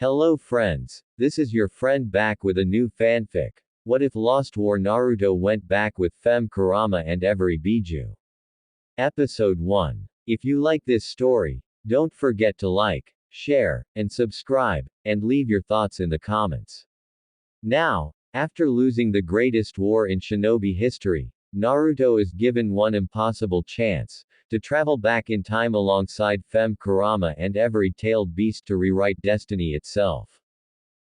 Hello friends, this is your friend back with a new fanfic. What if Lost War Naruto went back with Fem Kurama and every Bijuu? Episode 1. If you like this story, don't forget to like, share, and subscribe, and leave your thoughts in the comments. Now, after losing the greatest war in Shinobi history, Naruto is given one impossible chance to travel back in time alongside Fem Kurama and every tailed beast to rewrite destiny itself.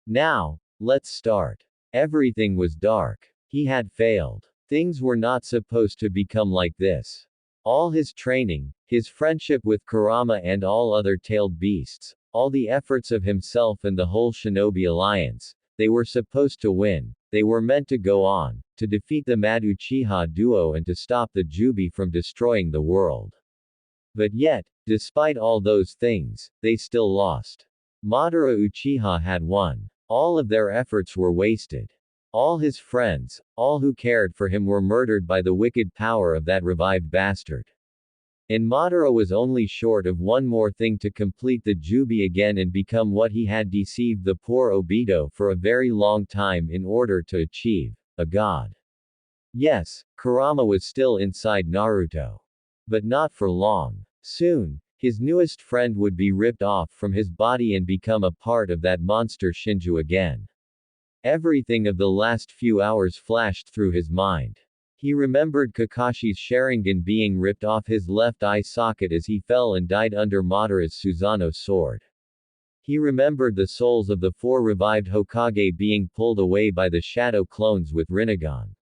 Now, let's start. Everything was dark. He had failed. Things were not supposed to become like this. All his training, his friendship with Kurama and all other tailed beasts, all the efforts of himself and the whole Shinobi alliance, they were supposed to win. They were meant to go on, to defeat the Mad Uchiha duo and to stop the Jubi from destroying the world. But yet, despite all those things, they still lost. Madara Uchiha had won. All of their efforts were wasted. All his friends, all who cared for him were murdered by the wicked power of that revived bastard. And Madara was only short of one more thing to complete the Jubi again and become what he had deceived the poor Obito for a very long time in order to achieve, a god. Yes, Kurama was still inside Naruto. But not for long. Soon, his newest friend would be ripped off from his body and become a part of that monster Shinju again. Everything of the last few hours flashed through his mind. He remembered Kakashi's Sharingan being ripped off his left eye socket as he fell and died under Madara's Susanoo sword. He remembered the souls of the 4 revived Hokage being pulled away by the shadow clones with Rinnegan.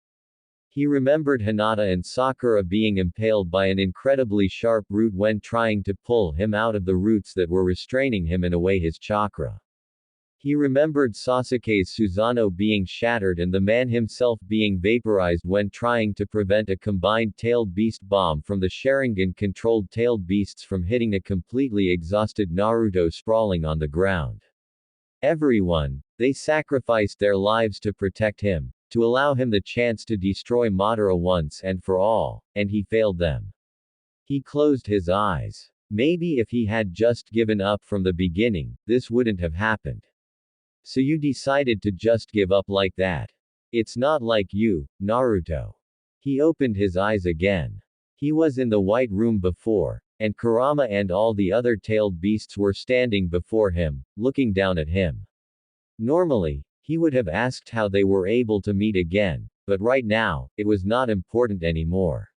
He remembered Hinata and Sakura being impaled by an incredibly sharp root when trying to pull him out of the roots that were restraining him and away his chakra. He remembered Sasuke's Susanoo being shattered and the man himself being vaporized when trying to prevent a combined tailed beast bomb from the Sharingan-controlled tailed beasts from hitting a completely exhausted Naruto sprawling on the ground. Everyone, they sacrificed their lives to protect him, to allow him the chance to destroy Madara once and for all, and he failed them. He closed his eyes. Maybe if he had just given up from the beginning, this wouldn't have happened. So you decided to just give up like that. It's not like you, Naruto. He opened his eyes again. He was in the white room before, and Kurama and all the other tailed beasts were standing before him, looking down at him. Normally, he would have asked how they were able to meet again, but right now, it was not important anymore.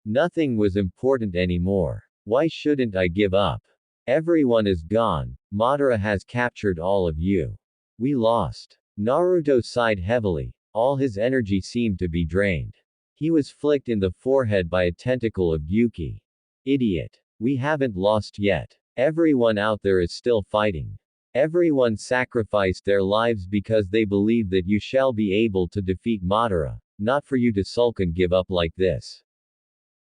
Nothing was important anymore. Why shouldn't I give up? Everyone is gone. Madara has captured all of you. We lost. Naruto sighed heavily. All his energy seemed to be drained. He was flicked in the forehead by a tentacle of Yuki. Idiot. We haven't lost yet. Everyone out there is still fighting. Everyone sacrificed their lives because they believe that you shall be able to defeat Madara, not for you to sulk and give up like this.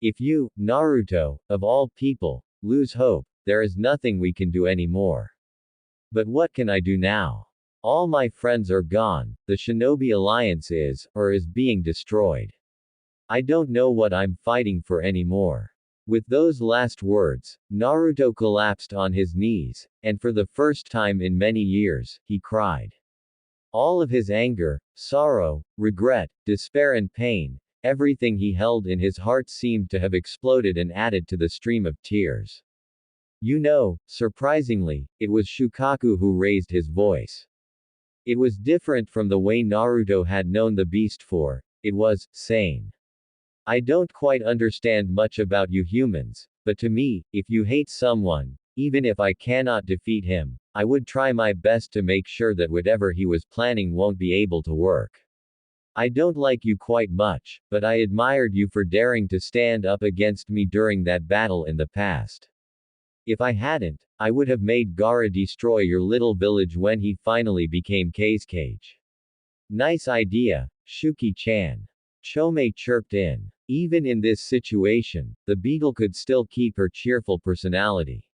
If you, Naruto, of all people, lose hope, there is nothing we can do anymore. But what can I do now? All my friends are gone, the Shinobi Alliance is, or is being destroyed. I don't know what I'm fighting for anymore. With those last words, Naruto collapsed on his knees, and for the first time in many years, he cried. All of his anger, sorrow, regret, despair and pain, everything he held in his heart seemed to have exploded and added to the stream of tears. You know, surprisingly, it was Shukaku who raised his voice. It was different from the way Naruto had known the beast for, it was sane. I don't quite understand much about you humans, but to me, if you hate someone, even if I cannot defeat him, I would try my best to make sure that whatever he was planning won't be able to work. I don't like you quite much, but I admired you for daring to stand up against me during that battle in the past. If I hadn't, I would have made Gaara destroy your little village when he finally became Cage. Nice idea, Shuki-chan. Chome chirped in. Even in this situation, the beetle could still keep her cheerful personality.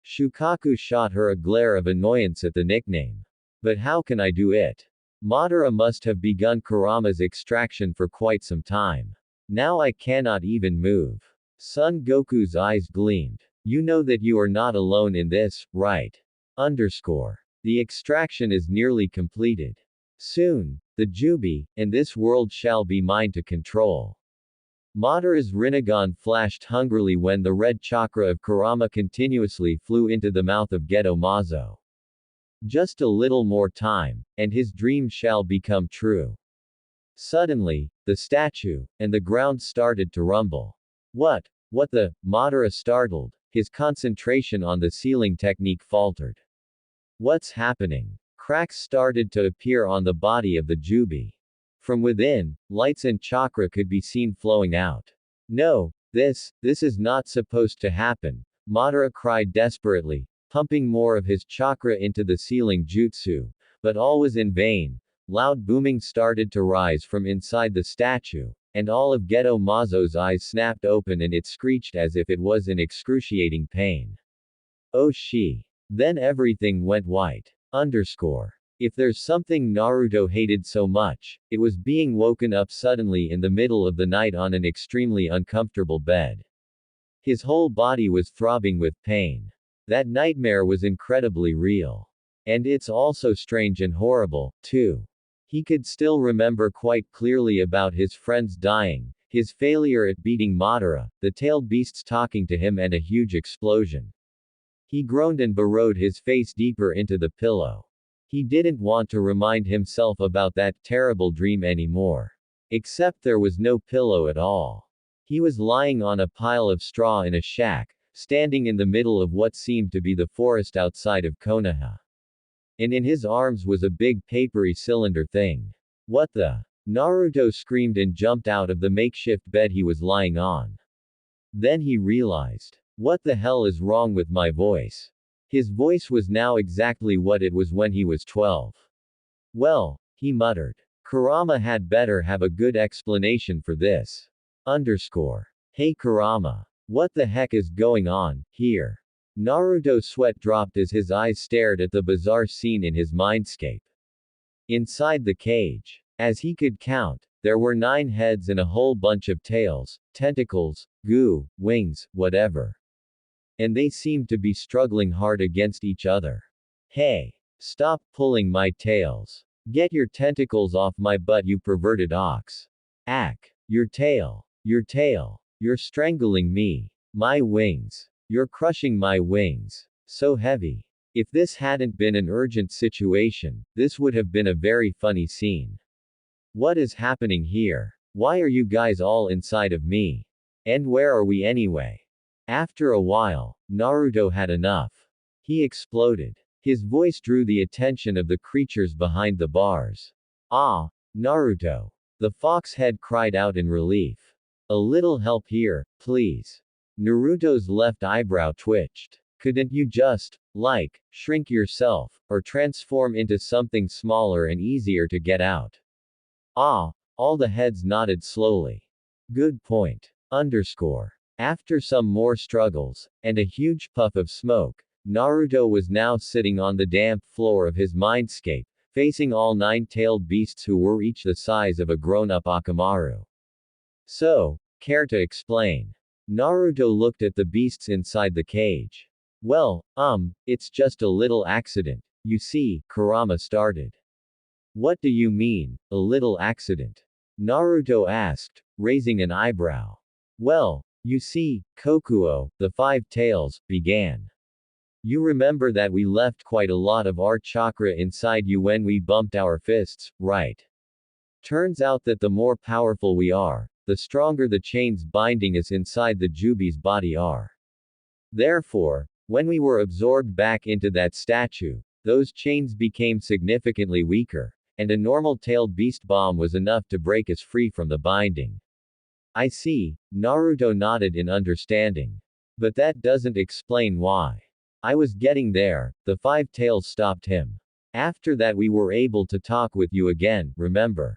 Shukaku shot her a glare of annoyance at the nickname. But how can I do it? Madara must have begun Kurama's extraction for quite some time. Now I cannot even move. Son Goku's eyes gleamed. You know that you are not alone in this, right? Underscore. The extraction is nearly completed. Soon, the Jubi, and this world shall be mine to control. Madara's Rinnegan flashed hungrily when the red chakra of Kurama continuously flew into the mouth of Geto Mazo. Just a little more time, and his dream shall become true. Suddenly, the statue, and the ground started to rumble. What the? Madara startled, his concentration on the sealing technique faltered. What's happening? Cracks started to appear on the body of the Jubi. From within, lights and chakra could be seen flowing out. No, this is not supposed to happen, Madara cried desperately, pumping more of his chakra into the sealing jutsu, but all was in vain. Loud booming started to rise from inside the statue, and all of Geto Mazo's eyes snapped open and it screeched as if it was in excruciating pain. Oh she. Then everything went white. If there's something Naruto hated so much, it was being woken up suddenly in the middle of the night on an extremely uncomfortable bed. His whole body was throbbing with pain. That nightmare was incredibly real. And it's also strange and horrible, too. He could still remember quite clearly about his friends dying, his failure at beating Madara, the tailed beasts talking to him and a huge explosion. He groaned and burrowed his face deeper into the pillow. He didn't want to remind himself about that terrible dream anymore. Except there was no pillow at all. He was lying on a pile of straw in a shack, standing in the middle of what seemed to be the forest outside of Konoha. And in his arms was a big papery cylinder thing. What the? Naruto screamed and jumped out of the makeshift bed he was lying on. Then he realized. What the hell is wrong with my voice? His voice was now exactly what it was when he was 12. Well, he muttered. Kurama had better have a good explanation for this. Hey Kurama. What the heck is going on here? Naruto's sweat dropped as his eyes stared at the bizarre scene in his mindscape. Inside the cage. As he could count, there were 9 heads and a whole bunch of tails, tentacles, goo, wings, whatever. And they seemed to be struggling hard against each other. Hey! Stop pulling my tails. Get your tentacles off my butt, you perverted ox. Ack! Your tail. Your tail. You're strangling me. My wings. You're crushing my wings. So heavy. If this hadn't been an urgent situation, this would have been a very funny scene. What is happening here? Why are you guys all inside of me? And where are we anyway? After a while, Naruto had enough. He exploded. His voice drew the attention of the creatures behind the bars. Ah, Naruto. The fox head cried out in relief. A little help here, please. Naruto's left eyebrow twitched. Couldn't you just, shrink yourself, or transform into something smaller and easier to get out? Ah, all the heads nodded slowly. Good point. After some more struggles, and a huge puff of smoke, Naruto was now sitting on the damp floor of his mindscape, facing all 9-tailed beasts who were each the size of a grown-up Akamaru. So, care to explain? Naruto looked at the beasts inside the cage. Well, it's just a little accident, you see, Kurama started. What do you mean, a little accident? Naruto asked, raising an eyebrow. Well, you see, Kokuo, the 5 tails, began. You remember that we left quite a lot of our chakra inside you when we bumped our fists, right? Turns out that the more powerful we are, the stronger the chains binding us inside the Jubi's body are. Therefore, when we were absorbed back into that statue, those chains became significantly weaker, and a normal tailed beast bomb was enough to break us free from the binding. I see, Naruto nodded in understanding. But that doesn't explain why. I was getting there, the 5 tails stopped him. After that we were able to talk with you again, remember?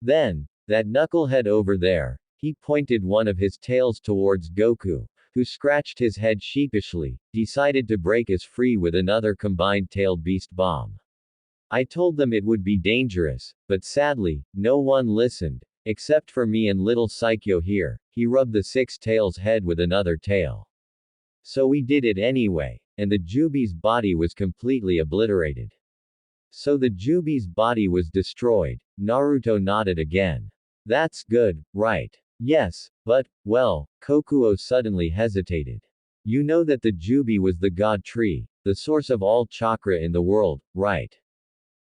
Then, that knucklehead over there, he pointed one of his tails towards Goku, who scratched his head sheepishly, decided to break us free with another combined tailed beast bomb. I told them it would be dangerous, but sadly, no one listened, except for me and little Saikyo here. He rubbed the 6 tails head with another tail. So we did it anyway. and the Jubi's body was completely obliterated. So the Jubi's body was destroyed. Naruto nodded again. That's good, right? Yes, but, well, Kokuo suddenly hesitated. You know that the Jubi was the god tree, the source of all chakra in the world, right?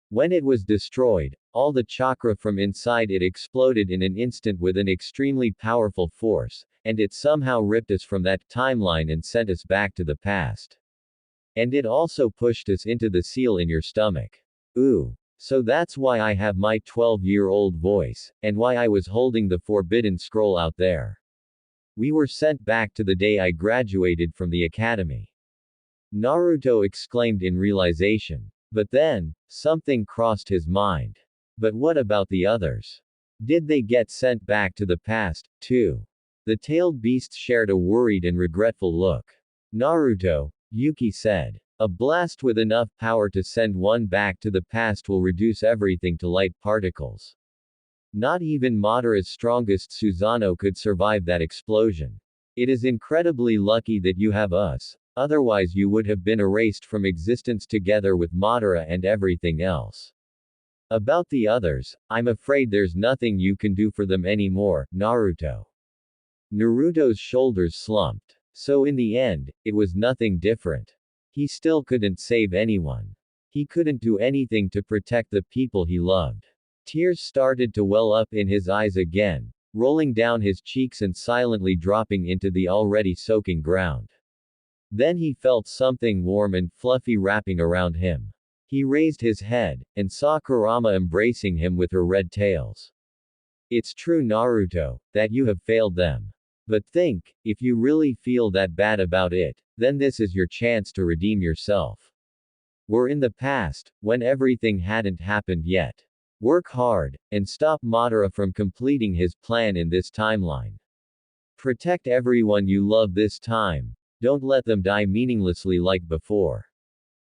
When it was destroyed, all the chakra from inside it exploded in an instant with an extremely powerful force, and it somehow ripped us from that timeline and sent us back to the past. And it also pushed us into the seal in your stomach. Ooh. So that's why I have my 12-year-old voice, and why I was holding the forbidden scroll out there. We were sent back to the day I graduated from the academy. Naruto exclaimed in realization. But then, something crossed his mind. But what about the others? Did they get sent back to the past, too? The tailed beast shared a worried and regretful look. Naruto, Yuki said. A blast with enough power to send one back to the past will reduce everything to light particles. Not even Madara's strongest Susanoo could survive that explosion. It is incredibly lucky that you have us, otherwise you would have been erased from existence together with Madara and everything else. About the others, I'm afraid there's nothing you can do for them anymore, Naruto. Naruto's shoulders slumped. So in the end, it was nothing different. He still couldn't save anyone. He couldn't do anything to protect the people he loved. Tears started to well up in his eyes again, rolling down his cheeks and silently dropping into the already soaking ground. Then he felt something warm and fluffy wrapping around him. He raised his head, and saw Kurama embracing him with her red tails. It's true, Naruto, that you have failed them. But think, if you really feel that bad about it, then this is your chance to redeem yourself. We're in the past, when everything hadn't happened yet. Work hard, and stop Madara from completing his plan in this timeline. Protect everyone you love this time. Don't let them die meaninglessly like before.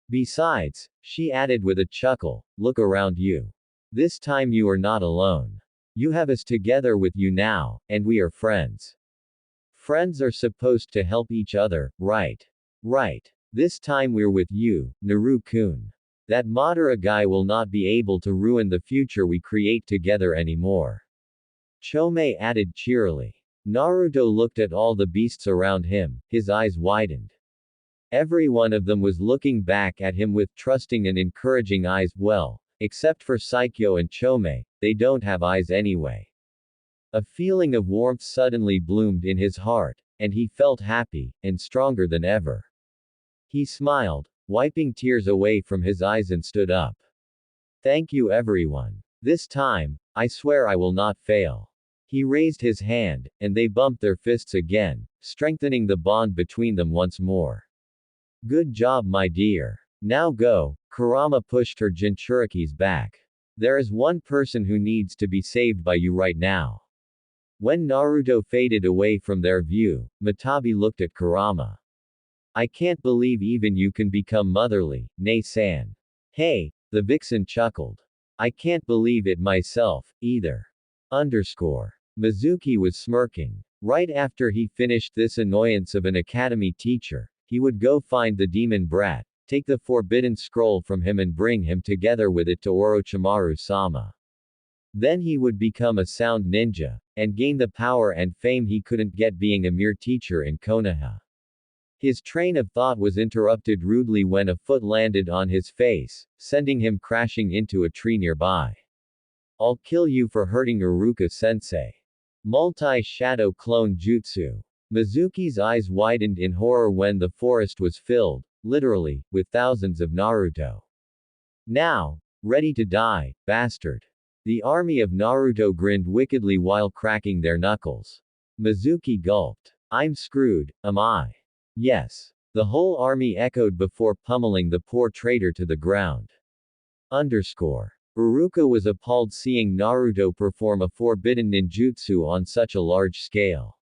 Besides, she added with a chuckle, look around you. This time you are not alone. You have us together with you now, and we are friends. Friends are supposed to help each other, right? Right. This time we're with you, Naru-kun. That Madara guy will not be able to ruin the future we create together anymore. Chome added cheerily. Naruto looked at all the beasts around him, his eyes widened. Every one of them was looking back at him with trusting and encouraging eyes, well, except for Saikyo and Chome, they don't have eyes anyway. A feeling of warmth suddenly bloomed in his heart, and he felt happy, and stronger than ever. He smiled, wiping tears away from his eyes and stood up. Thank you everyone. This time, I swear I will not fail. He raised his hand, and they bumped their fists again, strengthening the bond between them once more. Good job, my dear. Now go. Kurama pushed her Jinchurikis back. There is one person who needs to be saved by you right now. When Naruto faded away from their view, Matabi looked at Kurama. I can't believe even you can become motherly, Nei-san. Hey, the vixen chuckled. I can't believe it myself, either. Mizuki was smirking. Right after he finished this annoyance of an academy teacher, he would go find the demon brat, take the forbidden scroll from him and bring him together with it to Orochimaru-sama. Then he would become a sound ninja, and gain the power and fame he couldn't get being a mere teacher in Konoha. His train of thought was interrupted rudely when a foot landed on his face, sending him crashing into a tree nearby. I'll kill you for hurting Iruka-sensei. Multi-shadow clone jutsu. Mizuki's eyes widened in horror when the forest was filled, literally, with thousands of Naruto. Now, ready to die, bastard. The army of Naruto grinned wickedly while cracking their knuckles. Mizuki gulped. I'm screwed, am I? Yes. The whole army echoed before pummeling the poor traitor to the ground. Iruka was appalled seeing Naruto perform a forbidden ninjutsu on such a large scale.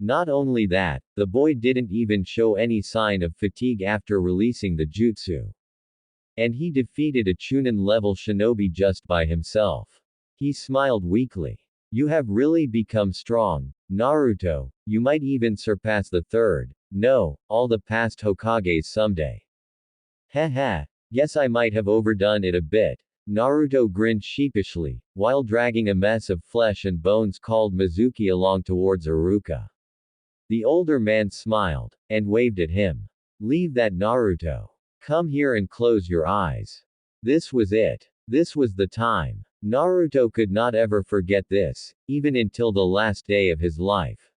Not only that, the boy didn't even show any sign of fatigue after releasing the jutsu. And he defeated a Chunin-level shinobi just by himself. He smiled weakly. You have really become strong, Naruto. You might even surpass the third, No, all the past Hokages someday. Haha. Guess I might have overdone it a bit. Naruto grinned sheepishly, while dragging a mess of flesh and bones called Mizuki along towards Iruka. The older man smiled, and waved at him. Leave that, Naruto. Come here and close your eyes. This was it. This was the time. Naruto could not ever forget this, even until the last day of his life.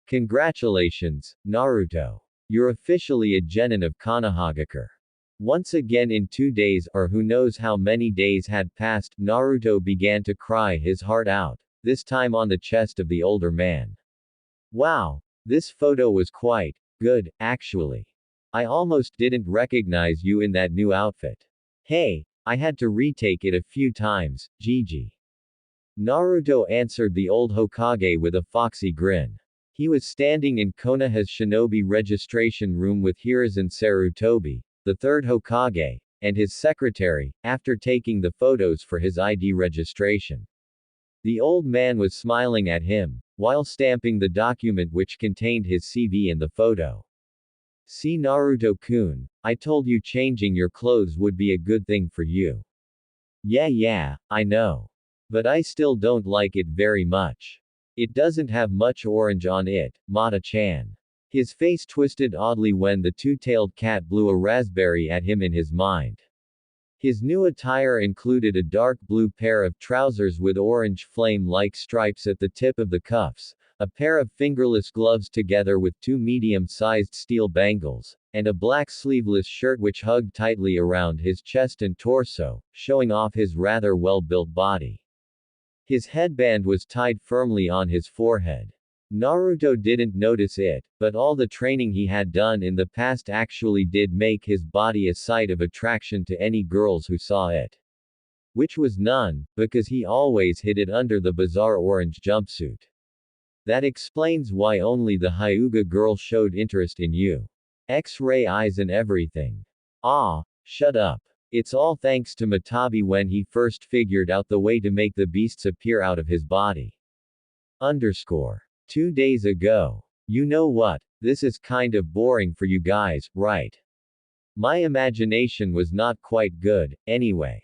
Congratulations, Naruto. You're officially a genin of Konohagakure. Once again in 2 days, or who knows how many days had passed, Naruto began to cry his heart out, this time on the chest of the older man. Wow. This photo was quite good, actually. I almost didn't recognize you in that new outfit. Hey, I had to retake it a few times, Gigi. Naruto answered the old Hokage with a foxy grin. He was standing in Konoha's Shinobi registration room with Hiruzen Sarutobi, the third Hokage, and his secretary, after taking the photos for his ID registration. The old man was smiling at him, while stamping the document which contained his CV in the photo. See, Naruto-kun, I told you changing your clothes would be a good thing for you. Yeah, I know. But I still don't like it very much. It doesn't have much orange on it, Mata-chan. His face twisted oddly when the two-tailed cat blew a raspberry at him in his mind. His new attire included a dark blue pair of trousers with orange flame-like stripes at the tip of the cuffs, a pair of fingerless gloves together with 2 medium-sized steel bangles, and a black sleeveless shirt which hugged tightly around his chest and torso, showing off his rather well-built body. His headband was tied firmly on his forehead. Naruto didn't notice it, but all the training he had done in the past actually did make his body a sight of attraction to any girls who saw it. Which was none, because he always hid it under the bizarre orange jumpsuit. That explains why only the Hyuga girl showed interest in you. X-ray eyes and everything. Ah, shut up. It's all thanks to Matabi when he first figured out the way to make the beasts appear out of his body. 2 days ago. You know what, this is kind of boring for you guys, right? My imagination was not quite good, anyway.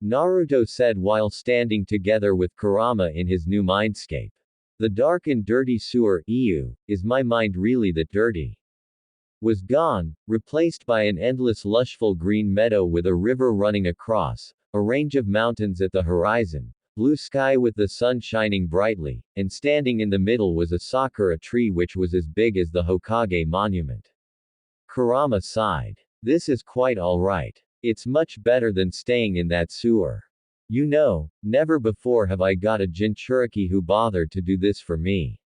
Naruto said while standing together with Kurama in his new mindscape. The dark and dirty sewer, is my mind really that dirty? Was gone, replaced by an endless lushful green meadow with a river running across, a range of mountains at the horizon, blue sky with the sun shining brightly, and standing in the middle was a sakura tree which was as big as the Hokage monument. Kurama sighed. This is quite alright. It's much better than staying in that sewer. You know, never before have I got a Jinchuriki who bothered to do this for me.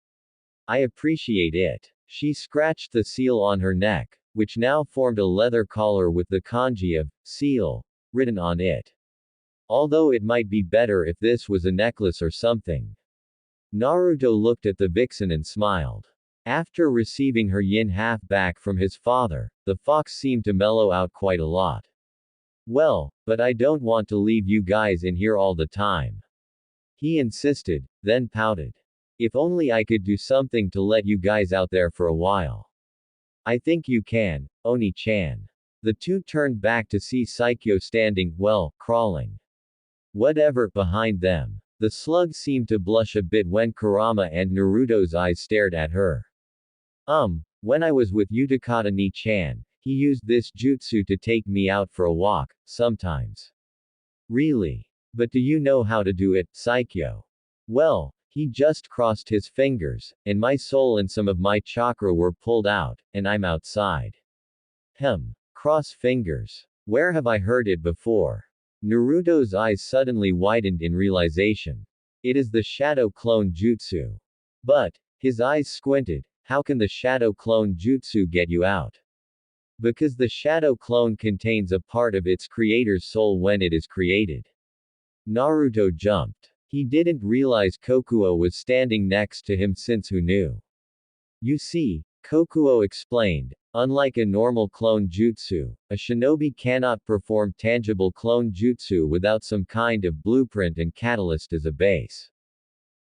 I appreciate it. She scratched the seal on her neck, which now formed a leather collar with the kanji of seal written on it. Although it might be better if this was a necklace or something. Naruto looked at the vixen and smiled. After receiving her yin half back from his father, the fox seemed to mellow out quite a lot. Well, but I don't want to leave you guys in here all the time. He insisted, then pouted. If only I could do something to let you guys out there for a while. I think you can, Oni-chan. The two turned back to see Saikyo standing, crawling. Whatever, behind them. The slug seemed to blush a bit when Kurama and Naruto's eyes stared at her. When I was with Utakata Ni-chan, he used this jutsu to take me out for a walk, sometimes. Really? But do you know how to do it, Saikyo? Well, he just crossed his fingers, and my soul and some of my chakra were pulled out, and I'm outside. Cross fingers. Where have I heard it before? Naruto's eyes suddenly widened in realization. It is the shadow clone jutsu. But, his eyes squinted, how can the shadow clone jutsu get you out? Because the shadow clone contains a part of its creator's soul when it is created. Naruto jumped. He didn't realize Kokuo was standing next to him since who knew? You see, Kokuo explained, unlike a normal clone jutsu, a shinobi cannot perform tangible clone jutsu without some kind of blueprint and catalyst as a base.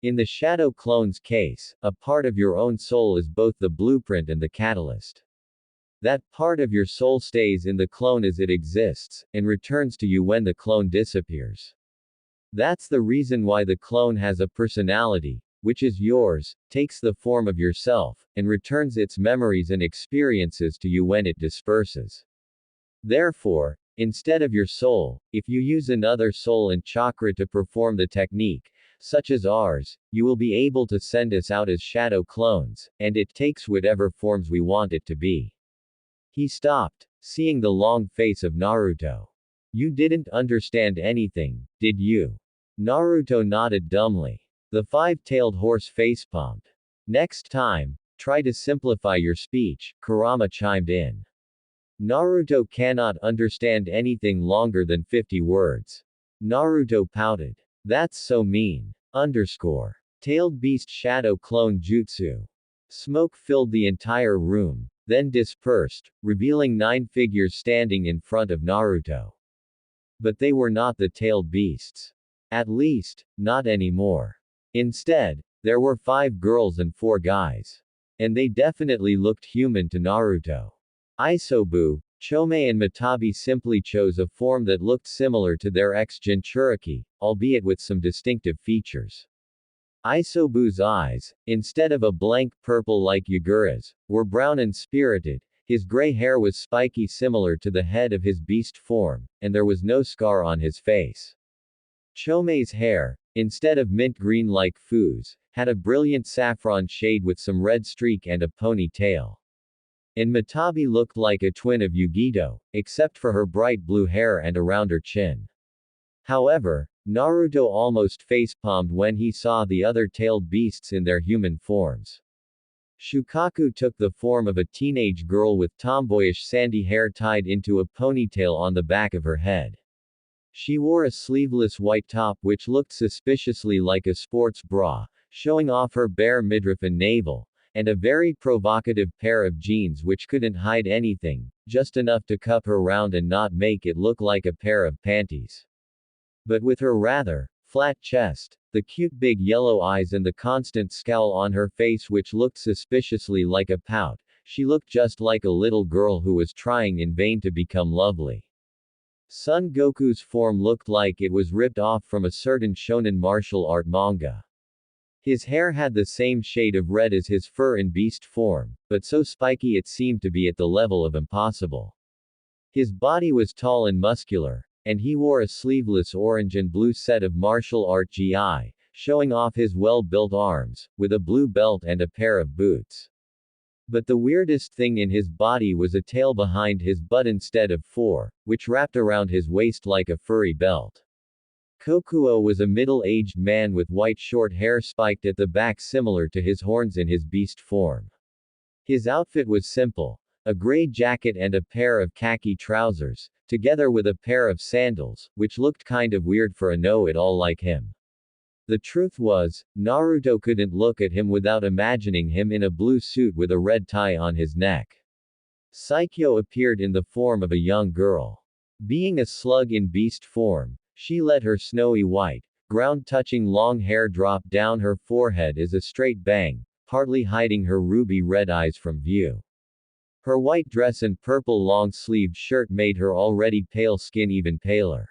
In the shadow clone's case, a part of your own soul is both the blueprint and the catalyst. That part of your soul stays in the clone as it exists, and returns to you when the clone disappears. That's the reason why the clone has a personality, which is yours, takes the form of yourself, and returns its memories and experiences to you when it disperses. Therefore, instead of your soul, if you use another soul and chakra to perform the technique, such as ours, you will be able to send us out as shadow clones, and it takes whatever forms we want it to be. He stopped, seeing the long face of Naruto. You didn't understand anything, did you? Naruto nodded dumbly. The five-tailed horse facepalmed. Next time, try to simplify your speech, Kurama chimed in. Naruto cannot understand anything longer than 50 words. Naruto pouted. That's so mean. Underscore. Tailed beast shadow clone jutsu. Smoke filled the entire room, then dispersed, revealing 9 figures standing in front of Naruto. But they were not the tailed beasts. At least, not anymore. Instead, there were 5 girls and 4 guys. And they definitely looked human to Naruto. Isobu, Chome and Matabi simply chose a form that looked similar to their ex-Jinchuriki, albeit with some distinctive features. Isobu's eyes, instead of a blank purple like Yagura's, were brown and spirited, his gray hair was spiky similar to the head of his beast form, and there was no scar on his face. Chome's hair, instead of mint green like Fu's, had a brilliant saffron shade with some red streak and a ponytail. And Matabi looked like a twin of Yugito, except for her bright blue hair and a rounder chin. However, Naruto almost facepalmed when he saw the other tailed beasts in their human forms. Shukaku took the form of a teenage girl with tomboyish sandy hair tied into a ponytail on the back of her head. She wore a sleeveless white top which looked suspiciously like a sports bra, showing off her bare midriff and navel, and a very provocative pair of jeans which couldn't hide anything, just enough to cup her round and not make it look like a pair of panties. But with her rather flat chest, the cute big yellow eyes and the constant scowl on her face which looked suspiciously like a pout, she looked just like a little girl who was trying in vain to become lovely. Son Goku's form looked like it was ripped off from a certain shonen martial art manga. His hair had the same shade of red as his fur in beast form, but so spiky it seemed to be at the level of impossible. His body was tall and muscular, and he wore a sleeveless orange and blue set of martial art gi, showing off his well-built arms, with a blue belt and a pair of boots. But the weirdest thing in his body was a tail behind his butt instead of 4, which wrapped around his waist like a furry belt. Kokuo was a middle-aged man with white short hair spiked at the back similar to his horns in his beast form. His outfit was simple, a gray jacket and a pair of khaki trousers, together with a pair of sandals, which looked kind of weird for a know-it-all like him. The truth was, Naruto couldn't look at him without imagining him in a blue suit with a red tie on his neck. Saikyo appeared in the form of a young girl. Being a slug in beast form, she let her snowy white, ground-touching long hair drop down her forehead as a straight bang, partly hiding her ruby-red eyes from view. Her white dress and purple long-sleeved shirt made her already pale skin even paler.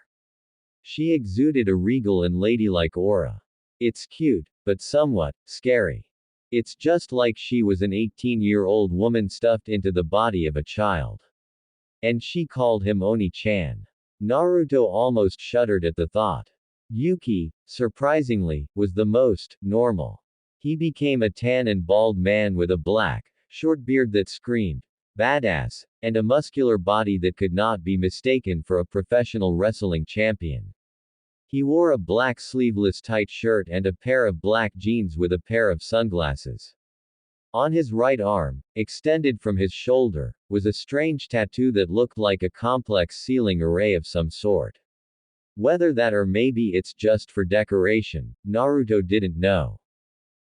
She exuded a regal and ladylike aura. It's cute, but somewhat scary. It's just like she was an 18-year-old woman stuffed into the body of a child. And she called him Oni-chan. Naruto almost shuddered at the thought. Yuki, surprisingly, was the most normal. He became a tan and bald man with a black, short beard that screamed, badass, and a muscular body that could not be mistaken for a professional wrestling champion. He wore a black sleeveless tight shirt and a pair of black jeans with a pair of sunglasses. On his right arm, extended from his shoulder, was a strange tattoo that looked like a complex ceiling array of some sort. Whether that or maybe it's just for decoration, Naruto didn't know.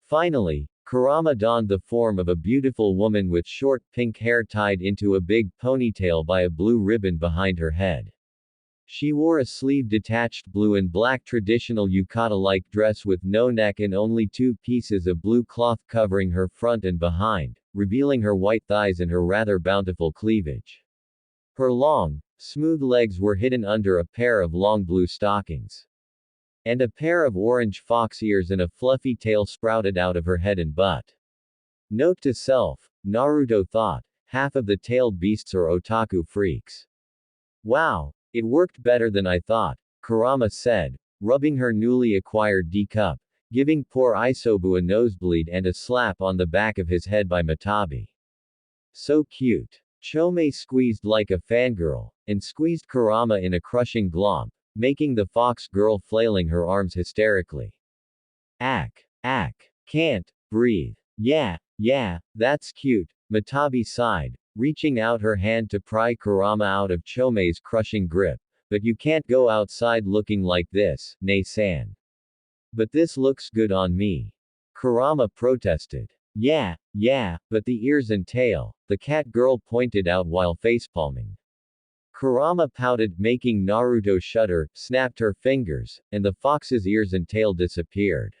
Finally, Kurama donned the form of a beautiful woman with short pink hair tied into a big ponytail by a blue ribbon behind her head. She wore a sleeve-detached blue and black traditional yukata-like dress with no neck and only 2 pieces of blue cloth covering her front and behind, revealing her white thighs and her rather bountiful cleavage. Her long, smooth legs were hidden under a pair of long blue stockings. And a pair of orange fox ears and a fluffy tail sprouted out of her head and butt. Note to self, Naruto thought, half of the tailed beasts are otaku freaks. Wow, it worked better than I thought, Kurama said, rubbing her newly acquired D-cup, giving poor Isobu a nosebleed and a slap on the back of his head by Matabi. So cute. Chome squeezed like a fangirl, and squeezed Kurama in a crushing glomp, making the fox girl flailing her arms hysterically. Can't breathe. Yeah, that's cute, Matabi sighed, reaching out her hand to pry Kurama out of Chome's crushing grip. But you can't go outside looking like this, Nei-san. But this looks good on me. Kurama protested. Yeah, but the ears and tail, the cat girl pointed out while facepalming. Kurama pouted, making Naruto shudder, snapped her fingers, and the fox's ears and tail disappeared.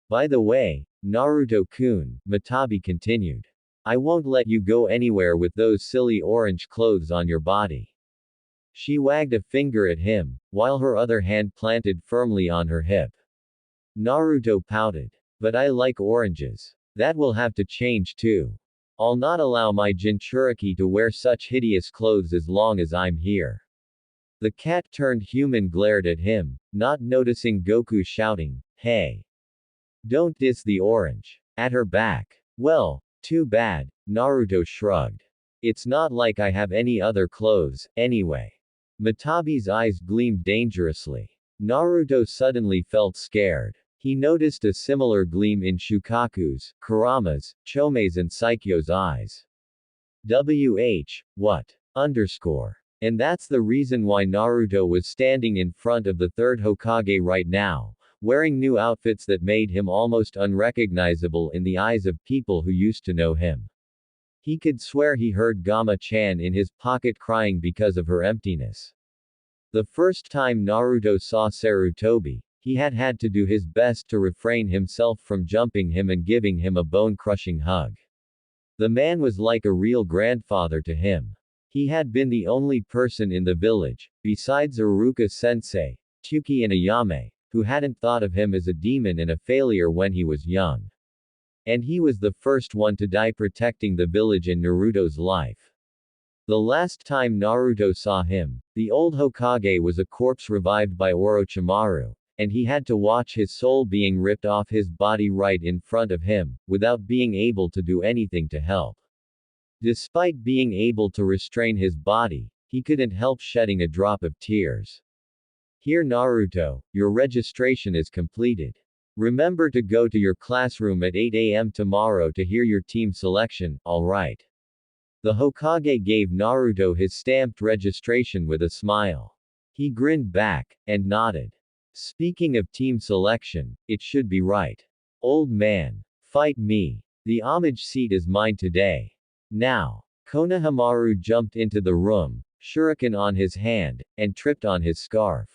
By the way, Naruto-kun, Matabi continued. I won't let you go anywhere with those silly orange clothes on your body. She wagged a finger at him, while her other hand planted firmly on her hip. Naruto pouted. But I like oranges. That will have to change too. I'll not allow my Jinchuriki to wear such hideous clothes as long as I'm here. The cat turned human glared at him, not noticing Goku shouting, hey! Don't diss the orange. At her back. Well, too bad, Naruto shrugged. It's not like I have any other clothes, anyway. Matabi's eyes gleamed dangerously. Naruto suddenly felt scared. He noticed a similar gleam in Shukaku's, Kurama's, Chome's and Saikyo's eyes. What? And that's the reason why Naruto was standing in front of the third Hokage right now, wearing new outfits that made him almost unrecognizable in the eyes of people who used to know him. He could swear he heard Gama-chan in his pocket crying because of her emptiness. The first time Naruto saw Sarutobi, he had to do his best to refrain himself from jumping him and giving him a bone-crushing hug. The man was like a real grandfather to him. He had been the only person in the village, besides Iruka-sensei, Tuki and Ayame, who hadn't thought of him as a demon and a failure when he was young. And he was the first one to die protecting the village in Naruto's life. The last time Naruto saw him, the old Hokage was a corpse revived by Orochimaru, and he had to watch his soul being ripped off his body right in front of him, without being able to do anything to help. Despite being able to restrain his body, he couldn't help shedding a drop of tears. Here Naruto, your registration is completed. Remember to go to your classroom at 8 a.m. tomorrow to hear your team selection, alright? The Hokage gave Naruto his stamped registration with a smile. He grinned back, and nodded. Speaking of team selection, it should be right. Old man. Fight me. The homage seat is mine today. Now. Konohamaru jumped into the room, shuriken on his hand, and tripped on his scarf.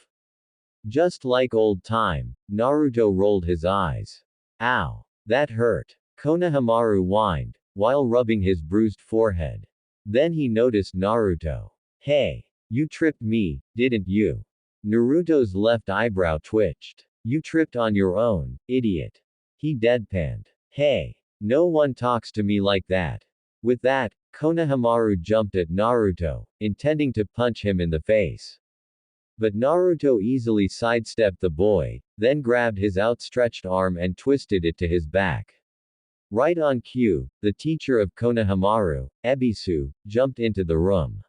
Just like old time, Naruto rolled his eyes. Ow. That hurt. Konohamaru whined, while rubbing his bruised forehead. Then he noticed Naruto. Hey. You tripped me, didn't you? Naruto's left eyebrow twitched. You tripped on your own, idiot. He deadpanned. Hey. No one talks to me like that. With that, Konohamaru jumped at Naruto, intending to punch him in the face. But Naruto easily sidestepped the boy, then grabbed his outstretched arm and twisted it to his back. Right on cue, the teacher of Konohamaru, Ebisu, jumped into the room.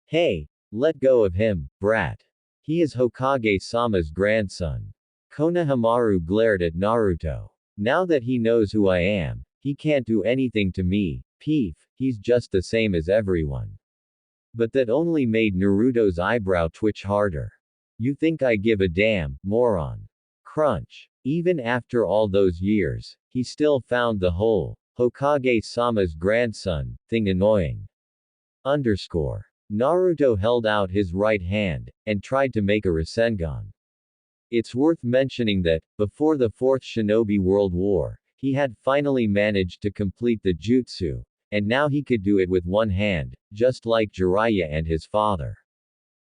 Hey, let go of him, brat. He is Hokage-sama's grandson. Konohamaru glared at Naruto. Now that he knows who I am, he can't do anything to me, peef, he's just the same as everyone. But that only made Naruto's eyebrow twitch harder. You think I give a damn, moron. Crunch. Even after all those years, he still found the whole Hokage-sama's grandson thing annoying. Naruto held out his right hand, and tried to make a Rasengan. It's worth mentioning that, before the Fourth Shinobi World War, he had finally managed to complete the jutsu, and now he could do it with one hand, just like Jiraiya and his father.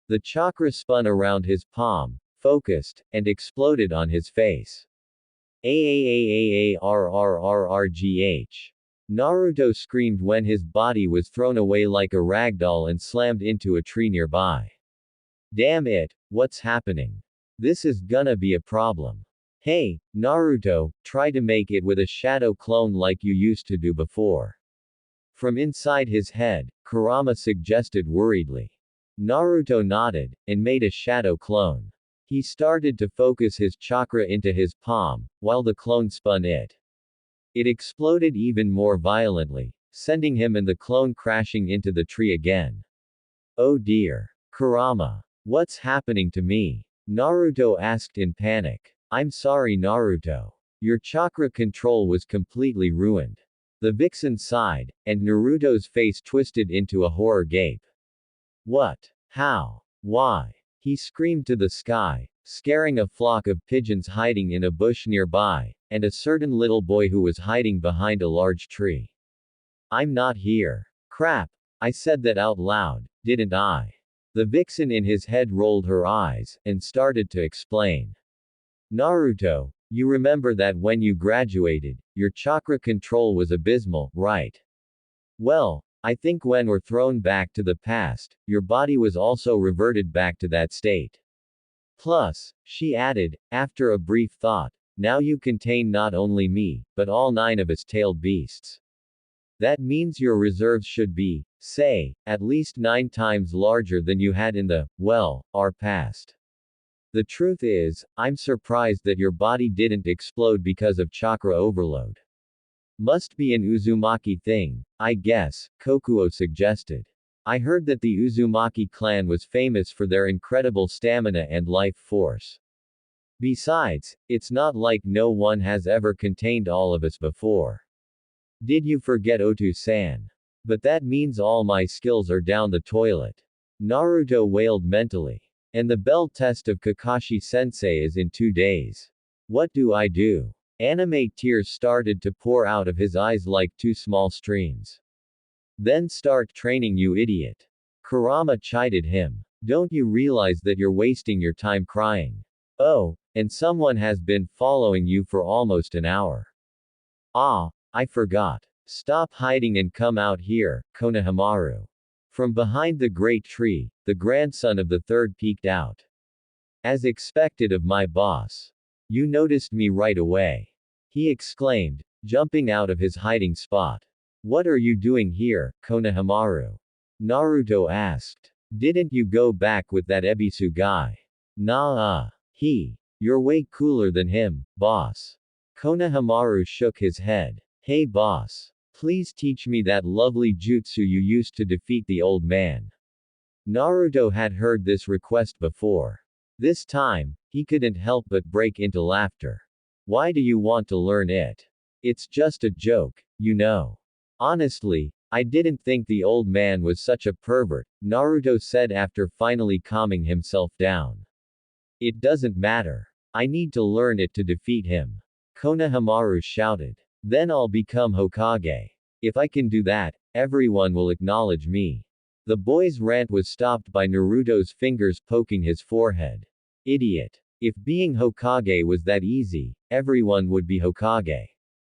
The chakra spun around his palm, focused, and exploded on his face. Aarrrrrgh. Naruto screamed when his body was thrown away like a ragdoll and slammed into a tree nearby. Damn it, what's happening? This is gonna be a problem. Hey, Naruto, try to make it with a shadow clone like you used to do before. From inside his head, Kurama suggested worriedly. Naruto nodded, and made a shadow clone. He started to focus his chakra into his palm, while the clone spun it. It exploded even more violently, sending him and the clone crashing into the tree again. Oh dear. Kurama. What's happening to me? Naruto asked in panic. I'm sorry, Naruto. Your chakra control was completely ruined. The vixen sighed, and Naruto's face twisted into a horror gape. What? How? Why? He screamed to the sky, scaring a flock of pigeons hiding in a bush nearby, and a certain little boy who was hiding behind a large tree. I'm not here. Crap. I said that out loud, didn't I? The vixen in his head rolled her eyes, and started to explain. Naruto, you remember that when you graduated, your chakra control was abysmal, right? Well, I think when we're thrown back to the past, your body was also reverted back to that state. Plus, she added, after a brief thought, now you contain not only me, but all 9 of its tailed beasts. That means your reserves should be, say, at least 9 times larger than you had in the, well, our past. The truth is, I'm surprised that your body didn't explode because of chakra overload. Must be an Uzumaki thing, I guess, Kokuo suggested. I heard that the Uzumaki clan was famous for their incredible stamina and life force. Besides, it's not like no one has ever contained all of us before. Did you forget Otu-san? But that means all my skills are down the toilet. Naruto wailed mentally. And the bell test of Kakashi-sensei is in 2 days. What do I do? Anime tears started to pour out of his eyes like 2 small streams. Then start training, you idiot. Kurama chided him. Don't you realize that you're wasting your time crying? Oh, and someone has been following you for almost an hour. Ah, I forgot. Stop hiding and come out here, Konohamaru. From behind the great tree, the grandson of the third peeked out. As expected of my boss. You noticed me right away. He exclaimed, jumping out of his hiding spot. What are you doing here, Konohamaru? Naruto asked. Didn't you go back with that Ebisu guy? Nah. You're way cooler than him, boss. Konohamaru shook his head. Hey boss. Please teach me that lovely jutsu you used to defeat the old man. Naruto had heard this request before. This time, he couldn't help but break into laughter. Why do you want to learn it? It's just a joke, you know. Honestly, I didn't think the old man was such a pervert, Naruto said after finally calming himself down. It doesn't matter. I need to learn it to defeat him. Konohamaru shouted. Then I'll become Hokage. If I can do that, everyone will acknowledge me. The boy's rant was stopped by Naruto's fingers poking his forehead. Idiot. If being Hokage was that easy, everyone would be Hokage.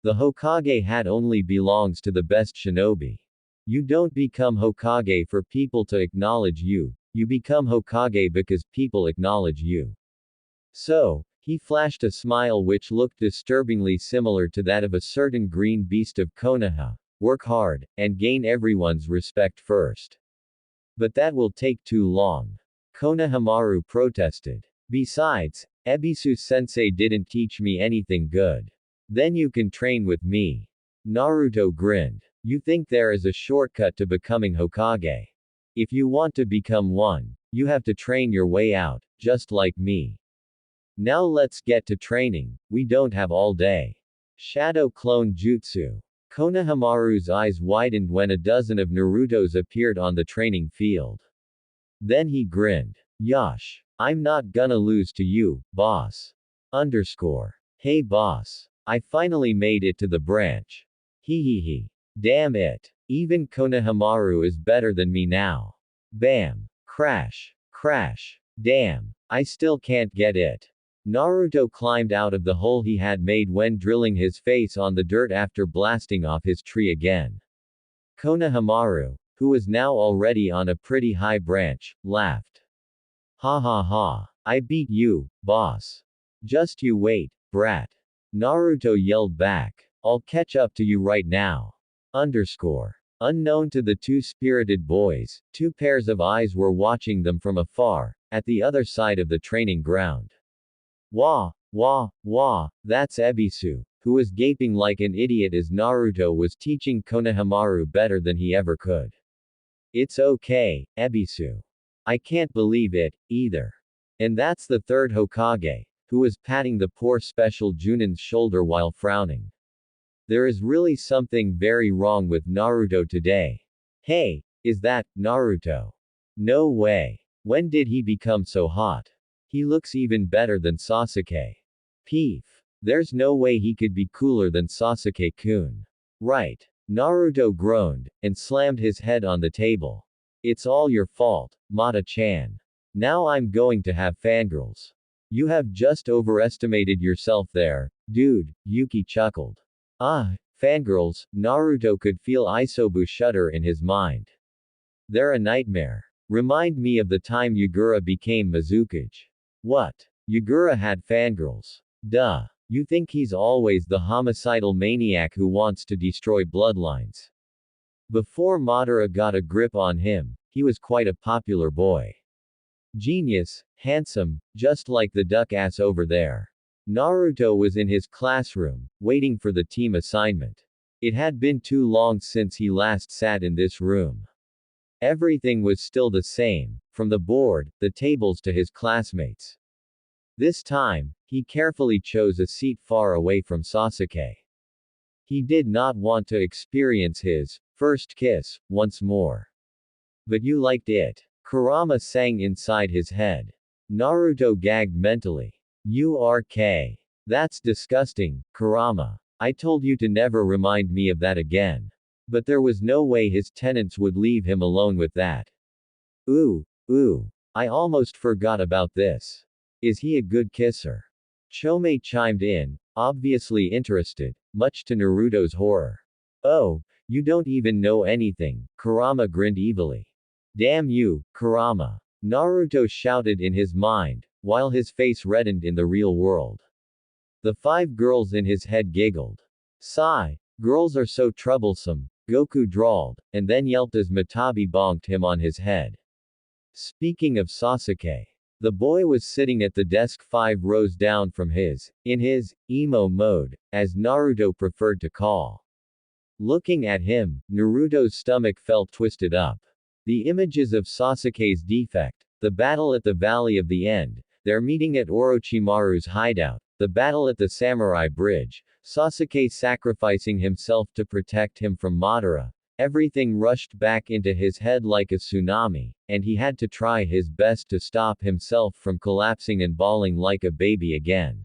The Hokage hat only belongs to the best shinobi. You don't become Hokage for people to acknowledge you, you become Hokage because people acknowledge you. So, he flashed a smile which looked disturbingly similar to that of a certain green beast of Konoha. Work hard, and gain everyone's respect first. But that will take too long. Konohamaru protested. Besides, Ebisu-sensei didn't teach me anything good. Then you can train with me. Naruto grinned. You think there is a shortcut to becoming Hokage? If you want to become one, you have to train your way out, just like me. Now let's get to training, we don't have all day. Shadow Clone Jutsu. Konohamaru's eyes widened when a dozen of Naruto's appeared on the training field. Then he grinned. Yosh. I'm not gonna lose to you, boss. Underscore. Hey boss. I finally made it to the branch. Hehehe. Damn it. Even Konohamaru is better than me now. Bam. Crash. Crash. Damn. I still can't get it. Naruto climbed out of the hole he had made when drilling his face on the dirt after blasting off his tree again. Konohamaru, who was now already on a pretty high branch, laughed. Ha ha ha. I beat you, boss. Just you wait, brat. Naruto yelled back. I'll catch up to you right now. Underscore. Unknown to the two spirited boys, two pairs of eyes were watching them from afar, at the other side of the training ground. Wah, wah, wah, that's Ebisu, who was gaping like an idiot as Naruto was teaching Konohamaru better than he ever could. It's okay, Ebisu. I can't believe it, either. And that's the third Hokage, who was patting the poor special Junin's shoulder while frowning. There is really something very wrong with Naruto today. Hey, is that Naruto? No way. When did he become so hot? He looks even better than Sasuke. Peef. There's no way he could be cooler than Sasuke-kun. Right. Naruto groaned, and slammed his head on the table. It's all your fault, Mata-chan. Now I'm going to have fangirls. You have just overestimated yourself there, dude, Yuki chuckled. Ah, fangirls, Naruto could feel Isobu shudder in his mind. They're a nightmare. Remind me of the time Yagura became Mizukage. What? Yagura had fangirls. Duh. You think he's always the homicidal maniac who wants to destroy bloodlines. Before Madara got a grip on him, he was quite a popular boy. Genius, handsome, just like the duck-ass over there. Naruto was in his classroom, waiting for the team assignment. It had been too long since he last sat in this room. Everything was still the same, from the board, the tables to his classmates. This time, he carefully chose a seat far away from Sasuke. He did not want to experience his first kiss once more. But you liked it. Kurama sang inside his head. Naruto gagged mentally. URK. That's disgusting, Kurama. I told you to never remind me of that again. But there was no way his tenants would leave him alone with that. Ooh, I almost forgot about this. Is he a good kisser? Chome chimed in, obviously interested, much to Naruto's horror. Oh, you don't even know anything, Kurama grinned evilly. Damn you, Kurama. Naruto shouted in his mind, while his face reddened in the real world. The five girls in his head giggled. Sigh. Girls are so troublesome, Goku drawled, and then yelped as Matabi bonked him on his head. Speaking of Sasuke. The boy was sitting at the desk 5 rows down from his, in his, emo mode, as Naruto preferred to call. Looking at him, Naruto's stomach felt twisted up. The images of Sasuke's defect, the battle at the Valley of the End, their meeting at Orochimaru's hideout, the battle at the Samurai Bridge, Sasuke sacrificing himself to protect him from Madara, everything rushed back into his head like a tsunami, and he had to try his best to stop himself from collapsing and bawling like a baby again.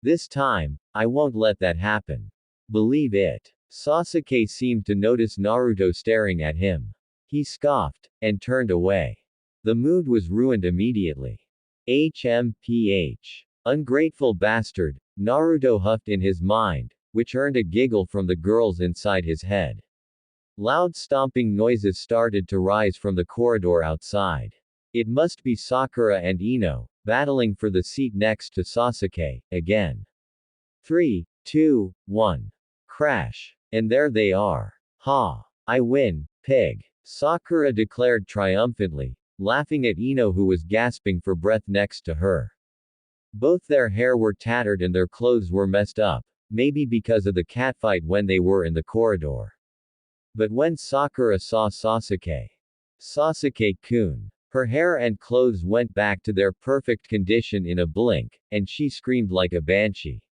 This time, I won't let that happen. Believe it. Sasuke seemed to notice Naruto staring at him. He scoffed, and turned away. The mood was ruined immediately. HMPH. Ungrateful bastard, Naruto huffed in his mind, which earned a giggle from the girls inside his head. Loud stomping noises started to rise from the corridor outside. It must be Sakura and Ino, battling for the seat next to Sasuke, again. 3, 2, 1. Crash. And there they are. Ha! I win, pig. Sakura declared triumphantly, laughing at Ino who was gasping for breath next to her. Both their hair were tattered and their clothes were messed up, maybe because of the catfight when they were in the corridor. But when Sakura saw Sasuke-kun, her hair and clothes went back to their perfect condition in a blink, and she screamed like a banshee.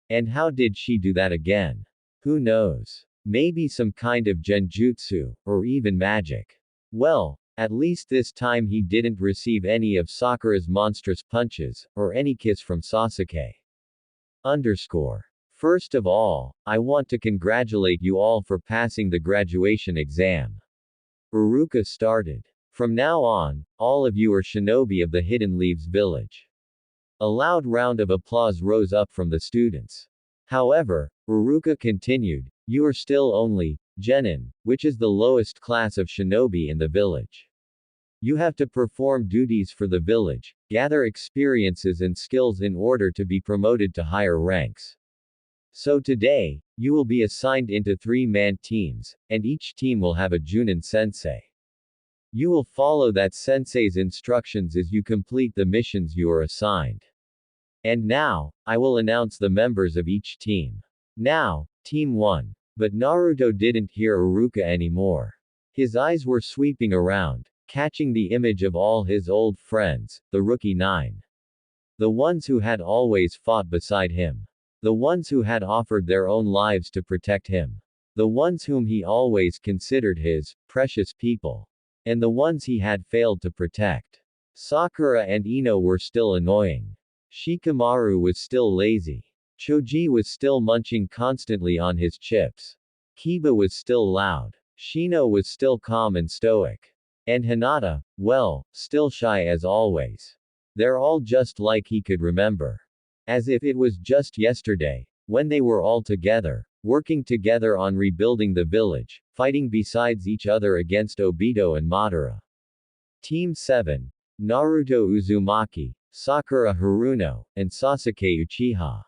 And how did she do that again? Who knows? Maybe some kind of genjutsu, or even magic. Well, at least this time he didn't receive any of Sakura's monstrous punches, or any kiss from Sasuke. Underscore. First of all, I want to congratulate you all for passing the graduation exam. Uruka started. From now on, all of you are shinobi of the Hidden Leaves village. A loud round of applause rose up from the students. However, Uruka continued, you are still only genin, which is the lowest class of shinobi in the village. You have to perform duties for the village, gather experiences and skills in order to be promoted to higher ranks. So today, you will be assigned into 3-man teams, and each team will have a Junin sensei. You will follow that sensei's instructions as you complete the missions you are assigned. And now, I will announce the members of each team. Now, Team 1. But Naruto didn't hear Uruka anymore. His eyes were sweeping around, catching the image of all his old friends, the rookie 9. The ones who had always fought beside him. The ones who had offered their own lives to protect him. The ones whom he always considered his precious people. And the ones he had failed to protect. Sakura and Ino were still annoying. Shikamaru was still lazy. Choji was still munching constantly on his chips. Kiba was still loud. Shino was still calm and stoic. And Hinata, well, still shy as always. They're all just like he could remember. As if it was just yesterday, when they were all together, working together on rebuilding the village, fighting besides each other against Obito and Madara. Team 7. Naruto Uzumaki, Sakura Haruno, and Sasuke Uchiha.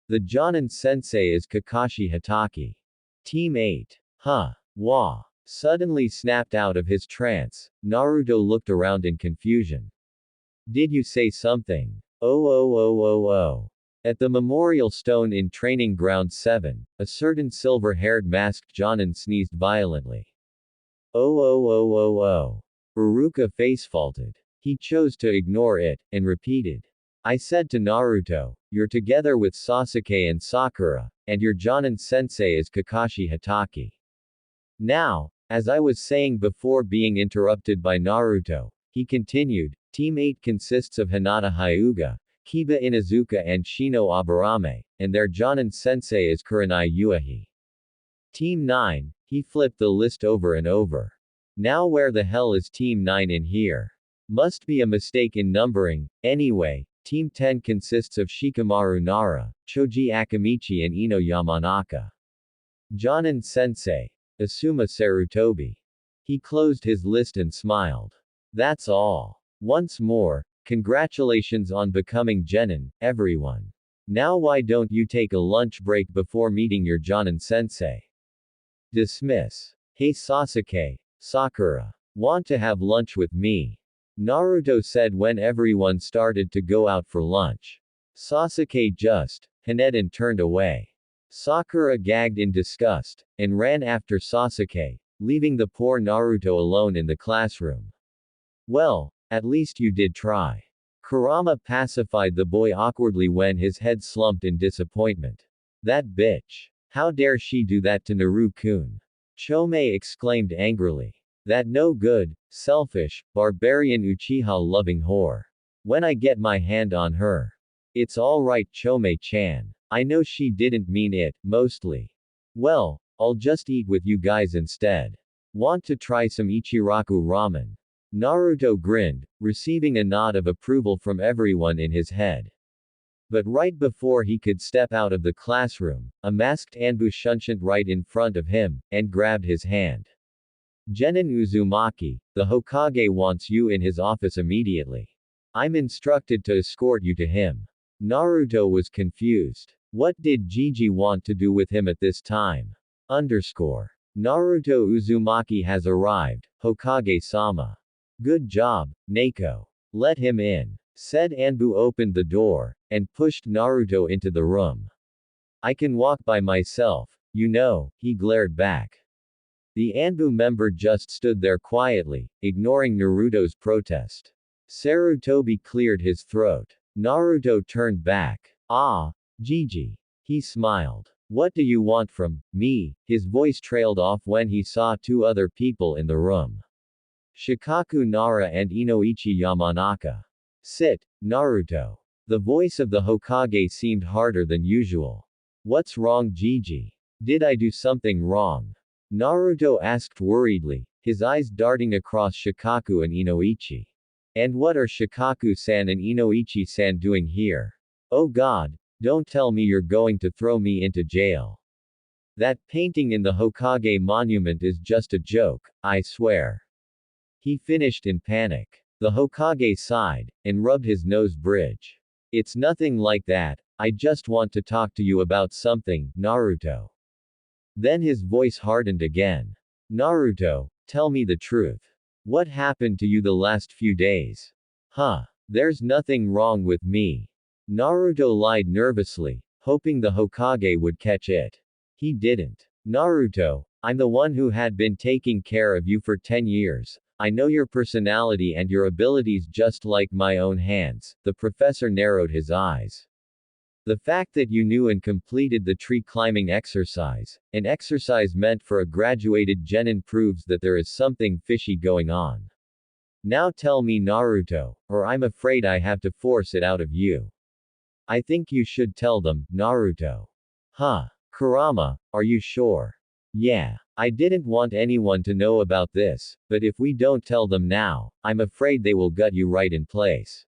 The Jonin sensei is Kakashi Hatake. Team 8. Huh. Wah. Suddenly snapped out of his trance, Naruto looked around in confusion. Did you say something? Oh. At the memorial stone in Training Ground 7, a certain silver-haired masked Jonin sneezed violently. Oh. Uruka face-faulted. He chose to ignore it, and repeated. I said to Naruto, you're together with Sasuke and Sakura, and your Jonin sensei is Kakashi Hatake. Now, as I was saying before being interrupted by Naruto, he continued, Team 8 consists of Hinata Hyuga, Kiba Inuzuka and Shino Aburame, and their Jonin sensei is Kurenai Uehi. Team 9, he flipped the list over and over. Now where the hell is Team 9 in here? Must be a mistake in numbering. Anyway, Team 10 consists of Shikamaru Nara, Choji Akamichi and Ino Yamanaka. Jonin sensei. Asuma Sarutobi. He closed his list and smiled. That's all. Once more, congratulations on becoming genin, everyone. Now why don't you take a lunch break before meeting your Jonin sensei? Dismiss. Hey Sasuke, Sakura. Want to have lunch with me? Naruto said when everyone started to go out for lunch. Sasuke just hinted and turned away. Sakura gagged in disgust, and ran after Sasuke, leaving the poor Naruto alone in the classroom. Well, at least you did try. Kurama pacified the boy awkwardly when his head slumped in disappointment. That bitch. How dare she do that to Naru-kun? Chome exclaimed angrily. That no good, selfish, barbarian Uchiha-loving whore. When I get my hand on her. It's alright Chome-chan. I know she didn't mean it, mostly. Well, I'll just eat with you guys instead. Want to try some Ichiraku ramen? Naruto grinned, receiving a nod of approval from everyone in his head. But right before he could step out of the classroom, a masked Anbu shunshed right in front of him, and grabbed his hand. Genin Uzumaki, the Hokage wants you in his office immediately. I'm instructed to escort you to him. Naruto was confused. What did Gigi want to do with him at this time? Underscore. Naruto Uzumaki has arrived, Hokage-sama. Good job, Neko. Let him in. Said Anbu opened the door, and pushed Naruto into the room. I can walk by myself, you know, he glared back. The Anbu member just stood there quietly, ignoring Naruto's protest. Sarutobi cleared his throat. Naruto turned back. Ah, Gigi. He smiled. What do you want from me? His voice trailed off when he saw two other people in the room. Shikaku Nara and Inoichi Yamanaka. Sit, Naruto. The voice of the Hokage seemed harder than usual. What's wrong, Gigi? Did I do something wrong? Naruto asked worriedly, his eyes darting across Shikaku and Inoichi. And what are Shikaku-san and Inoichi-san doing here? Oh god, don't tell me you're going to throw me into jail. That painting in the Hokage monument is just a joke, I swear. He finished in panic. The Hokage sighed, and rubbed his nose bridge. It's nothing like that, I just want to talk to you about something, Naruto. Then his voice hardened again. Naruto, tell me the truth. What happened to you the last few days? Huh. There's nothing wrong with me. Naruto lied nervously, hoping the Hokage would catch it. He didn't. Naruto, I'm the one who had been taking care of you for 10 years. I know your personality and your abilities just like my own hands. The professor narrowed his eyes. The fact that you knew and completed the tree climbing exercise, an exercise meant for a graduated genin, proves that there is something fishy going on. Now tell me, Naruto, or I'm afraid I have to force it out of you. I think you should tell them, Naruto. Huh. Kurama, are you sure? Yeah. I didn't want anyone to know about this, but if we don't tell them now, I'm afraid they will gut you right in place.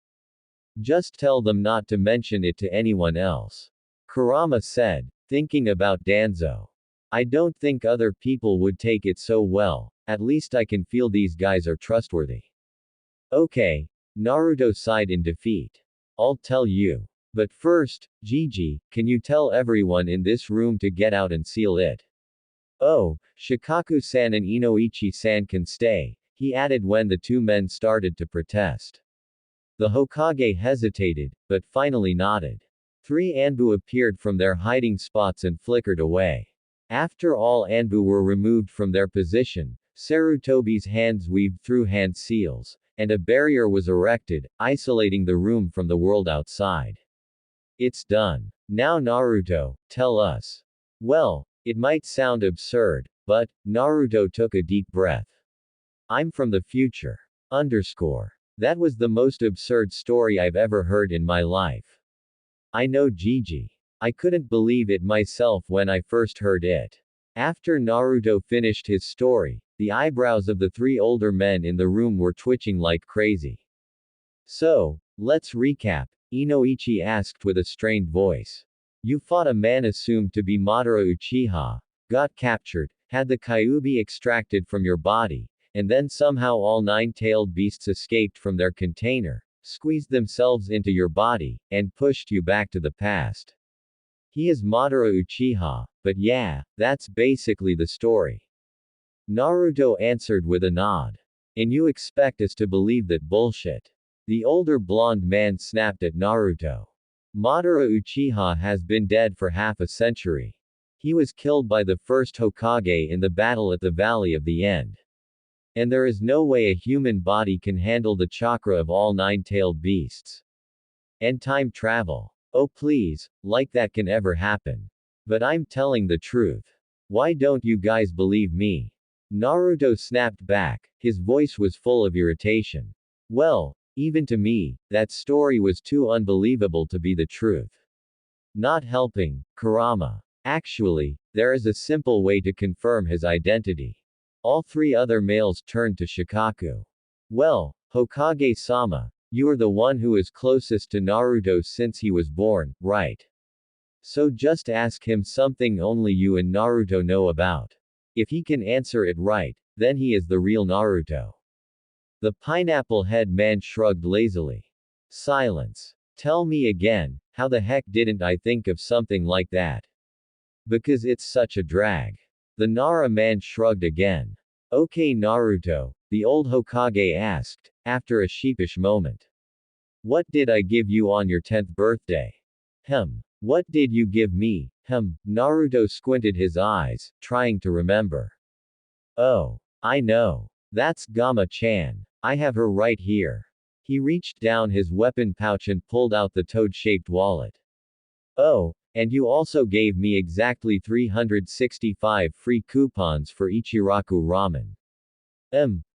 Just tell them not to mention it to anyone else. Kurama said, thinking about Danzo. I don't think other people would take it so well, at least I can feel these guys are trustworthy. Okay. Naruto sighed in defeat. I'll tell you. But first, Gigi, can you tell everyone in this room to get out and seal it? Oh, Shikaku-san and Inoichi-san can stay, he added when the two men started to protest. The Hokage hesitated, but finally nodded. 3 Anbu appeared from their hiding spots and flickered away. After all Anbu were removed from their position, Sarutobi's hands weaved through hand seals, and a barrier was erected, isolating the room from the world outside. It's done. Now Naruto, tell us. Well, it might sound absurd, but, Naruto took a deep breath. I'm from the future. That was the most absurd story I've ever heard in my life. I know, Gigi. I couldn't believe it myself when I first heard it. After Naruto finished his story, the eyebrows of the 3 older men in the room were twitching like crazy. So, let's recap, Inoichi asked with a strained voice. You fought a man assumed to be Madara Uchiha, got captured, had the Kyuubi extracted from your body, and then somehow all 9-tailed beasts escaped from their container, squeezed themselves into your body, and pushed you back to the past. He is Madara Uchiha, but yeah, that's basically the story. Naruto answered with a nod. And you expect us to believe that bullshit? The older blonde man snapped at Naruto. Madara Uchiha has been dead for half a century. He was killed by the first Hokage in the battle at the Valley of the End. And there is no way a human body can handle the chakra of all 9-tailed beasts. And time travel. Oh please, like that can ever happen. But I'm telling the truth. Why don't you guys believe me? Naruto snapped back, his voice was full of irritation. Well, even to me, that story was too unbelievable to be the truth. Not helping, Kurama. Actually, there is a simple way to confirm his identity. All 3 other males turned to Shikaku. Well, Hokage-sama, you are the one who is closest to Naruto since he was born, right? So just ask him something only you and Naruto know about. If he can answer it right, then he is the real Naruto. The pineapple head man shrugged lazily. Silence. Tell me again, how the heck didn't I think of something like that? Because it's such a drag. The Nara man shrugged again. Okay Naruto, the old Hokage asked, after a sheepish moment. What did I give you on your 10th birthday? What did you give me? Naruto squinted his eyes, trying to remember. Oh, I know. That's Gamma-chan. I have her right here. He reached down his weapon pouch and pulled out the toad-shaped wallet. Oh, And you also gave me exactly 365 free coupons for Ichiraku ramen.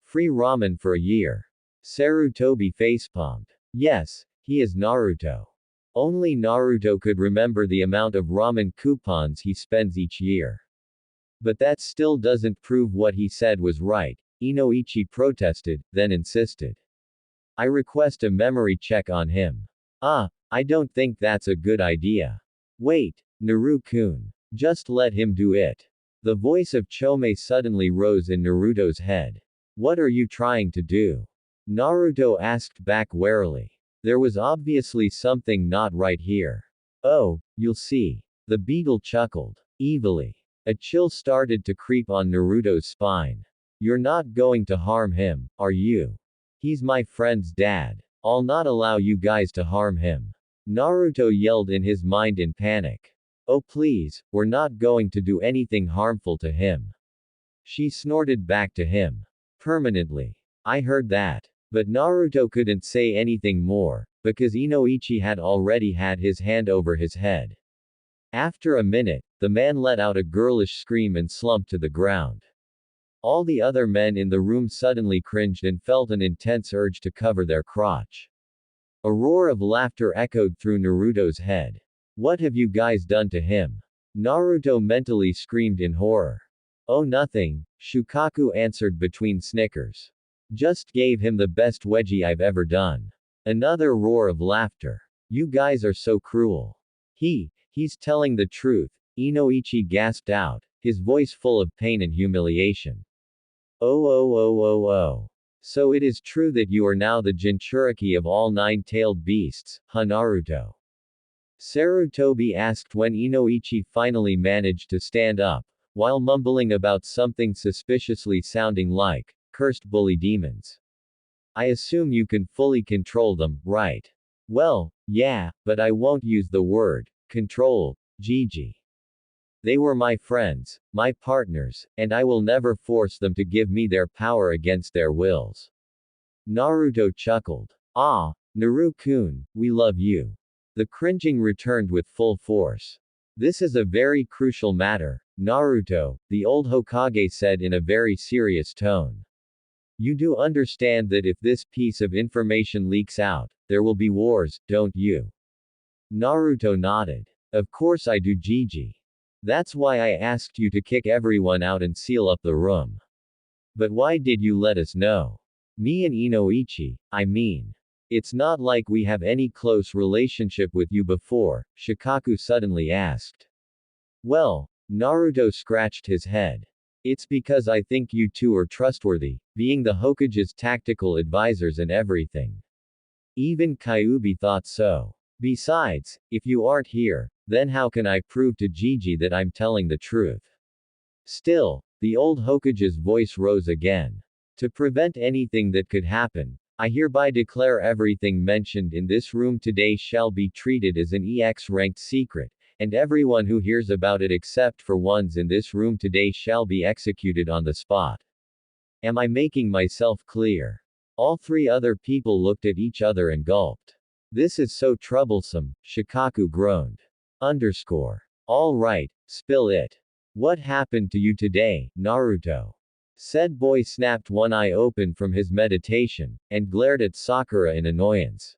Free ramen for a year. Sarutobi facepalmed. Yes, he is Naruto. Only Naruto could remember the amount of ramen coupons he spends each year. But that still doesn't prove what he said was right, Inoichi protested, then insisted. I request a memory check on him. I don't think that's a good idea. Wait, Naru-kun. Just let him do it. The voice of Chome suddenly rose in Naruto's head. What are you trying to do? Naruto asked back warily. There was obviously something not right here. Oh, you'll see. The beetle chuckled. Evilly. A chill started to creep on Naruto's spine. You're not going to harm him, are you? He's my friend's dad. I'll not allow you guys to harm him. Naruto yelled in his mind in panic. Oh please, we're not going to do anything harmful to him. She snorted back to him. Permanently. I heard that. But Naruto couldn't say anything more, because Inoichi had already had his hand over his head. After a minute, the man let out a girlish scream and slumped to the ground. All the other men in the room suddenly cringed and felt an intense urge to cover their crotch. A roar of laughter echoed through Naruto's head. What have you guys done to him? Naruto mentally screamed in horror. Oh nothing, Shukaku answered between snickers. Just gave him the best wedgie I've ever done. Another roar of laughter. You guys are so cruel. He's telling the truth, Inoichi gasped out, his voice full of pain and humiliation. Oh. So it is true that you are now the Jinchuriki of all nine-tailed beasts, huh Naruto? Sarutobi asked when Inoichi finally managed to stand up, while mumbling about something suspiciously sounding like, cursed bully demons. I assume you can fully control them, right? Well, yeah, but I won't use the word, control, Gigi. They were my friends, my partners, and I will never force them to give me their power against their wills. Naruto chuckled. Naru-kun, we love you. The cringing returned with full force. This is a very crucial matter, Naruto, the old Hokage said in a very serious tone. You do understand that if this piece of information leaks out, there will be wars, don't you? Naruto nodded. Of course I do, Gigi. That's why I asked you to kick everyone out and seal up the room. But why did you let us know? Me and Inoichi, I mean. It's not like we have any close relationship with you before, Shikaku suddenly asked. Well, Naruto scratched his head. It's because I think you two are trustworthy, being the Hokage's tactical advisors and everything. Even Kyuubi thought so. Besides, if you aren't here, then how can I prove to Gigi that I'm telling the truth? Still, the old Hokage's voice rose again. To prevent anything that could happen, I hereby declare everything mentioned in this room today shall be treated as an EX-ranked secret, and everyone who hears about it except for ones in this room today shall be executed on the spot. Am I making myself clear? All three other people looked at each other and gulped. This is so troublesome, Shikaku groaned. All right, spill it. What happened to you today, Naruto? Said boy snapped one eye open from his meditation, and glared at Sakura in annoyance.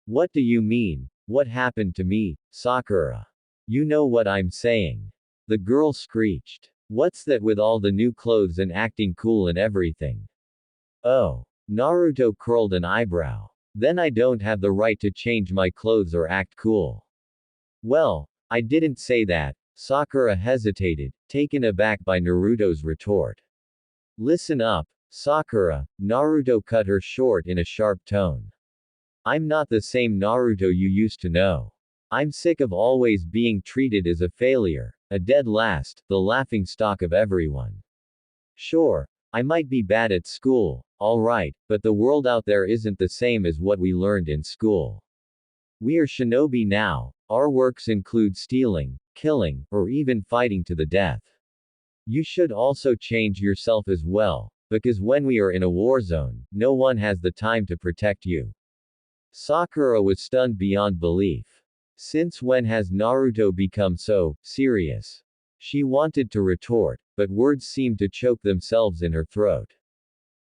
What do you mean, what happened to me, Sakura? You know what I'm saying. The girl screeched. What's that with all the new clothes and acting cool and everything? Oh. Naruto curled an eyebrow. Then I don't have the right to change my clothes or act cool. Well, I didn't say that, Sakura hesitated, taken aback by Naruto's retort. Listen up, Sakura, Naruto cut her short in a sharp tone. I'm not the same Naruto you used to know. I'm sick of always being treated as a failure, a dead last, the laughing stock of everyone. Sure, I might be bad at school, alright, but the world out there isn't the same as what we learned in school. We are shinobi now, our works include stealing, killing, or even fighting to the death. You should also change yourself as well, because when we are in a war zone, no one has the time to protect you. Sakura was stunned beyond belief. Since when has Naruto become so serious? She wanted to retort, but words seemed to choke themselves in her throat.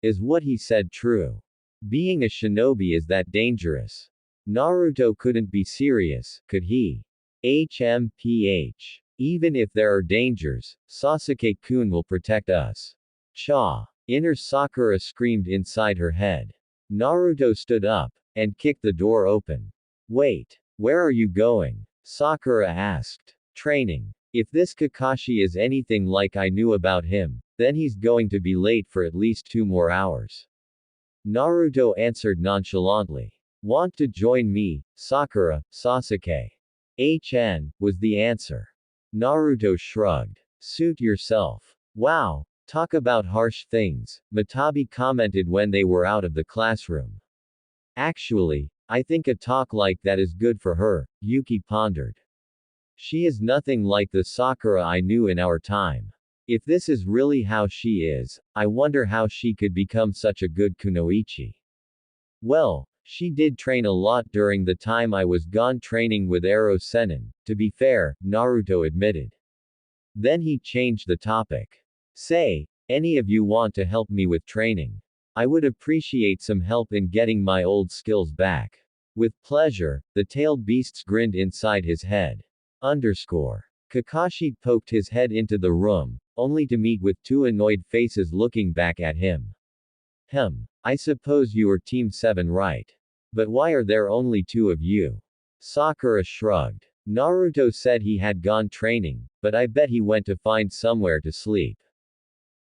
Is what he said true? Being a shinobi is that dangerous? Naruto couldn't be serious, could he? HMPH. Even if there are dangers, Sasuke-kun will protect us. Cha. Inner Sakura screamed inside her head. Naruto stood up and kicked the door open. Wait. Where are you going? Sakura asked. Training. If this Kakashi is anything like I knew about him, then he's going to be late for at least 2 more hours. Naruto answered nonchalantly. Want to join me, Sakura, Sasuke? HN, was the answer. Naruto shrugged. Suit yourself. Wow. Talk about harsh things, Matabi commented when they were out of the classroom. Actually, I think a talk like that is good for her, Yuki pondered. She is nothing like the Sakura I knew in our time. If this is really how she is, I wonder how she could become such a good kunoichi. Well, she did train a lot during the time I was gone training with Ero Sennin, to be fair, Naruto admitted. Then he changed the topic. Say, any of you want to help me with training? I would appreciate some help in getting my old skills back. With pleasure, the tailed beasts grinned inside his head. Kakashi poked his head into the room, only to meet with 2 annoyed faces looking back at him. I suppose you are Team 7, right? But why are there only 2 of you? Sakura shrugged. Naruto said he had gone training, but I bet he went to find somewhere to sleep.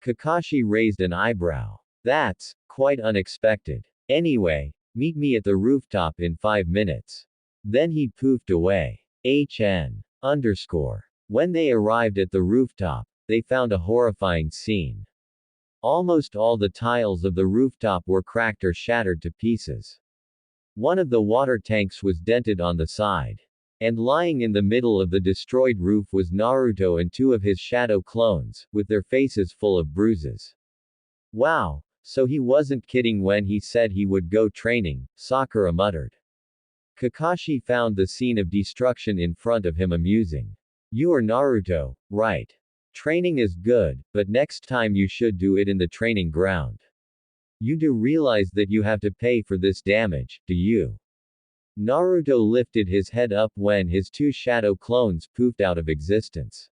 Kakashi raised an eyebrow. That's quite unexpected. Anyway, meet me at the rooftop in 5 minutes. Then he poofed away. HN. When they arrived at the rooftop, they found a horrifying scene. Almost all the tiles of the rooftop were cracked or shattered to pieces. One of the water tanks was dented on the side. And lying in the middle of the destroyed roof was Naruto and 2 of his shadow clones, with their faces full of bruises. Wow, so he wasn't kidding when he said he would go training, Sakura muttered. Kakashi found the scene of destruction in front of him amusing. You are Naruto, right? Training is good, but next time you should do it in the training ground. You do realize that you have to pay for this damage, do you? Naruto lifted his head up when his 2 shadow clones poofed out of existence.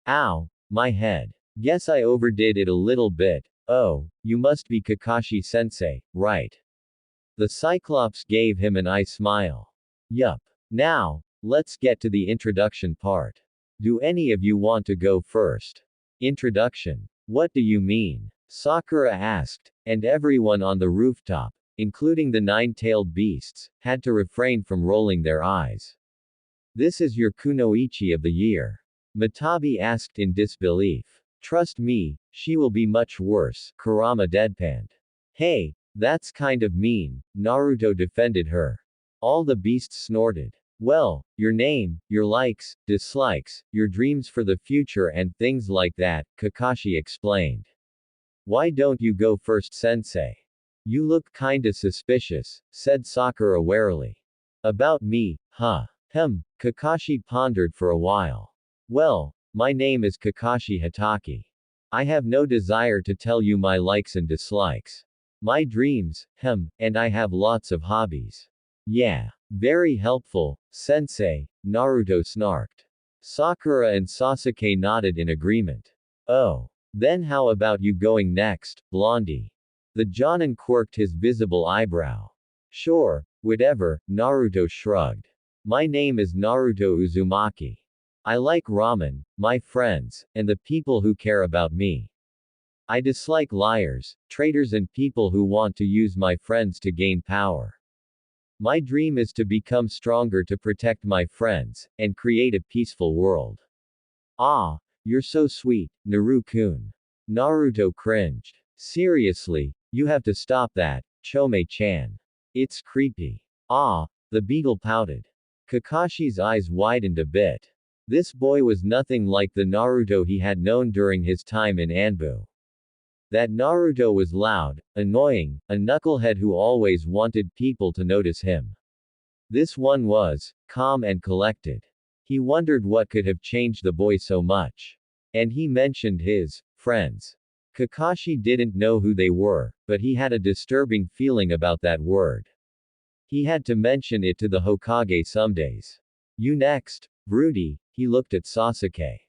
Ow, my head. Guess I overdid it a little bit. Oh, you must be Kakashi-sensei, right? The Cyclops gave him an eye smile. Yup. Now, let's get to the introduction part. Do any of you want to go first? Introduction. What do you mean? Sakura asked, and everyone on the rooftop, including the 9-tailed beasts, had to refrain from rolling their eyes. This is your kunoichi of the year. Matabi asked in disbelief. Trust me, she will be much worse, Kurama deadpanned. Hey, that's kind of mean, Naruto defended her. All the beasts snorted. Well, your name, your likes, dislikes, your dreams for the future and things like that, Kakashi explained. Why don't you go first, sensei? You look kinda suspicious, said Sakura warily. About me, huh? Kakashi pondered for a while. Well, my name is Kakashi Hatake. I have no desire to tell you my likes and dislikes. My dreams, and I have lots of hobbies. Yeah. Very helpful, sensei, Naruto snarked. Sakura and Sasuke nodded in agreement. Oh. Then how about you going next, Blondie? The Jonin quirked his visible eyebrow. Sure, whatever, Naruto shrugged. My name is Naruto Uzumaki. I like ramen, my friends, and the people who care about me. I dislike liars, traitors and people who want to use my friends to gain power. My dream is to become stronger to protect my friends, and create a peaceful world. Ah, you're so sweet, Naru-kun. Naruto cringed. Seriously, you have to stop that, Chome-chan. It's creepy. Ah, the beetle pouted. Kakashi's eyes widened a bit. This boy was nothing like the Naruto he had known during his time in Anbu. That Naruto was loud, annoying, a knucklehead who always wanted people to notice him. This one was calm and collected. He wondered what could have changed the boy so much. And he mentioned his friends. Kakashi didn't know who they were, but he had a disturbing feeling about that word. He had to mention it to the Hokage some days. You next, Broody, he looked at Sasuke.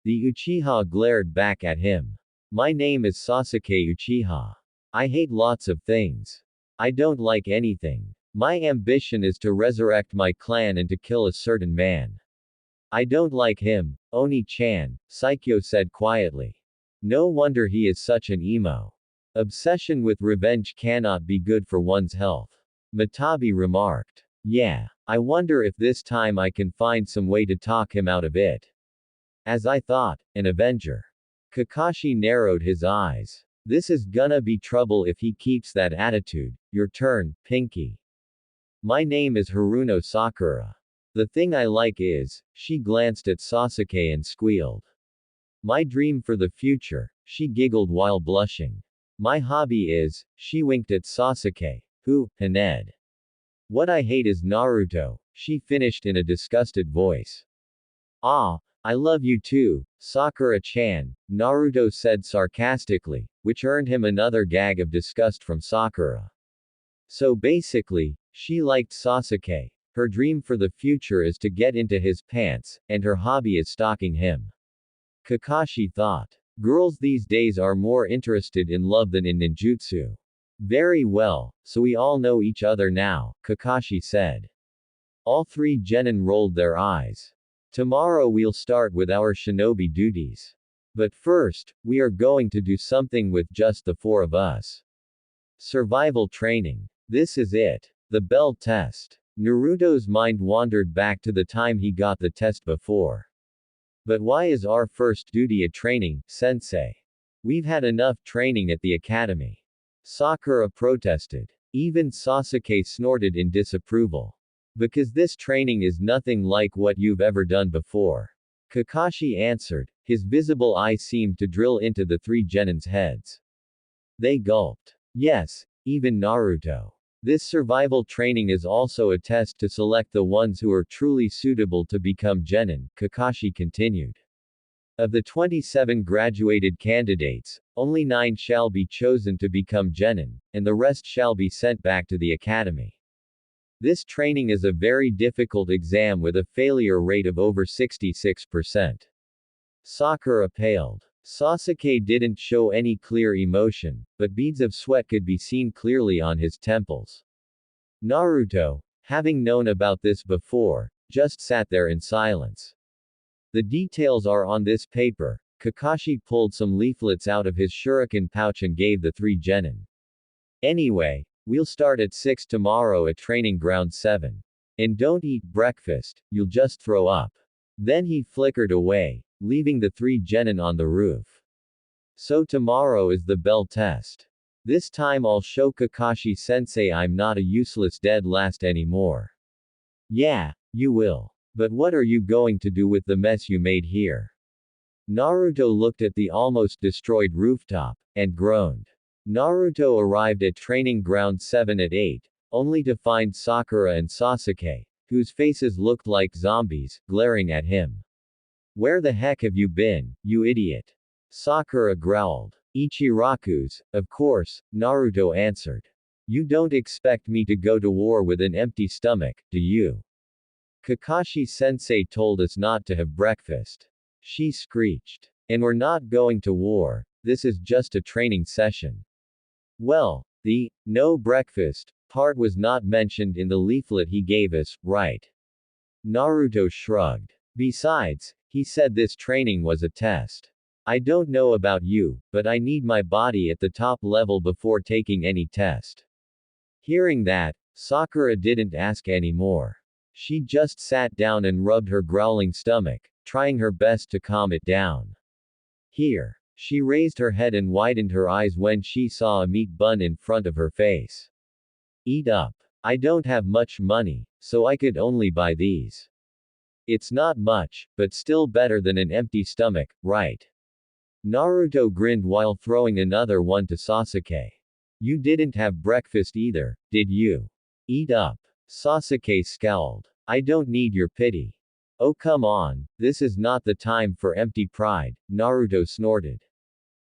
The Uchiha glared back at him. My name is Sasuke Uchiha. I hate lots of things. I don't like anything. My ambition is to resurrect my clan and to kill a certain man. I don't like him, Oni-chan, Saikyo said quietly. No wonder he is such an emo. Obsession with revenge cannot be good for one's health. Matabi remarked. Yeah, I wonder if this time I can find some way to talk him out of it. As I thought, an Avenger. Kakashi narrowed his eyes. This is gonna be trouble if he keeps that attitude. Your turn, Pinky. My name is Haruno Sakura. The thing I like is, she glanced at Sasuke and squealed. My dream for the future, she giggled while blushing. My hobby is, she winked at Sasuke, who, Haned. What I hate is Naruto, she finished in a disgusted voice. Ah, I love you too, Sakura-chan, Naruto said sarcastically, which earned him another gag of disgust from Sakura. So basically, she liked Sasuke. Her dream for the future is to get into his pants, and her hobby is stalking him. Kakashi thought. Girls these days are more interested in love than in ninjutsu. Very well, so we all know each other now, Kakashi said. All three genin rolled their eyes. Tomorrow we'll start with our shinobi duties. But first, we are going to do something with just the four of us. Survival training. This is it. The bell test. Naruto's mind wandered back to the time he got the test before. But why is our first duty a training, sensei? We've had enough training at the academy. Sakura protested. Even Sasuke snorted in disapproval. Because this training is nothing like what you've ever done before. Kakashi answered. His visible eye seemed to drill into the three genins' heads. They gulped. Yes, even Naruto. This survival training is also a test to select the ones who are truly suitable to become genin, Kakashi continued. Of the 27 graduated candidates, only 9 shall be chosen to become genin, and the rest shall be sent back to the academy. This training is a very difficult exam with a failure rate of over 66%. Sakura paled. Sasuke didn't show any clear emotion, but beads of sweat could be seen clearly on his temples. Naruto, having known about this before, just sat there in silence. The details are on this paper. Kakashi pulled some leaflets out of his shuriken pouch and gave the three genin. Anyway, we'll start at 6 tomorrow at training ground 7. And don't eat breakfast, you'll just throw up. Then he flickered away, leaving the three genin on the roof. So tomorrow is the bell test. This time I'll show Kakashi sensei I'm not a useless dead last anymore. Yeah, you will. But what are you going to do with the mess you made here? Naruto looked at the almost destroyed rooftop, and groaned. Naruto arrived at training ground 7 at 8, only to find Sakura and Sasuke, whose faces looked like zombies, glaring at him. Where the heck have you been, you idiot? Sakura growled. Ichiraku's, of course, Naruto answered. You don't expect me to go to war with an empty stomach, do you? Kakashi-sensei told us not to have breakfast. She screeched. And we're not going to war, this is just a training session. Well, the no breakfast part was not mentioned in the leaflet he gave us, right? Naruto shrugged. Besides, he said this training was a test. I don't know about you, but I need my body at the top level before taking any test. Hearing that, Sakura didn't ask anymore. She just sat down and rubbed her growling stomach, trying her best to calm it down. Here. She raised her head and widened her eyes when she saw a meat bun in front of her face. Eat up. I don't have much money, so I could only buy these. It's not much, but still better than an empty stomach, right? Naruto grinned while throwing another one to Sasuke. You didn't have breakfast either, did you? Eat up. Sasuke scowled. I don't need your pity. Oh come on, this is not the time for empty pride, Naruto snorted.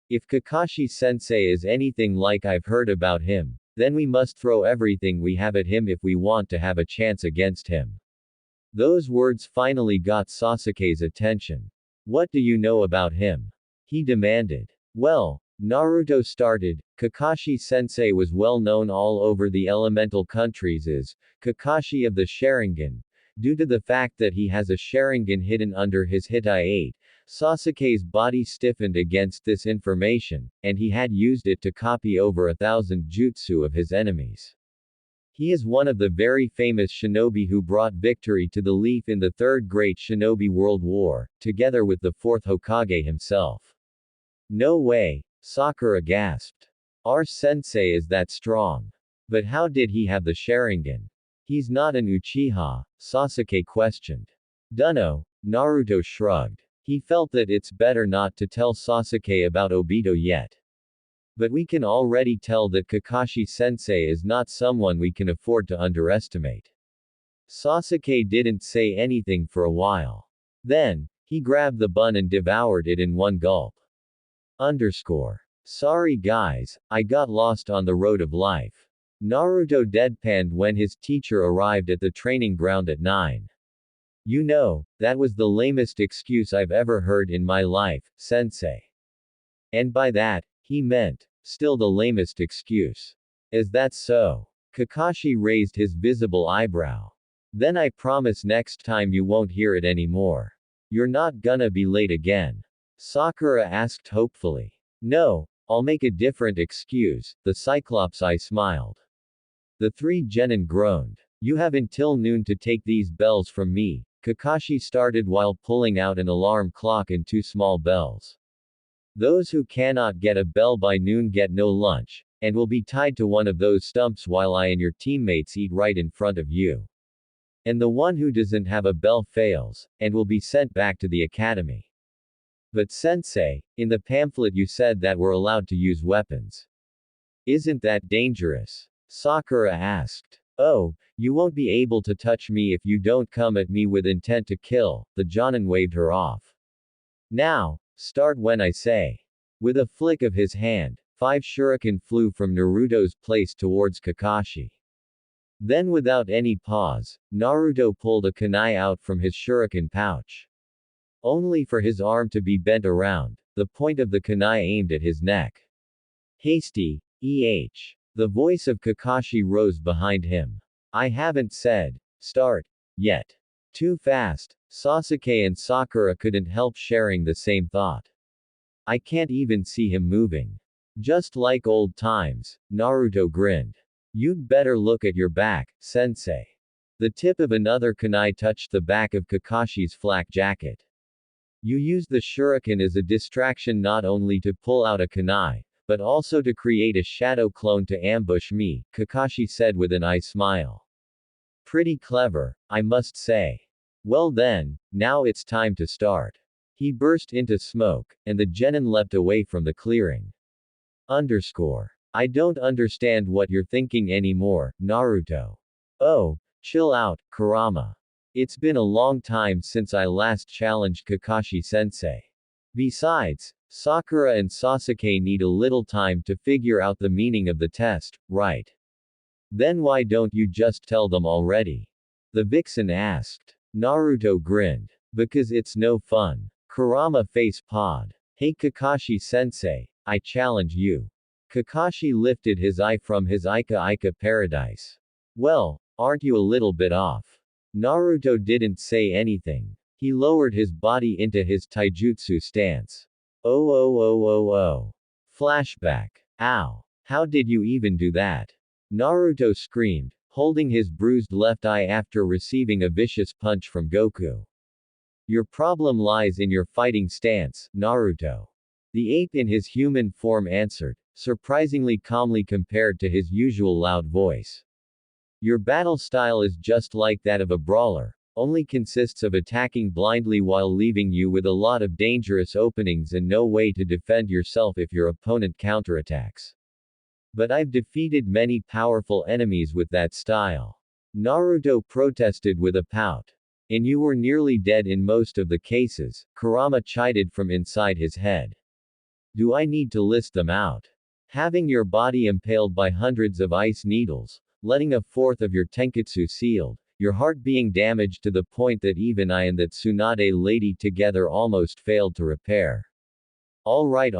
If Kakashi-sensei is anything like I've heard about him, then we must throw everything we have at him if we want to have a chance against him. Those words finally got Sasuke's attention. What do you know about him? He demanded. Well, Naruto started, Kakashi-sensei was well known all over the elemental countries as Kakashi of the Sharingan. Due to the fact that he has a Sharingan hidden under his Hitai-8, Sasuke's body stiffened against this information, and he had used it to copy over 1,000 jutsu of his enemies. He is one of the very famous shinobi who brought victory to the Leaf in the Third Great Shinobi World War, together with the fourth Hokage himself. No way, Sakura gasped. Our sensei is that strong. But how did he have the Sharingan? He's not an Uchiha, Sasuke questioned. Dunno, Naruto shrugged. He felt that it's better not to tell Sasuke about Obito yet. But we can already tell that Kakashi-sensei is not someone we can afford to underestimate. Sasuke didn't say anything for a while. Then, he grabbed the bun and devoured it in one gulp. Sorry guys, I got lost on the road of life. Naruto deadpanned when his teacher arrived at the training ground at 9. You know, that was the lamest excuse I've ever heard in my life, sensei. And by that, he meant, still the lamest excuse. Is that so? Kakashi raised his visible eyebrow. Then I promise next time you won't hear it anymore. You're not gonna be late again. Sakura asked hopefully. No, I'll make a different excuse, the Cyclops Eye smiled. The three genin groaned. You have until noon to take these bells from me, Kakashi started while pulling out an alarm clock and 2 small bells. Those who cannot get a bell by noon get no lunch, and will be tied to one of those stumps while I and your teammates eat right in front of you. And the one who doesn't have a bell fails, and will be sent back to the academy. But sensei, in the pamphlet you said that we're allowed to use weapons. Isn't that dangerous? Sakura asked. Oh, you won't be able to touch me if you don't come at me with intent to kill, the Jonin waved her off. Now, start when I say. With a flick of his hand, 5 shuriken flew from Naruto's place towards Kakashi. Then without any pause, Naruto pulled a kunai out from his shuriken pouch. Only for his arm to be bent around, the point of the kunai aimed at his neck. Hasty, The voice of Kakashi rose behind him. I haven't said, start, yet. Too fast, Sasuke and Sakura couldn't help sharing the same thought. I can't even see him moving. Just like old times, Naruto grinned. You'd better look at your back, sensei. The tip of another kunai touched the back of Kakashi's flak jacket. You used the shuriken as a distraction not only to pull out a kunai, but also to create a shadow clone to ambush me, Kakashi said with an eye smile. Pretty clever, I must say. Well then, now it's time to start. He burst into smoke, and the genin leapt away from the clearing. I don't understand what you're thinking anymore, Naruto. Oh, chill out, Kurama. It's been a long time since I last challenged Kakashi-sensei. Besides, Sakura and Sasuke need a little time to figure out the meaning of the test, right? Then why don't you just tell them already? The vixen asked. Naruto grinned. Because it's no fun. Kurama face pawed. Hey Kakashi-sensei, I challenge you. Kakashi lifted his eye from his Ika paradise. Well, aren't you a little bit off? Naruto didn't say anything. He lowered his body into his taijutsu stance. Oh. Flashback. Ow. How did you even do that? Naruto screamed, holding his bruised left eye after receiving a vicious punch from Goku. Your problem lies in your fighting stance, Naruto. The ape in his human form answered, surprisingly calmly compared to his usual loud voice. Your battle style is just like that of a brawler, only consists of attacking blindly while leaving you with a lot of dangerous openings and no way to defend yourself if your opponent counterattacks. But I've defeated many powerful enemies with that style. Naruto protested with a pout. And you were nearly dead in most of the cases, Kurama chided from inside his head. Do I need to list them out? Having your body impaled by hundreds of ice needles, letting a fourth of your tenketsu sealed, your heart being damaged to the point that even I and that Tsunade lady together almost failed to repair. Alright.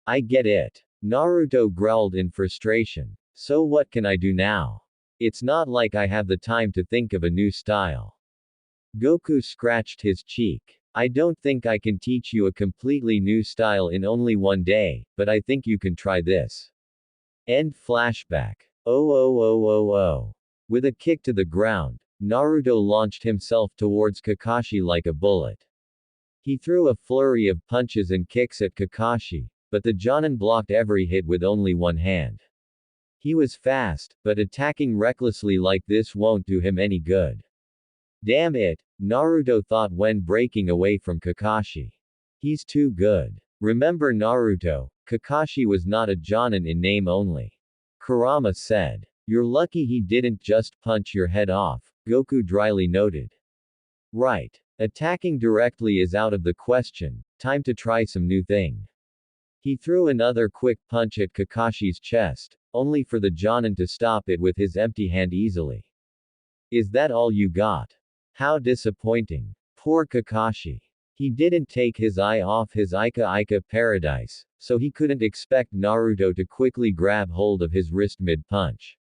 I get it. Naruto growled in frustration. So what can I do now? It's not like I have the time to think of a new style. Goku scratched his cheek. I don't think I can teach you a completely new style in only one day, but I think you can try this. End flashback. Oh. With a kick to the ground, Naruto launched himself towards Kakashi like a bullet. He threw a flurry of punches and kicks at Kakashi, but the Jonin blocked every hit with only one hand. He was fast, but attacking recklessly like this won't do him any good. Damn it, Naruto thought when breaking away from Kakashi. He's too good. Remember Naruto, Kakashi was not a Jonin in name only. Kurama said. You're lucky he didn't just punch your head off, Goku dryly noted. Right. Attacking directly is out of the question, time to try some new thing. He threw another quick punch at Kakashi's chest, only for the Jonin to stop it with his empty hand easily. Is that all you got? How disappointing. Poor Kakashi. He didn't take his eye off his Ika paradise, so he couldn't expect Naruto to quickly grab hold of his wrist mid-punch.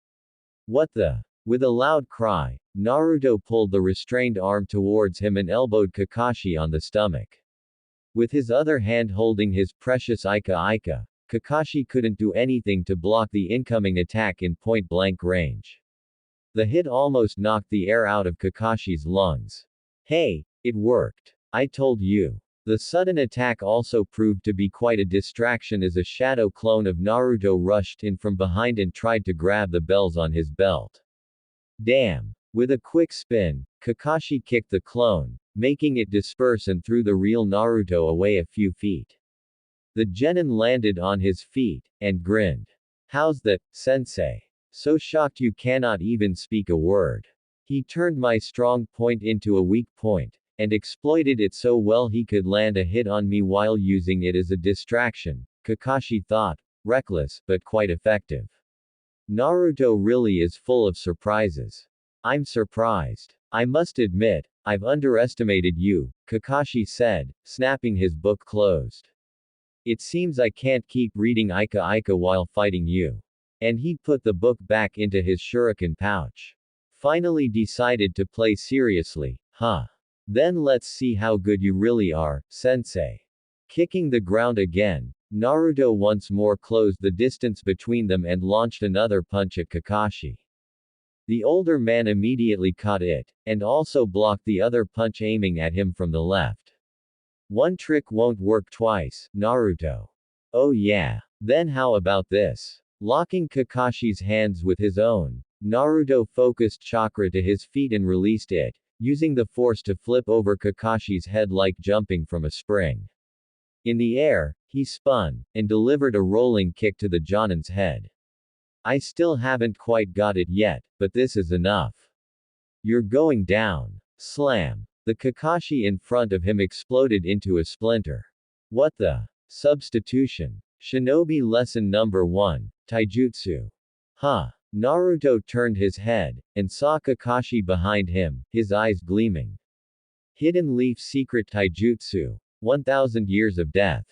What the? With a loud cry, Naruto pulled the restrained arm towards him and elbowed Kakashi on the stomach. With his other hand holding his precious Ika, Kakashi couldn't do anything to block the incoming attack in point-blank range. The hit almost knocked the air out of Kakashi's lungs. Hey, it worked. I told you. The sudden attack also proved to be quite a distraction as a shadow clone of Naruto rushed in from behind and tried to grab the bells on his belt. Damn. With a quick spin, Kakashi kicked the clone, making it disperse and threw the real Naruto away a few feet. The genin landed on his feet, and grinned. How's that, sensei? So shocked you cannot even speak a word. He turned my strong point into a weak point, and exploited it so well he could land a hit on me while using it as a distraction, Kakashi thought, reckless, but quite effective. Naruto really is full of surprises. I'm surprised. I must admit, I've underestimated you, Kakashi said, snapping his book closed. It seems I can't keep reading Ika while fighting you. And he put the book back into his shuriken pouch. Finally decided to play seriously, huh? Then let's see how good you really are, sensei. Kicking the ground again, Naruto once more closed the distance between them and launched another punch at Kakashi. The older man immediately caught it, and also blocked the other punch aiming at him from the left. One trick won't work twice, Naruto. Oh yeah. Then how about this? Locking Kakashi's hands with his own, Naruto focused chakra to his feet and released it, using the force to flip over Kakashi's head like jumping from a spring. In the air, he spun, and delivered a rolling kick to the Jonin's head. I still haven't quite got it yet, but this is enough. You're going down. Slam. The Kakashi in front of him exploded into a splinter. What the? Substitution. Shinobi lesson number 1, Taijutsu. Huh. Naruto turned his head, and saw Kakashi behind him, his eyes gleaming. Hidden Leaf Secret Taijutsu. 1000 Years of Death.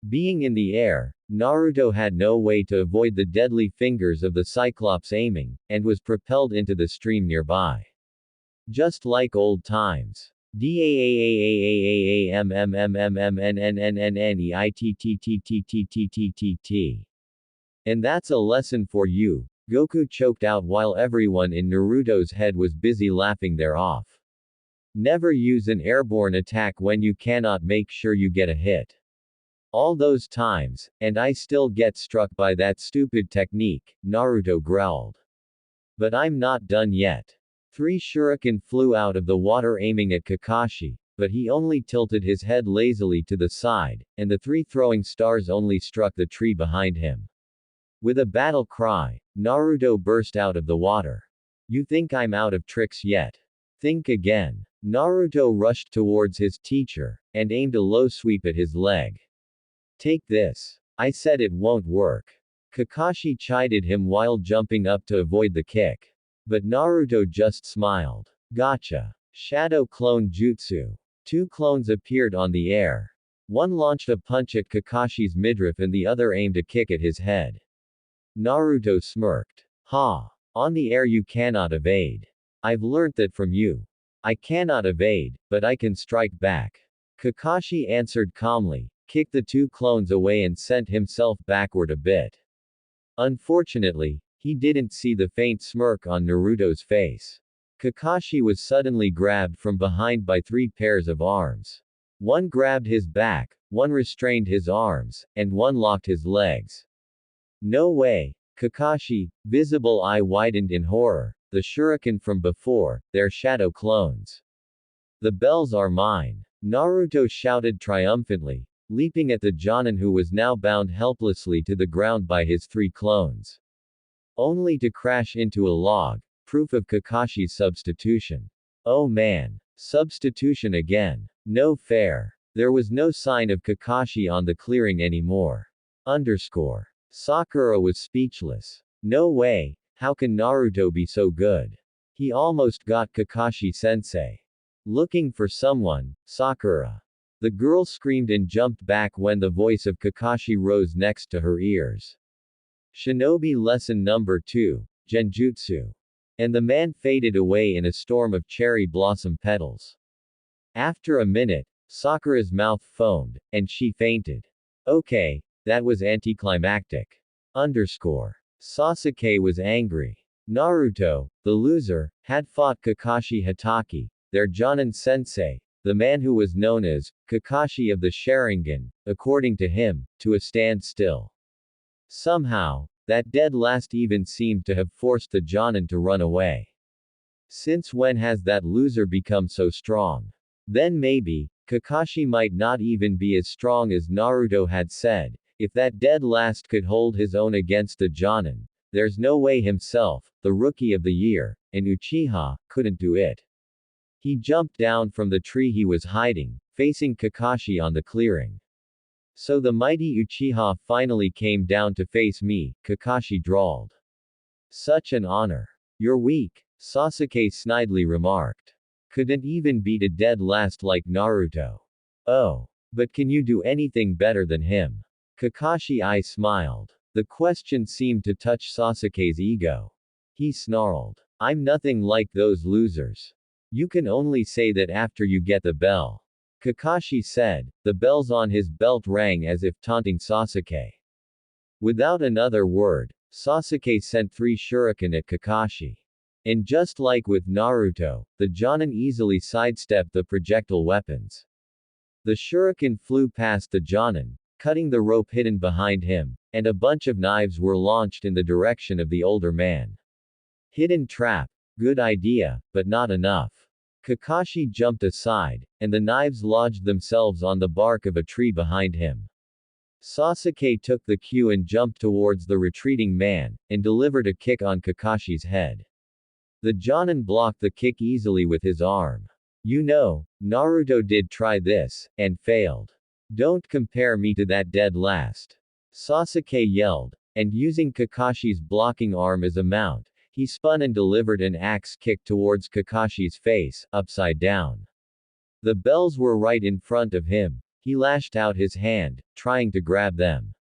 Being in the air, Naruto had no way to avoid the deadly fingers of the Cyclops aiming, and was propelled into the stream nearby. Just like old times. DAAAAAAMMMMMNNNNNEITTTTTTTTT. And that's a lesson for you, Goku choked out while everyone in Naruto's head was busy laughing their off. Never use an airborne attack when you cannot make sure you get a hit. All those times, and I still get struck by that stupid technique, Naruto growled. But I'm not done yet. 3 shuriken flew out of the water aiming at Kakashi, but he only tilted his head lazily to the side, and the 3 throwing stars only struck the tree behind him. With a battle cry, Naruto burst out of the water. You think I'm out of tricks yet? Think again. Naruto rushed towards his teacher, and aimed a low sweep at his leg. Take this. I said it won't work. Kakashi chided him while jumping up to avoid the kick. But Naruto just smiled. Gotcha. Shadow Clone Jutsu. Two clones appeared on the air. One launched a punch at Kakashi's midriff and the other aimed a kick at his head. Naruto smirked. Ha! On the air you cannot evade. I've learnt that from you. I cannot evade, but I can strike back. Kakashi answered calmly, kicked the two clones away and sent himself backward a bit. Unfortunately, he didn't see the faint smirk on Naruto's face. Kakashi was suddenly grabbed from behind by three pairs of arms. One grabbed his back, one restrained his arms, and one locked his legs. No way! Kakashi, visible eye widened in horror. The shuriken from before, they're shadow clones. The bells are mine. Naruto shouted triumphantly, leaping at the Jonin who was now bound helplessly to the ground by his three clones. Only to crash into a log, proof of Kakashi's substitution. Oh man. Substitution again. No fair. There was no sign of Kakashi on the clearing anymore. Sakura was speechless. No way, how can Naruto be so good? He almost got Kakashi-sensei. Looking for someone, Sakura. The girl screamed and jumped back when the voice of Kakashi rose next to her ears. Shinobi Lesson Number 2, Genjutsu. And the man faded away in a storm of cherry blossom petals. After a minute, Sakura's mouth foamed, and she fainted. Okay, that was anticlimactic. Sasuke was angry. Naruto, the loser, had fought Kakashi Hatake, their Jonin-sensei, the man who was known as Kakashi of the Sharingan, according to him, to a standstill. Somehow, that dead last even seemed to have forced the Jonin to run away. Since when has that loser become so strong? Then maybe, Kakashi might not even be as strong as Naruto had said. If that dead last could hold his own against the Jonin, there's no way himself, the Rookie of the Year, and Uchiha, couldn't do it. He jumped down from the tree he was hiding, facing Kakashi on the clearing. So the mighty Uchiha finally came down to face me, Kakashi drawled. Such an honor. You're weak, Sasuke snidely remarked. Couldn't even beat a dead last like Naruto. Oh. But can you do anything better than him? Kakashi smiled. The question seemed to touch Sasuke's ego. He snarled. I'm nothing like those losers. You can only say that after you get the bell. Kakashi said. The bells on his belt rang as if taunting Sasuke. Without another word, Sasuke sent 3 shuriken at Kakashi. And just like with Naruto, the Jonin easily sidestepped the projectile weapons. The shuriken flew past the Jonin, cutting the rope hidden behind him, and a bunch of knives were launched in the direction of the older man. Hidden trap. Good idea, but not enough. Kakashi jumped aside, and the knives lodged themselves on the bark of a tree behind him. Sasuke took the cue and jumped towards the retreating man, and delivered a kick on Kakashi's head. The Jonin blocked the kick easily with his arm. You know, Naruto did try this, and failed. Don't compare me to that dead last. Sasuke yelled, and using Kakashi's blocking arm as a mount, he spun and delivered an axe kick towards Kakashi's face, upside down. The bells were right in front of him. He lashed out his hand, trying to grab them.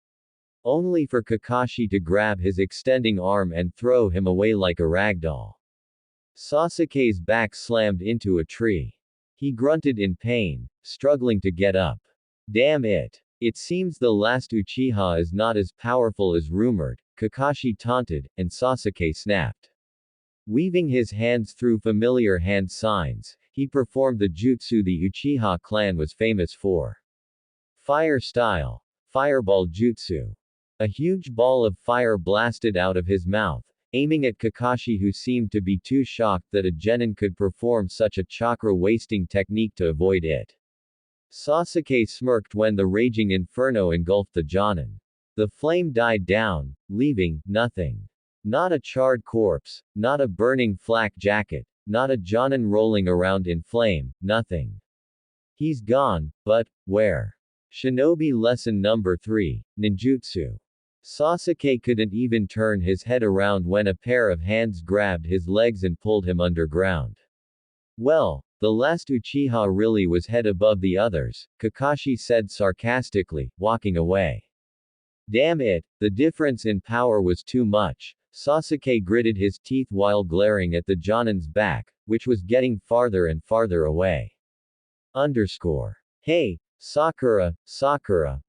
Only for Kakashi to grab his extending arm and throw him away like a ragdoll. Sasuke's back slammed into a tree. He grunted in pain, struggling to get up. Damn it. It seems the last Uchiha is not as powerful as rumored, Kakashi taunted, and Sasuke snapped. Weaving his hands through familiar hand signs, he performed the jutsu the Uchiha clan was famous for. Fire style. Fireball jutsu. A huge ball of fire blasted out of his mouth, aiming at Kakashi, who seemed to be too shocked that a genin could perform such a chakra-wasting technique to avoid it. Sasuke smirked when the raging inferno engulfed the Jonin. The flame died down, leaving nothing. Not a charred corpse, not a burning flak jacket, not a Jonin rolling around in flame, nothing. He's gone, but where? Shinobi lesson number 3, ninjutsu. Sasuke couldn't even turn his head around when a pair of hands grabbed his legs and pulled him underground. Well, the last Uchiha really was head above the others, Kakashi said sarcastically, walking away. Damn it, the difference in power was too much. Sasuke gritted his teeth while glaring at the Jonin's back, which was getting farther and farther away. Hey, Sakura,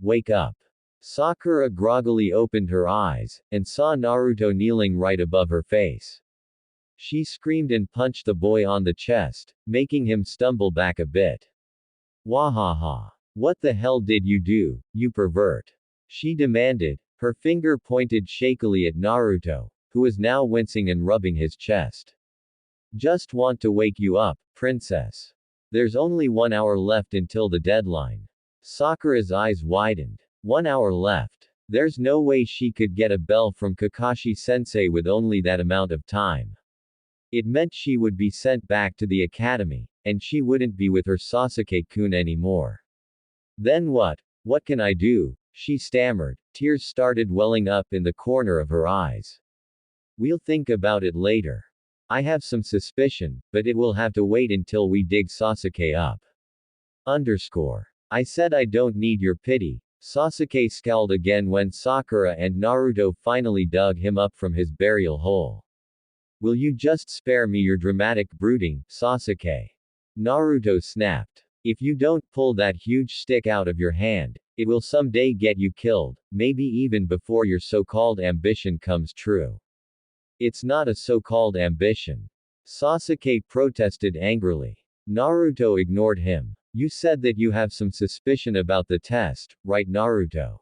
wake up. Sakura groggily opened her eyes, and saw Naruto kneeling right above her face. She screamed and punched the boy on the chest, making him stumble back a bit. Wahaha. What the hell did you do, you pervert? She demanded, her finger pointed shakily at Naruto, who was now wincing and rubbing his chest. Just want to wake you up, princess. There's only 1 hour left until the deadline. Sakura's eyes widened. 1 hour left. There's no way she could get a bell from Kakashi-sensei with only that amount of time. It meant she would be sent back to the academy, and she wouldn't be with her Sasuke-kun anymore. Then what? What can I do? She stammered. Tears started welling up in the corner of her eyes. We'll think about it later. I have some suspicion, but it will have to wait until we dig Sasuke up. I said I don't need your pity. Sasuke scowled again when Sakura and Naruto finally dug him up from his burial hole. Will you just spare me your dramatic brooding, Sasuke? Naruto snapped. If you don't pull that huge stick out of your hand, it will someday get you killed, maybe even before your so-called ambition comes true. It's not a so-called ambition. Sasuke protested angrily. Naruto ignored him. You said that you have some suspicion about the test, right Naruto?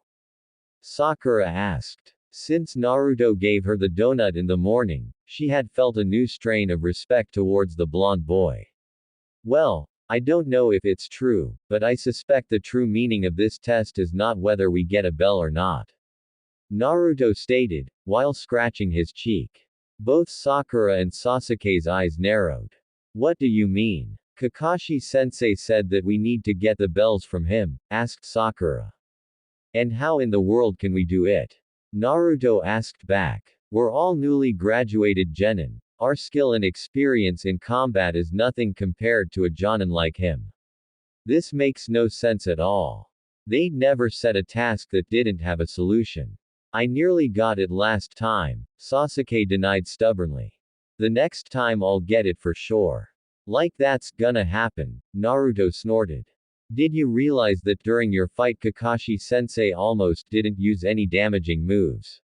Sakura asked. Since Naruto gave her the donut in the morning, she had felt a new strain of respect towards the blonde boy. Well, I don't know if it's true, but I suspect the true meaning of this test is not whether we get a bell or not. Naruto stated, while scratching his cheek. Both Sakura and Sasuke's eyes narrowed. What do you mean? Kakashi-sensei said that we need to get the bells from him, asked Sakura. And how in the world can we do it? Naruto asked back. We're all newly graduated genin. Our skill and experience in combat is nothing compared to a jonin like him. This makes no sense at all. They'd never set a task that didn't have a solution. I nearly got it last time, Sasuke denied stubbornly. The next time I'll get it for sure. Like that's gonna happen, Naruto snorted. Did you realize that during your fight Kakashi-sensei almost didn't use any damaging moves?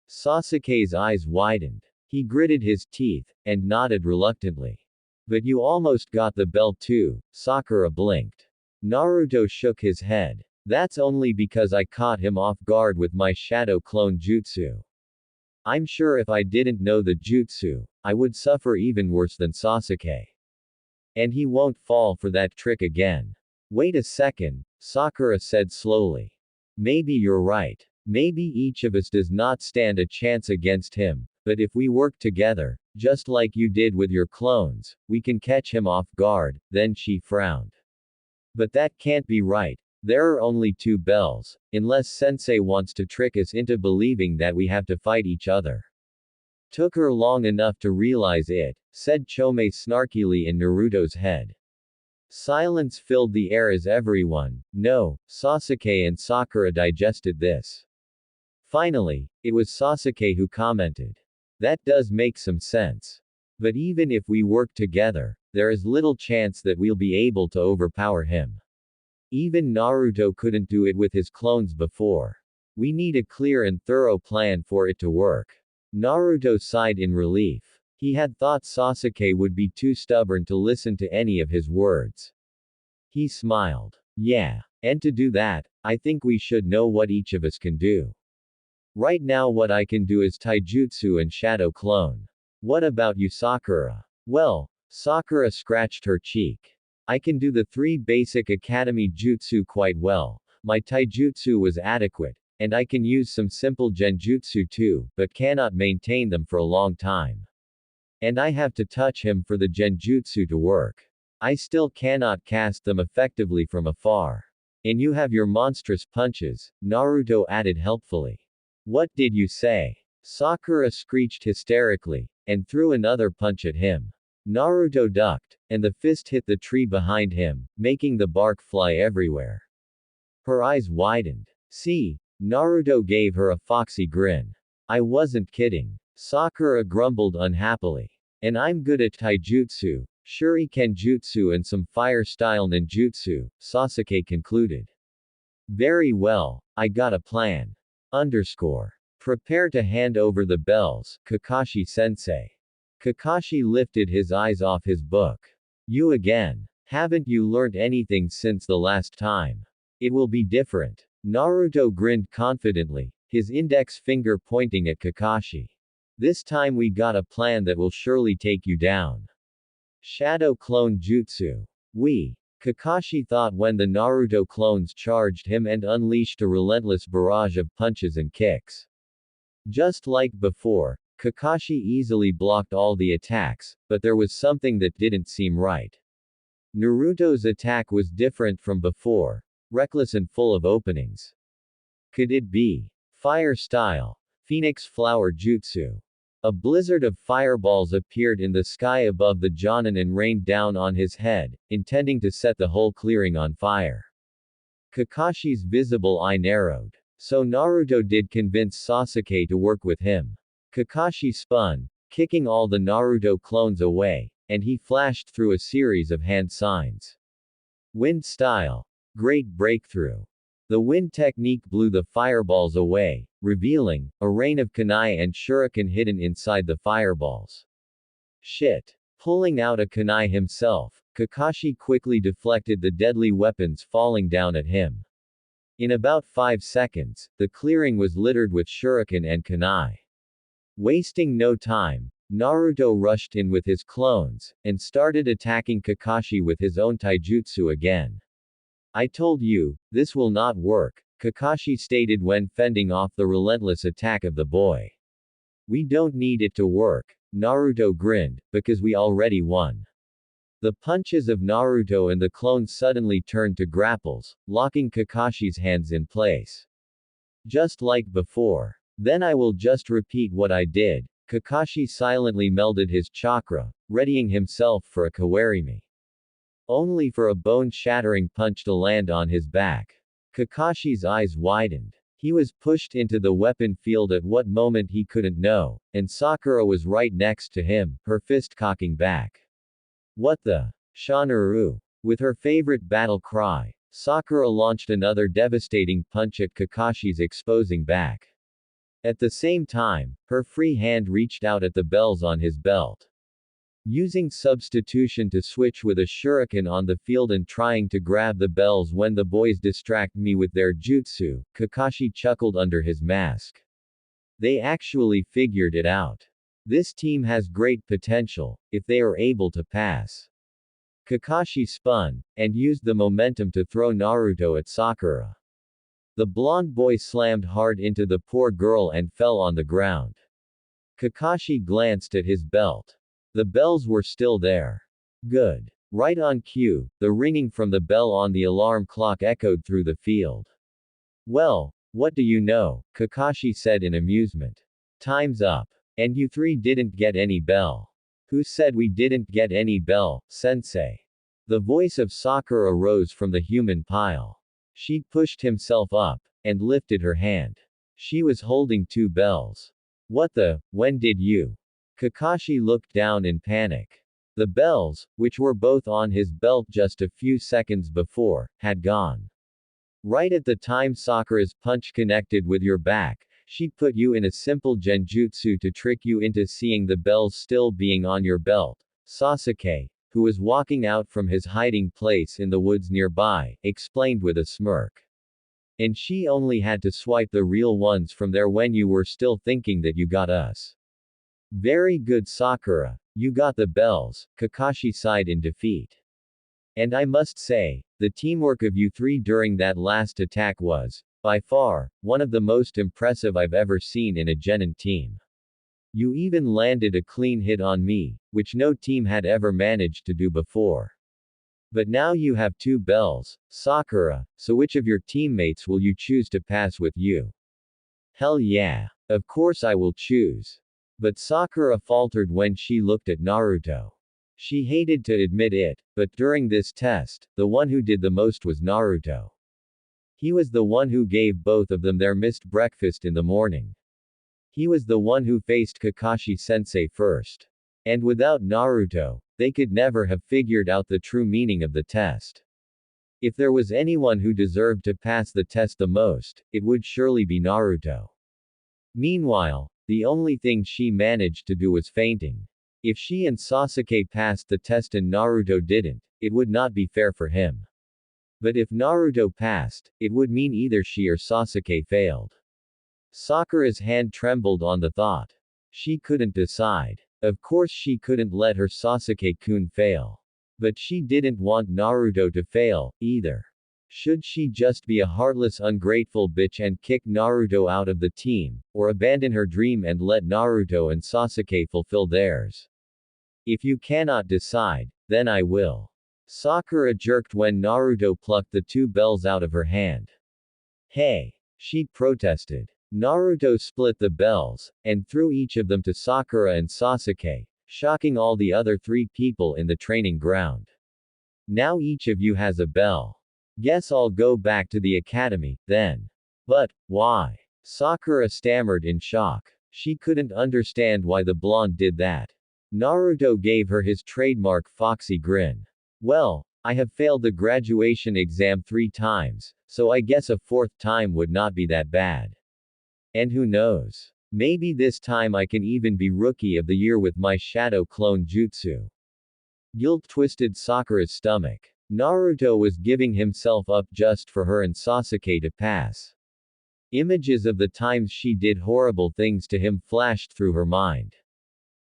Sasuke's eyes widened. He gritted his teeth, and nodded reluctantly. But you almost got the bell too, Sakura blinked. Naruto shook his head. That's only because I caught him off guard with my shadow clone jutsu. I'm sure if I didn't know the jutsu, I would suffer even worse than Sasuke. And he won't fall for that trick again. Wait a second, Sakura said slowly. Maybe you're right. Maybe each of us does not stand a chance against him, but if we work together, just like you did with your clones, we can catch him off guard. Then she frowned. But that can't be right. There are only 2 bells, unless Sensei wants to trick us into believing that we have to fight each other. Took her long enough to realize it, said Chome snarkily in Naruto's head. Silence filled the air as everyone, no, Sasuke and Sakura digested this. Finally, it was Sasuke who commented. That does make some sense. But even if we work together, there is little chance that we'll be able to overpower him. Even Naruto couldn't do it with his clones before. We need a clear and thorough plan for it to work. Naruto sighed in relief. He had thought Sasuke would be too stubborn to listen to any of his words. He smiled. Yeah. And to do that, I think we should know what each of us can do. Right now what I can do is taijutsu and shadow clone. What about you Sakura? Well, Sakura scratched her cheek. I can do the 3 basic academy jutsu quite well. My taijutsu was adequate, And I can use some simple genjutsu too, but cannot maintain them for a long time. And I have to touch him for the genjutsu to work. I still cannot cast them effectively from afar. And you have your monstrous punches, Naruto added helpfully. What did you say? Sakura screeched hysterically, and threw another punch at him. Naruto ducked, and the fist hit the tree behind him, making the bark fly everywhere. Her eyes widened. See? Naruto gave her a foxy grin. I wasn't kidding. Sakura grumbled unhappily. And I'm good at taijutsu, shuriken jutsu and some fire-style ninjutsu, Sasuke concluded. Very well, I got a plan. Prepare to hand over the bells, Kakashi-sensei. Kakashi lifted his eyes off his book. You again. Haven't you learned anything since the last time? It will be different. Naruto grinned confidently, his index finger pointing at Kakashi. This time we got a plan that will surely take you down. Shadow Clone Jutsu. Kakashi thought when the Naruto clones charged him and unleashed a relentless barrage of punches and kicks. Just like before, Kakashi easily blocked all the attacks, but there was something that didn't seem right. Naruto's attack was different from before, reckless and full of openings. Could it be fire style? Phoenix Flower Jutsu. A blizzard of fireballs appeared in the sky above the Jonin and rained down on his head, intending to set the whole clearing on fire. Kakashi's visible eye narrowed. So Naruto did convince Sasuke to work with him. Kakashi spun, kicking all the Naruto clones away, and he flashed through a series of hand signs. Wind style. Great breakthrough. The wind technique blew the fireballs away, revealing a rain of kunai and shuriken hidden inside the fireballs. Shit. Pulling out a kunai himself, Kakashi quickly deflected the deadly weapons falling down at him. In about 5 seconds, the clearing was littered with shuriken and kunai. Wasting no time, Naruto rushed in with his clones, and started attacking Kakashi with his own taijutsu again. I told you, this will not work, Kakashi stated when fending off the relentless attack of the boy. We don't need it to work, Naruto grinned, because we already won. The punches of Naruto and the clones suddenly turned to grapples, locking Kakashi's hands in place. Just like before. Then I will just repeat what I did. Kakashi silently melded his chakra, readying himself for a kawarimi. Only for a bone-shattering punch to land on his back. Kakashi's eyes widened. He was pushed into the weapon field at what moment he couldn't know, and Sakura was right next to him, her fist cocking back. What the? Shanaru. With her favorite battle cry, Sakura launched another devastating punch at Kakashi's exposing back. At the same time, her free hand reached out at the bells on his belt. Using substitution to switch with a shuriken on the field and trying to grab the bells when the boys distract me with their jutsu, Kakashi chuckled under his mask. They actually figured it out. This team has great potential, if they are able to pass. Kakashi spun, and used the momentum to throw Naruto at Sakura. The blonde boy slammed hard into the poor girl and fell on the ground. Kakashi glanced at his belt. The bells were still there. Good. Right on cue, the ringing from the bell on the alarm clock echoed through the field. Well, what do you know, Kakashi said in amusement. Time's up. And you three didn't get any bell. Who said we didn't get any bell, sensei? The voice of Sakura rose from the human pile. She pushed himself up, and lifted her hand. She was holding 2 bells. What the, when did you? Kakashi looked down in panic. The bells, which were both on his belt just a few seconds before, had gone. Right at the time Sakura's punch connected with your back, she put you in a simple genjutsu to trick you into seeing the bells still being on your belt, Sasuke, who was walking out from his hiding place in the woods nearby, explained with a smirk. And she only had to swipe the real ones from there when you were still thinking that you got us. Very good Sakura, you got the bells, Kakashi sighed in defeat. And I must say, the teamwork of you three during that last attack was By far, one of the most impressive I've ever seen in a genin team. You even landed a clean hit on me, which no team had ever managed to do before. But now you have 2 bells, Sakura, so which of your teammates will you choose to pass with you? Hell yeah. Of course I will choose. But Sakura faltered when she looked at Naruto. She hated to admit it, but during this test, the one who did the most was Naruto. He was the one who gave both of them their missed breakfast in the morning. He was the one who faced Kakashi-sensei first. And without Naruto, they could never have figured out the true meaning of the test. If there was anyone who deserved to pass the test the most, it would surely be Naruto. Meanwhile, the only thing she managed to do was fainting. If she and Sasuke passed the test and Naruto didn't, it would not be fair for him. But if Naruto passed, it would mean either she or Sasuke failed. Sakura's hand trembled on the thought. She couldn't decide. Of course she couldn't let her Sasuke-kun fail. But she didn't want Naruto to fail, either. Should she just be a heartless ungrateful bitch and kick Naruto out of the team, or abandon her dream and let Naruto and Sasuke fulfill theirs? If you cannot decide, then I will. Sakura jerked when Naruto plucked the 2 bells out of her hand. Hey! She protested. Naruto split the bells, and threw each of them to Sakura and Sasuke, shocking all the other 3 people in the training ground. Now each of you has a bell. Guess I'll go back to the academy, then. But, why? Sakura stammered in shock. She couldn't understand why the blonde did that. Naruto gave her his trademark foxy grin. Well, I have failed the graduation exam 3 times, so I guess a 4th time would not be that bad. And who knows? Maybe this time I can even be Rookie of the Year with my shadow clone jutsu. Guilt twisted Sakura's stomach. Naruto was giving himself up just for her and Sasuke to pass. Images of the times she did horrible things to him flashed through her mind.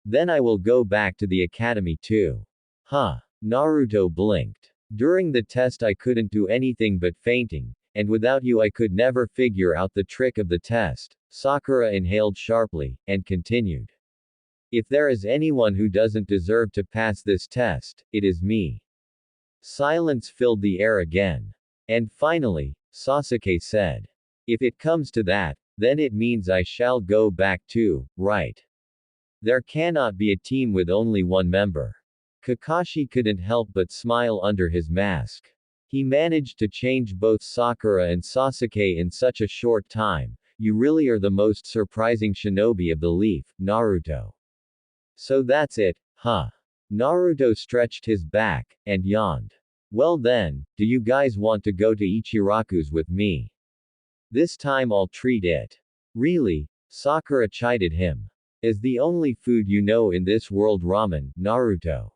Then I will go back to the academy too. Huh. Naruto blinked. During the test I couldn't do anything but fainting, and without you I could never figure out the trick of the test. Sakura inhaled sharply, and continued. If there is anyone who doesn't deserve to pass this test, it is me. Silence filled the air again. And finally, Sasuke said. If it comes to that, then it means I shall go back too, right? There cannot be a team with only one member. Kakashi couldn't help but smile under his mask. He managed to change both Sakura and Sasuke in such a short time. You really are the most surprising shinobi of the leaf, Naruto. So that's it, huh? Naruto stretched his back, and yawned. Well then, do you guys want to go to Ichiraku's with me? This time I'll treat it. Really? Sakura chided him. Is the only food you know in this world ramen, Naruto?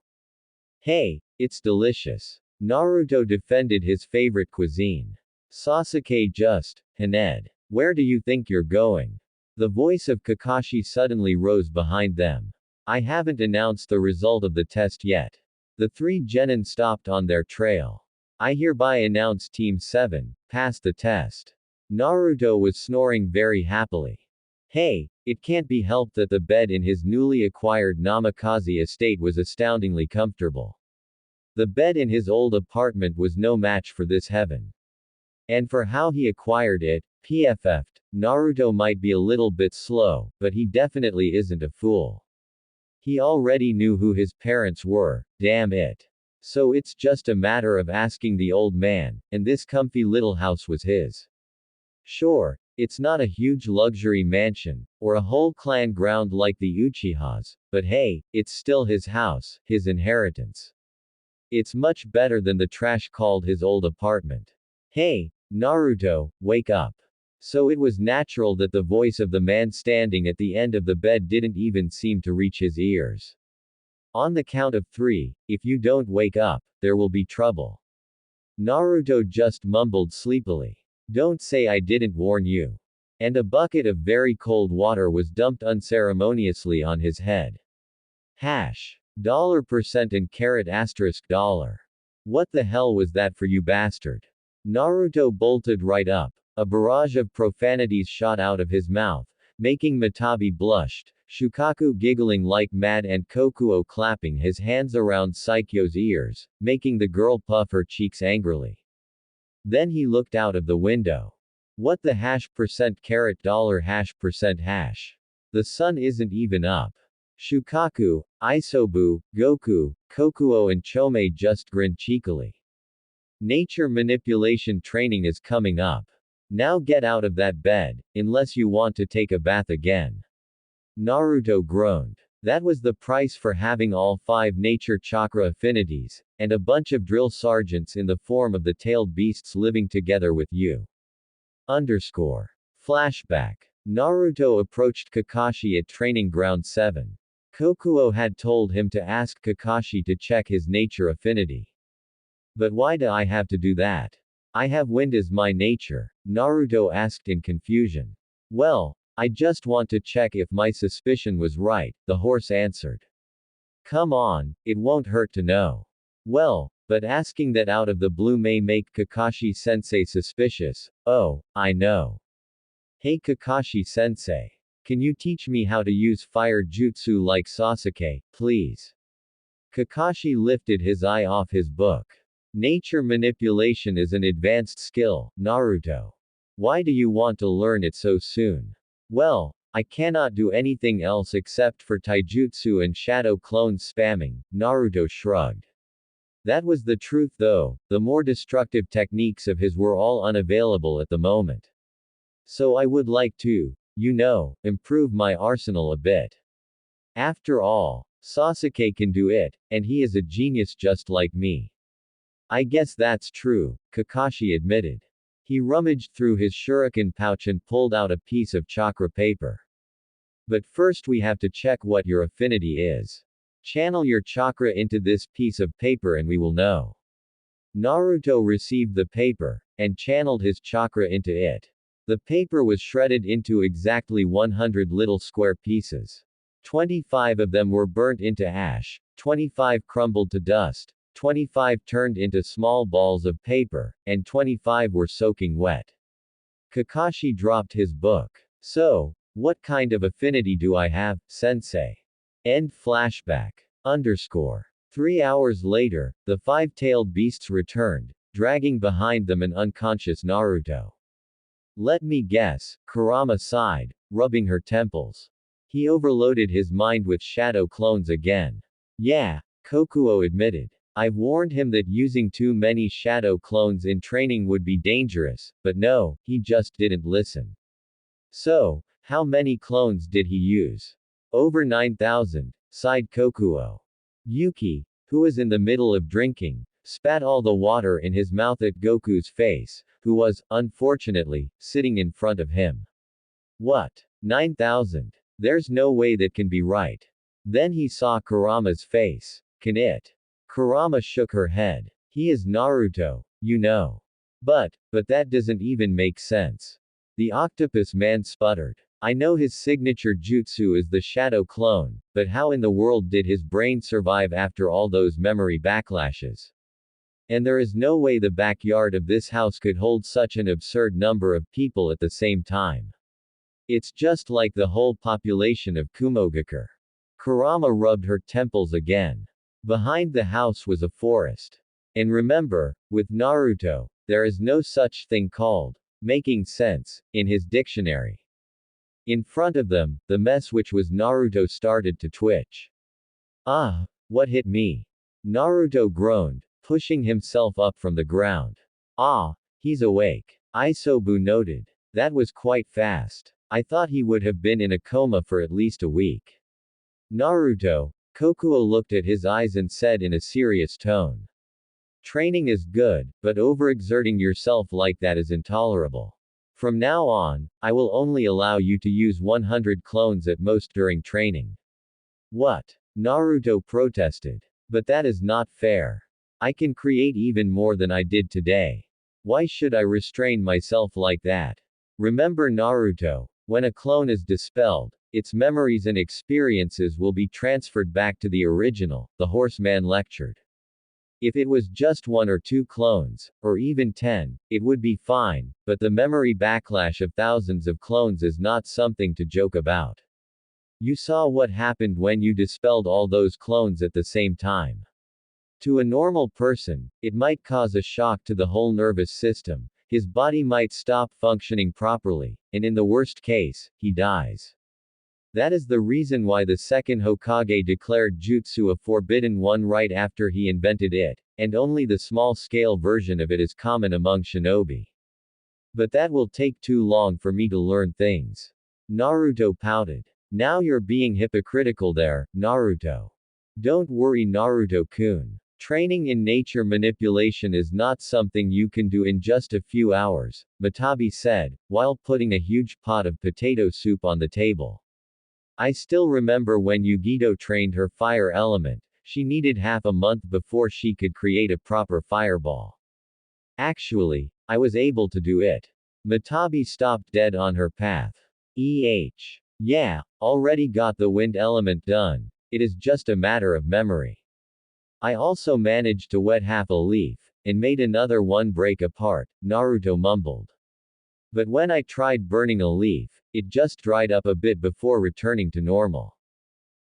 Hey, it's delicious. Naruto defended his favorite cuisine. Sasuke just, Haned. Where do you think you're going? The voice of Kakashi suddenly rose behind them. I haven't announced the result of the test yet. The 3 genin stopped on their trail. I hereby announce Team 7, passed the test. Naruto was snoring very happily. Hey, it can't be helped that the bed in his newly acquired Namikaze estate was astoundingly comfortable. The bed in his old apartment was no match for this heaven. And for how he acquired it, PFF'd, Naruto might be a little bit slow, but he definitely isn't a fool. He already knew who his parents were, damn it. So it's just a matter of asking the old man, and this comfy little house was his. Sure, it's not a huge luxury mansion, or a whole clan ground like the Uchihas, but hey, it's still his house, his inheritance. It's much better than the trash called his old apartment. Hey, Naruto, wake up. So it was natural that the voice of the man standing at the end of the bed didn't even seem to reach his ears. On the count of 3, if you don't wake up, there will be trouble. Naruto just mumbled sleepily. Don't say I didn't warn you. And a bucket of very cold water was dumped unceremoniously on his head. $% and $. What the hell was that for you bastard? Naruto bolted right up. A barrage of profanities shot out of his mouth, making Matabi blushed, Shukaku giggling like mad and Kokuo clapping his hands around Saikyo's ears, making the girl puff her cheeks angrily. Then he looked out of the window. What the hash percent carrot dollar hash percent hash? The sun isn't even up. Shukaku, Isobu, Goku, Kokuo and Chome just grinned cheekily. Nature manipulation training is coming up. Now get out of that bed, unless you want to take a bath again. Naruto groaned. That was the price for having all 5 nature chakra affinities, and a bunch of drill sergeants in the form of the tailed beasts living together with you. Flashback. Naruto approached Kakashi at Training Ground 7. Kokuo had told him to ask Kakashi to check his nature affinity. But why do I have to do that? I have wind as my nature, Naruto asked in confusion. Well, I just want to check if my suspicion was right, the horse answered. Come on, it won't hurt to know. Well, but asking that out of the blue may make Kakashi-sensei suspicious. Oh, I know. Hey Kakashi-sensei. Can you teach me how to use fire jutsu like Sasuke, please? Kakashi lifted his eye off his book. Nature manipulation is an advanced skill, Naruto. Why do you want to learn it so soon? Well, I cannot do anything else except for taijutsu and shadow clones spamming, Naruto shrugged. That was the truth though, the more destructive techniques of his were all unavailable at the moment. So I would like to, improve my arsenal a bit. After all, Sasuke can do it, and he is a genius just like me. I guess that's true, Kakashi admitted. He rummaged through his shuriken pouch and pulled out a piece of chakra paper. But first we have to check what your affinity is. Channel your chakra into this piece of paper and we will know. Naruto received the paper, and channeled his chakra into it. The paper was shredded into exactly 100 little square pieces. 25 of them were burnt into ash, 25 crumbled to dust, 25 turned into small balls of paper, and 25 were soaking wet. Kakashi dropped his book. So, what kind of affinity do I have, sensei? End flashback. 3 hours later, the 5-tailed beasts returned, dragging behind them an unconscious Naruto. Let me guess, Kurama sighed, rubbing her temples. He overloaded his mind with shadow clones again. Yeah, Kokuo admitted. I've warned him that using too many shadow clones in training would be dangerous, but no, he just didn't listen. So, how many clones did he use? Over 9,000, sighed Kokuo. Yuki, who was in the middle of drinking, spat all the water in his mouth at Goku's face, who was, unfortunately, sitting in front of him. What? 9,000? There's no way that can be right. Then he saw Kurama's face. Can it? Kurama shook her head. He is Naruto, you know. But that doesn't even make sense. The octopus man sputtered. I know his signature jutsu is the shadow clone, but how in the world did his brain survive after all those memory backlashes? And there is no way the backyard of this house could hold such an absurd number of people at the same time. It's just like the whole population of Kumogakure. Kurama rubbed her temples again. Behind the house was a forest. And remember, with Naruto, there is no such thing called making sense in his dictionary. In front of them, the mess which was Naruto started to twitch. Ah, what hit me? Naruto groaned, pushing himself up from the ground. Ah, he's awake. Isobu noted. That was quite fast. I thought he would have been in a coma for at least a week. Naruto, Kokuo looked at his eyes and said in a serious tone. Training is good, but overexerting yourself like that is intolerable. From now on, I will only allow you to use 100 clones at most during training. What? Naruto protested. But that is not fair. I can create even more than I did today. Why should I restrain myself like that? Remember Naruto, when a clone is dispelled, its memories and experiences will be transferred back to the original, the horseman lectured. If it was just 1 or 2 clones, or even 10, it would be fine, but the memory backlash of thousands of clones is not something to joke about. You saw what happened when you dispelled all those clones at the same time. To a normal person, it might cause a shock to the whole nervous system, his body might stop functioning properly, and in the worst case, he dies. That is the reason why the second Hokage declared jutsu a forbidden one right after he invented it, and only the small-scale version of it is common among shinobi. But that will take too long for me to learn things. Naruto pouted. Now you're being hypocritical there, Naruto. Don't worry, Naruto-kun. Training in nature manipulation is not something you can do in just a few hours, Matabi said, while putting a huge pot of potato soup on the table. I still remember when Yugito trained her fire element, she needed half a month before she could create a proper fireball. Actually, I was able to do it. Matabi stopped dead on her path. Yeah, already got the wind element done. It is just a matter of memory. I also managed to wet half a leaf, and made another one break apart, Naruto mumbled. But when I tried burning a leaf, it just dried up a bit before returning to normal.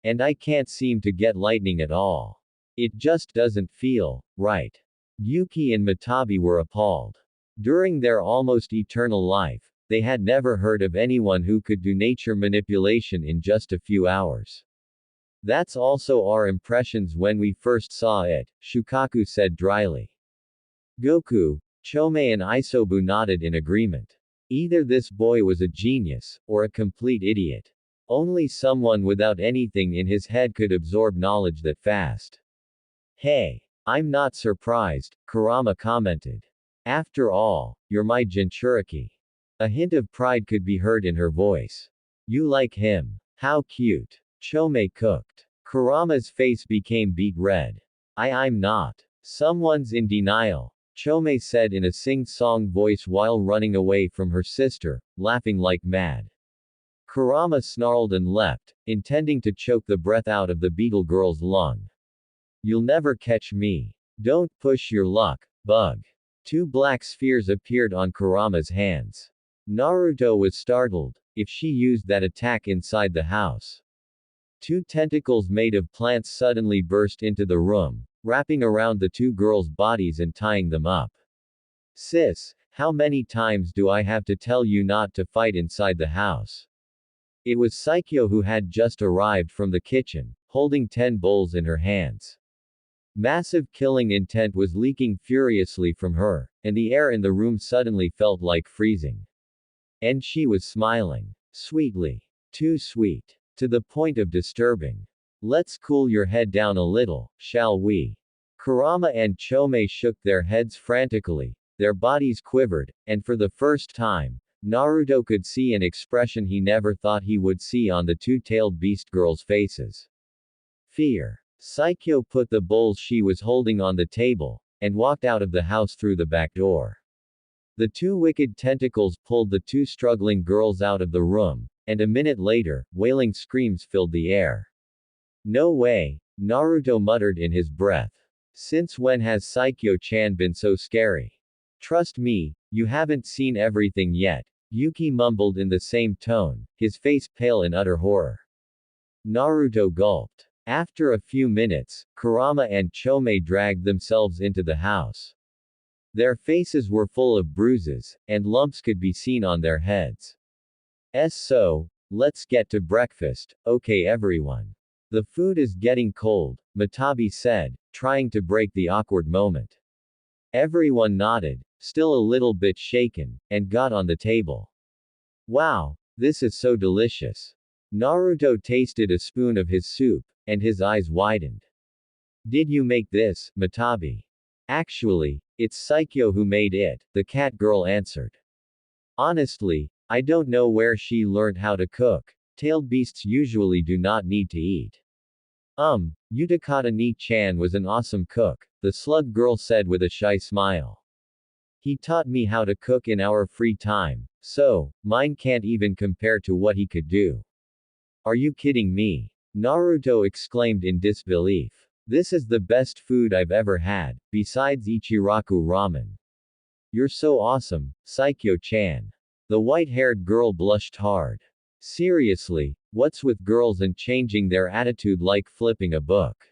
And I can't seem to get lightning at all. It just doesn't feel right. Yuki and Matabi were appalled. During their almost eternal life, they had never heard of anyone who could do nature manipulation in just a few hours. That's also our impressions when we first saw it, Shukaku said dryly. Goku, Chome and Isobu nodded in agreement. Either this boy was a genius, or a complete idiot. Only someone without anything in his head could absorb knowledge that fast. Hey, I'm not surprised, Kurama commented. After all, you're my Jinchuriki. A hint of pride could be heard in her voice. You like him. How cute. Chome cooked. Kurama's face became beet red. I'm not. Someone's in denial, Chome said in a sing-song voice while running away from her sister, laughing like mad. Kurama snarled and leapt, intending to choke the breath out of the beetle girl's lung. You'll never catch me. Don't push your luck, bug. 2 black spheres appeared on Kurama's hands. Naruto was startled. If she used that attack inside the house. 2 tentacles made of plants suddenly burst into the room, wrapping around the 2 girls' bodies and tying them up. Sis, how many times do I have to tell you not to fight inside the house? It was Saikyo who had just arrived from the kitchen, holding 10 bowls in her hands. Massive killing intent was leaking furiously from her, and the air in the room suddenly felt like freezing. And she was smiling. Sweetly. Too sweet. To the point of disturbing. Let's cool your head down a little, shall we? Kurama and Chome shook their heads frantically, their bodies quivered, and for the first time, Naruto could see an expression he never thought he would see on the 2-tailed beast girls' faces. Fear. Saikyo put the bowls she was holding on the table, and walked out of the house through the back door. The 2 wicked tentacles pulled the 2 struggling girls out of the room, and a minute later, wailing screams filled the air. No way, Naruto muttered in his breath. Since when has Saikyo-chan been so scary? Trust me, you haven't seen everything yet, Yuki mumbled in the same tone, his face pale in utter horror. Naruto gulped. After a few minutes, Kurama and Chome dragged themselves into the house. Their faces were full of bruises, and lumps could be seen on their heads. So, let's get to breakfast, okay everyone. The food is getting cold, Matabi said, trying to break the awkward moment. Everyone nodded, still a little bit shaken, and got on the table. Wow, this is so delicious. Naruto tasted a spoon of his soup, and his eyes widened. Did you make this, Matabi? Actually, it's Saikyo who made it, the cat girl answered. Honestly, I don't know where she learned how to cook. Tailed beasts usually do not need to eat. Utakata ni-chan was an awesome cook, the slug girl said with a shy smile. He taught me how to cook in our free time, so, mine can't even compare to what he could do. Are you kidding me? Naruto exclaimed in disbelief. This is the best food I've ever had, besides Ichiraku ramen. You're so awesome, Saikyo-chan. The white-haired girl blushed hard. Seriously, what's with girls and changing their attitude like flipping a book?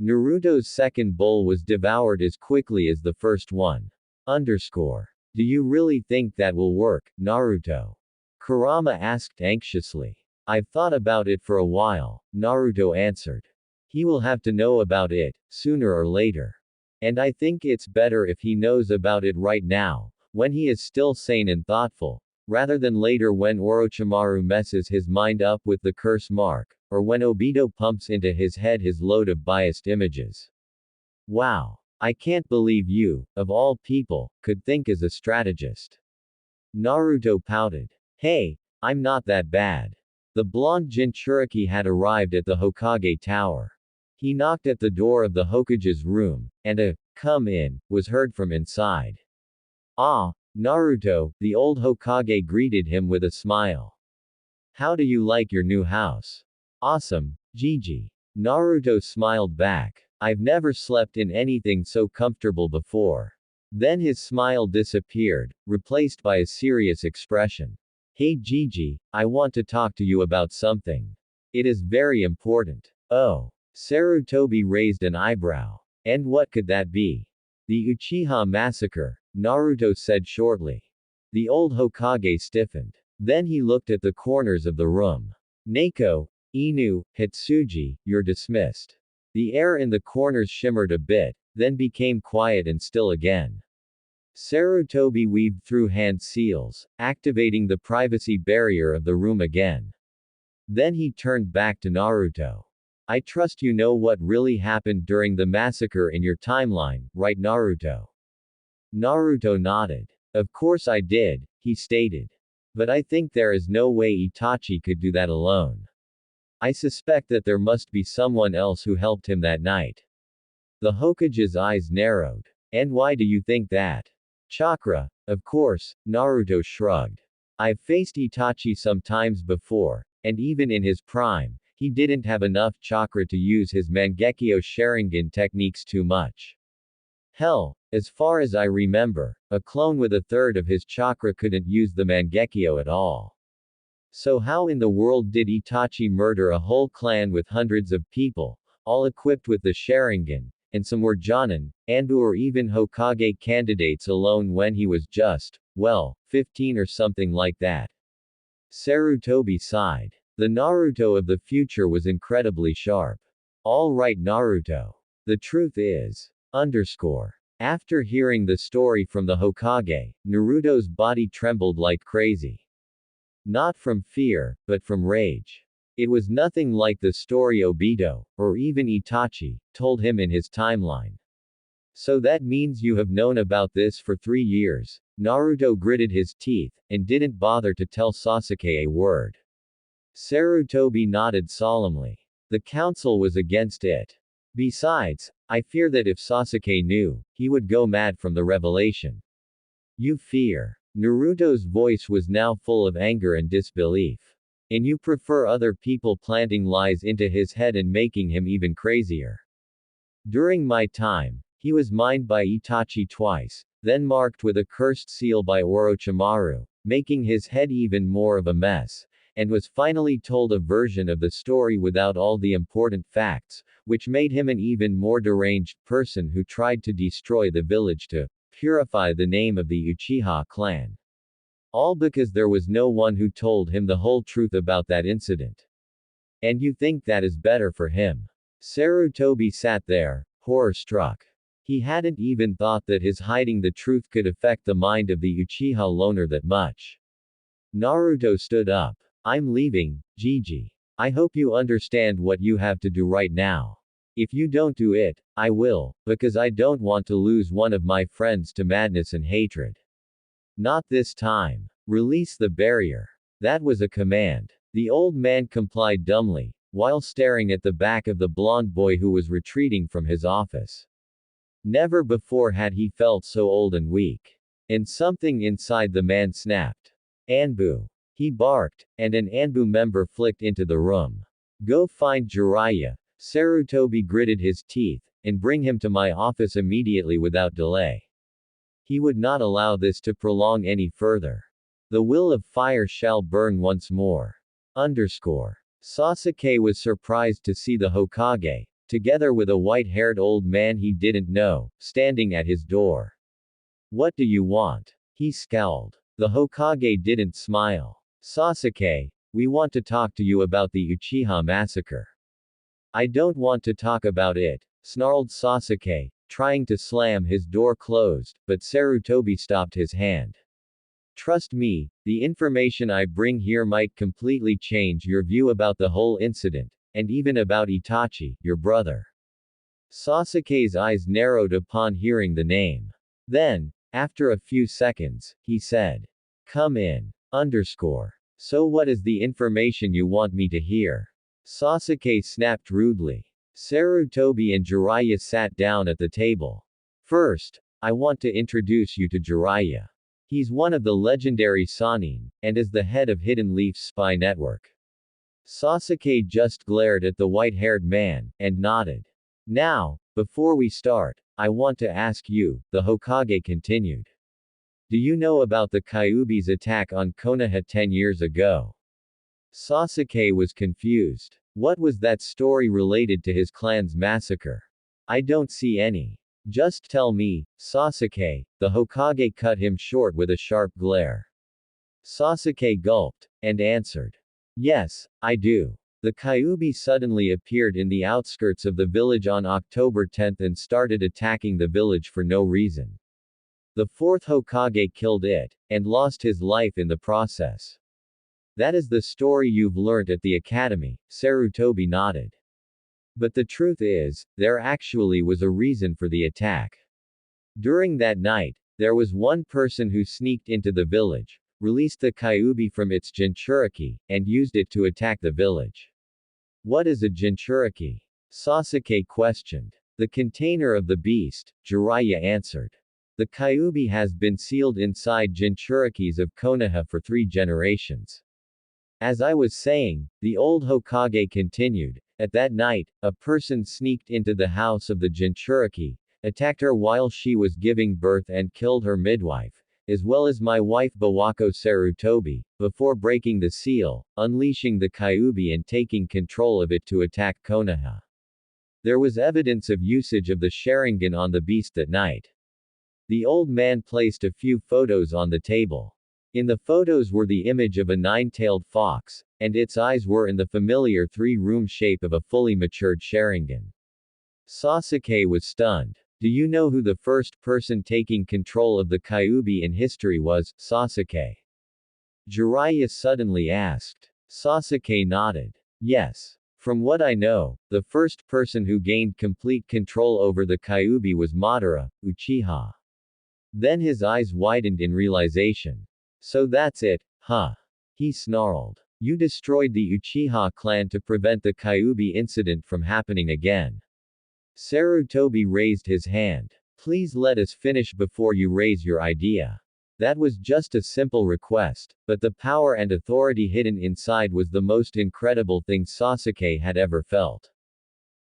Naruto's second bowl was devoured as quickly as the first one. Underscore. Do you really think that will work, Naruto? Kurama asked anxiously. I've thought about it for a while, Naruto answered. He will have to know about it, sooner or later. And I think it's better if he knows about it right now, when he is still sane and thoughtful, rather than later when Orochimaru messes his mind up with the curse mark, or when Obito pumps into his head his load of biased images. Wow. I can't believe you, of all people, could think as a strategist. Naruto pouted. Hey, I'm not that bad. The blonde Jinchuriki had arrived at the Hokage tower. He knocked at the door of the Hokage's room, and a "come in" was heard from inside. Ah, Naruto, the old Hokage greeted him with a smile. How do you like your new house? Awesome, Gigi. Naruto smiled back. I've never slept in anything so comfortable before. Then his smile disappeared, replaced by a serious expression. Hey Gigi, I want to talk to you about something. It is very important. Oh. Sarutobi raised an eyebrow. And what could that be? The Uchiha massacre, Naruto said shortly. The old Hokage stiffened. Then he looked at the corners of the room. Neko, Inu, Hitsuji, you're dismissed. The air in the corners shimmered a bit, then became quiet and still again. Sarutobi weaved through hand seals, activating the privacy barrier of the room again. Then he turned back to Naruto. I trust you know what really happened during the massacre in your timeline, right Naruto? Naruto nodded. Of course I did, he stated. But I think there is no way Itachi could do that alone. I suspect that there must be someone else who helped him that night. The Hokage's eyes narrowed. And why do you think that? Chakra, of course, Naruto shrugged. I've faced Itachi some times before, and even in his prime, he didn't have enough chakra to use his Mangekyo Sharingan techniques too much. Hell, as far as I remember, a clone with a third of his chakra couldn't use the Mangekyo at all. So how in the world did Itachi murder a whole clan with hundreds of people, all equipped with the Sharingan, and some were Jonin, Anbu or even Hokage candidates alone when he was just, well, 15 or something like that? Sarutobi sighed. The Naruto of the future was incredibly sharp. All right Naruto. The truth is. Underscore. After hearing the story from the Hokage, Naruto's body trembled like crazy. Not from fear, but from rage. It was nothing like the story Obito, or even Itachi, told him in his timeline. So that means you have known about this for 3 years. Naruto gritted his teeth, and didn't bother to tell Sasuke a word. Sarutobi nodded solemnly. The council was against it. Besides, I fear that if Sasuke knew, he would go mad from the revelation. You fear. Naruto's voice was now full of anger and disbelief. And you prefer other people planting lies into his head and making him even crazier. During my time, he was mined by Itachi twice, then marked with a cursed seal by Orochimaru, making his head even more of a mess, and was finally told a version of the story without all the important facts, which made him an even more deranged person who tried to destroy the village to purify the name of the Uchiha clan. All because there was no one who told him the whole truth about that incident. And you think that is better for him? Sarutobi sat there, horror-struck. He hadn't even thought that his hiding the truth could affect the mind of the Uchiha loner that much. Naruto stood up. I'm leaving, Gigi. I hope you understand what you have to do right now. If you don't do it, I will, because I don't want to lose one of my friends to madness and hatred. Not this time. Release the barrier. That was a command. The old man complied dumbly, while staring at the back of the blonde boy who was retreating from his office. Never before had he felt so old and weak. And something inside the man snapped. Anbu. He barked, and an Anbu member flicked into the room. Go find Jiraiya, Sarutobi gritted his teeth, and bring him to my office immediately without delay. He would not allow this to prolong any further. The will of fire shall burn once more. Underscore. Sasuke was surprised to see the Hokage, together with a white-haired old man he didn't know, standing at his door. What do you want? He scowled. The Hokage didn't smile. Sasuke, we want to talk to you about the Uchiha massacre. I don't want to talk about it, snarled Sasuke, trying to slam his door closed, but Sarutobi stopped his hand. Trust me, the information I bring here might completely change your view about the whole incident, and even about Itachi, your brother. Sasuke's eyes narrowed upon hearing the name. Then, after a few seconds, he said, "Come in." Underscore. So what is the information you want me to hear? Sasuke snapped rudely. Sarutobi and Jiraiya sat down at the table. First, I want to introduce you to Jiraiya. He's one of the legendary Sannin, and is the head of Hidden Leaf's spy network. Sasuke just glared at the white-haired man, and nodded. Now, before we start, I want to ask you, the Hokage continued. Do you know about the Kyuubi's attack on Konoha 10 years ago? Sasuke was confused. What was that story related to his clan's massacre? I don't see any. Just tell me, Sasuke, the Hokage cut him short with a sharp glare. Sasuke gulped, and answered. Yes, I do. The Kyuubi suddenly appeared in the outskirts of the village on October 10 and started attacking the village for no reason. The fourth Hokage killed it, and lost his life in the process. That is the story you've learnt at the academy, Sarutobi nodded. But the truth is, there actually was a reason for the attack. During that night, there was one person who sneaked into the village, released the Kyuubi from its Jinchuriki, and used it to attack the village. What is a Jinchuriki? Sasuke questioned. The container of the beast, Jiraiya answered. The Kyuubi has been sealed inside Jinchurikis of Konoha for 3 generations. As I was saying, the old Hokage continued, at that night, a person sneaked into the house of the Jinchuriki, attacked her while she was giving birth and killed her midwife, as well as my wife Bawako Sarutobi, before breaking the seal, unleashing the Kyuubi and taking control of it to attack Konoha. There was evidence of usage of the Sharingan on the beast that night. The old man placed a few photos on the table. In the photos were the image of a 9-tailed fox, and its eyes were in the familiar 3-room shape of a fully matured Sharingan. Sasuke was stunned. Do you know who the first person taking control of the Kyuubi in history was, Sasuke? Jiraiya suddenly asked. Sasuke nodded. Yes. From what I know, the first person who gained complete control over the Kyuubi was Madara, Uchiha. Then his eyes widened in realization. So that's it, huh? He snarled. You destroyed the Uchiha clan to prevent the Kyuubi incident from happening again. Sarutobi raised his hand. Please let us finish before you raise your idea. That was just a simple request, but the power and authority hidden inside was the most incredible thing Sasuke had ever felt.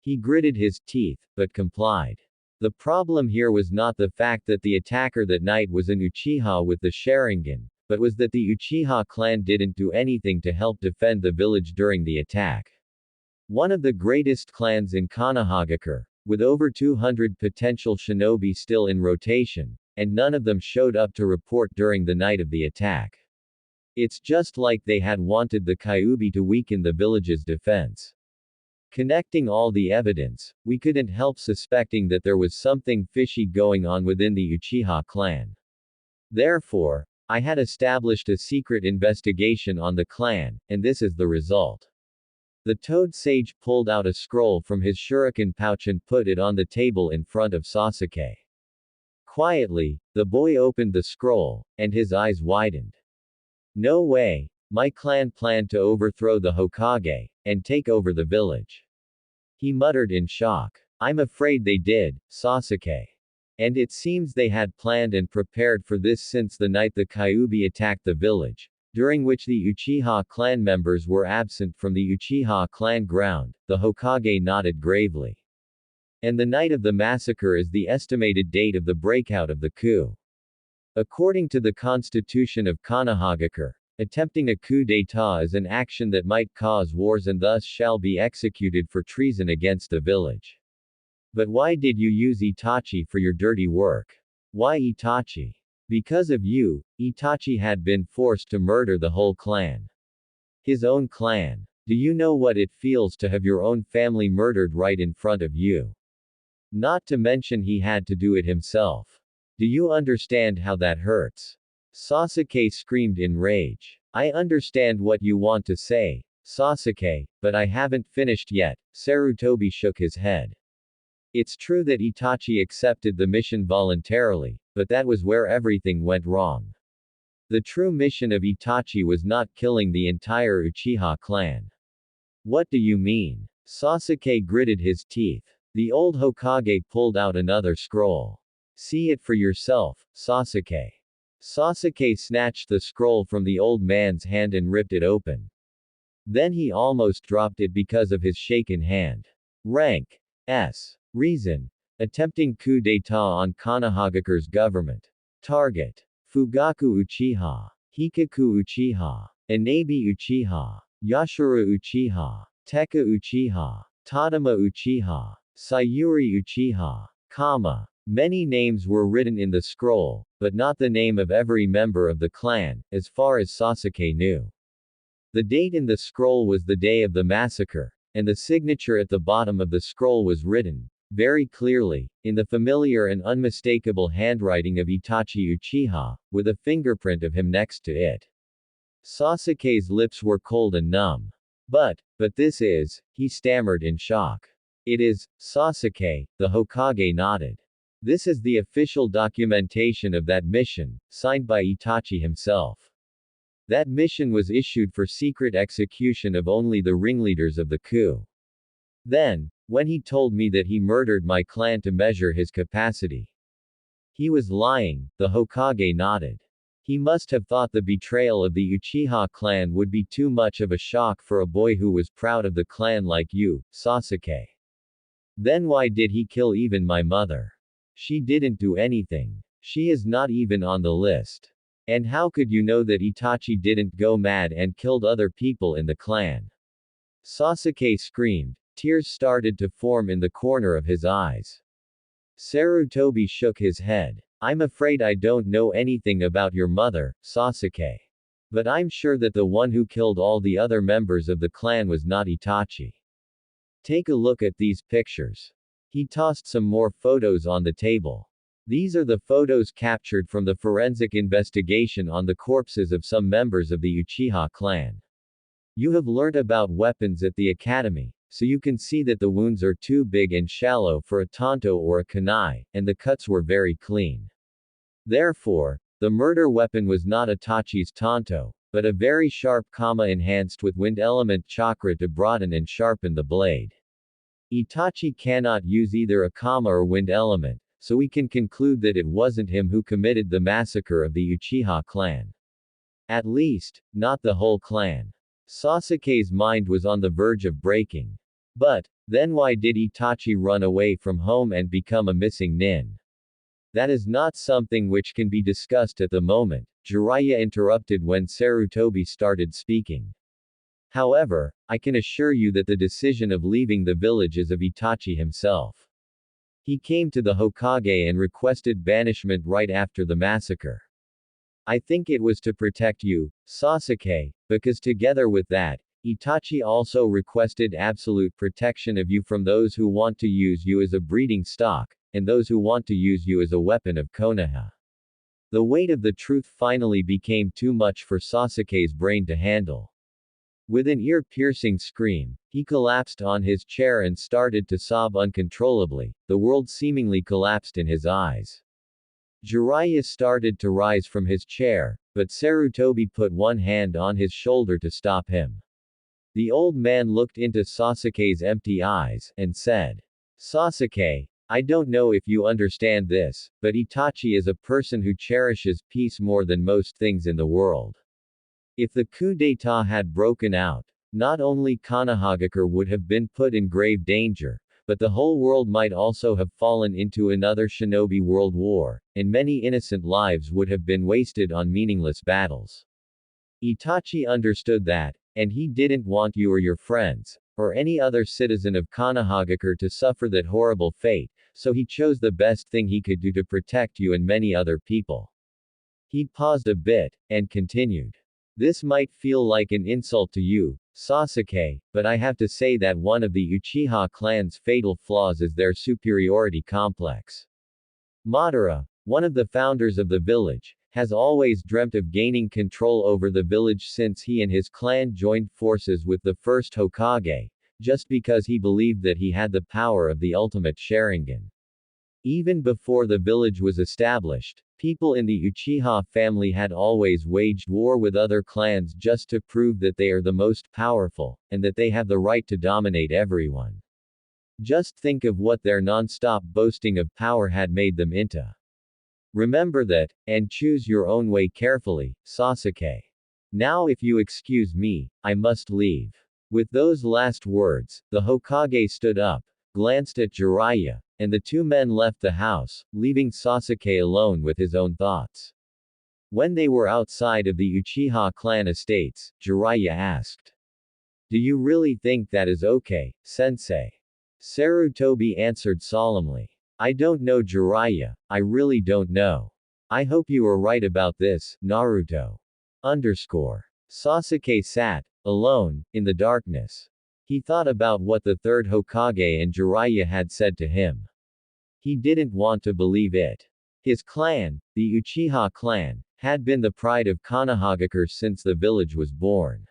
He gritted his teeth, but complied. The problem here was not the fact that the attacker that night was an Uchiha with the Sharingan, but was that the Uchiha clan didn't do anything to help defend the village during the attack. One of the greatest clans in Konohagakure, with over 200 potential shinobi still in rotation, and none of them showed up to report during the night of the attack. It's just like they had wanted the Kyuubi to weaken the village's defense. Connecting all the evidence, we couldn't help suspecting that there was something fishy going on within the Uchiha clan. Therefore, I had established a secret investigation on the clan, and this is the result. The Toad Sage pulled out a scroll from his shuriken pouch and put it on the table in front of Sasuke. Quietly, the boy opened the scroll, and his eyes widened. No way, my clan planned to overthrow the Hokage, and take over the village. He muttered in shock. I'm afraid they did, Sasuke. And it seems they had planned and prepared for this since the night the Kyuubi attacked the village, during which the Uchiha clan members were absent from the Uchiha clan ground, the Hokage nodded gravely. And the night of the massacre is the estimated date of the breakout of the coup. According to the constitution of Konohagakure, attempting a coup d'état is an action that might cause wars and thus shall be executed for treason against the village. But why did you use Itachi for your dirty work? Why Itachi? Because of you, Itachi had been forced to murder the whole clan. His own clan. Do you know what it feels to have your own family murdered right in front of you? Not to mention he had to do it himself. Do you understand how that hurts? Sasuke screamed in rage. I understand what you want to say, Sasuke, but I haven't finished yet. Sarutobi shook his head. It's true that Itachi accepted the mission voluntarily, but that was where everything went wrong. The true mission of Itachi was not killing the entire Uchiha clan. What do you mean? Sasuke gritted his teeth. The old Hokage pulled out another scroll. See it for yourself, Sasuke. Sasuke snatched the scroll from the old man's hand and ripped it open. Then he almost dropped it because of his shaken hand. Rank S. Reason. Attempting coup d'état on Konohagakure's government. Target. Fugaku Uchiha. Hikaku Uchiha. Inabi Uchiha. Yashiro Uchiha. Teka Uchiha. Tadama Uchiha. Sayuri Uchiha. Many names were written in the scroll, but not the name of every member of the clan, as far as Sasuke knew. The date in the scroll was the day of the massacre, and the signature at the bottom of the scroll was written, very clearly, in the familiar and unmistakable handwriting of Itachi Uchiha, with a fingerprint of him next to it. Sasuke's lips were cold and numb. But this is, he stammered in shock. It is, Sasuke, the Hokage nodded. This is the official documentation of that mission, signed by Itachi himself. That mission was issued for secret execution of only the ringleaders of the coup. Then, when he told me that he murdered my clan to measure his capacity. He was lying, the Hokage nodded. He must have thought the betrayal of the Uchiha clan would be too much of a shock for a boy who was proud of the clan like you, Sasuke. Then why did he kill even my mother? She didn't do anything. She is not even on the list. And how could you know that Itachi didn't go mad and killed other people in the clan? Sasuke screamed. Tears started to form in the corner of his eyes. Sarutobi shook his head. I'm afraid I don't know anything about your mother, Sasuke. But I'm sure that the one who killed all the other members of the clan was not Itachi. Take a look at these pictures. He tossed some more photos on the table. These are the photos captured from the forensic investigation on the corpses of some members of the Uchiha clan. You have learnt about weapons at the academy, so you can see that the wounds are too big and shallow for a tanto or a kunai, and the cuts were very clean. Therefore, the murder weapon was not Itachi's tanto, but a very sharp kama enhanced with wind element chakra to broaden and sharpen the blade. Itachi cannot use either a kama or wind element, so we can conclude that it wasn't him who committed the massacre of the Uchiha clan. At least, not the whole clan. Sasuke's mind was on the verge of breaking. But, then why did Itachi run away from home and become a missing nin? That is not something which can be discussed at the moment, Jiraiya interrupted when Sarutobi started speaking. However, I can assure you that the decision of leaving the village is of Itachi himself. He came to the Hokage and requested banishment right after the massacre. I think it was to protect you, Sasuke, because together with that, Itachi also requested absolute protection of you from those who want to use you as a breeding stock, and those who want to use you as a weapon of Konoha. The weight of the truth finally became too much for Sasuke's brain to handle. With an ear-piercing scream, he collapsed on his chair and started to sob uncontrollably. The world seemingly collapsed in his eyes. Jiraiya started to rise from his chair, but Sarutobi put one hand on his shoulder to stop him. The old man looked into Sasuke's empty eyes, and said, Sasuke, I don't know if you understand this, but Itachi is a person who cherishes peace more than most things in the world. If the coup d'état had broken out, not only Konohagakure would have been put in grave danger, but the whole world might also have fallen into another shinobi world war, and many innocent lives would have been wasted on meaningless battles. Itachi understood that, and he didn't want you or your friends, or any other citizen of Konohagakure to suffer that horrible fate, so he chose the best thing he could do to protect you and many other people. He paused a bit, and continued. This might feel like an insult to you, Sasuke, but I have to say that one of the Uchiha clan's fatal flaws is their superiority complex. Madara, one of the founders of the village, has always dreamt of gaining control over the village since he and his clan joined forces with the first Hokage, just because he believed that he had the power of the ultimate Sharingan. Even before the village was established, people in the Uchiha family had always waged war with other clans just to prove that they are the most powerful, and that they have the right to dominate everyone. Just think of what their non-stop boasting of power had made them into. Remember that, and choose your own way carefully, Sasuke. Now if you excuse me, I must leave. With those last words, the Hokage stood up, glanced at Jiraiya, and the two men left the house, leaving Sasuke alone with his own thoughts. When they were outside of the Uchiha clan estates, Jiraiya asked. Do you really think that is okay, sensei? Sarutobi answered solemnly. I don't know Jiraiya, I really don't know. I hope you are right about this, Naruto. Sasuke sat, alone, in the darkness. He thought about what the third Hokage and Jiraiya had said to him. He didn't want to believe it. His clan, the Uchiha clan, had been the pride of Konohagakure since the village was born.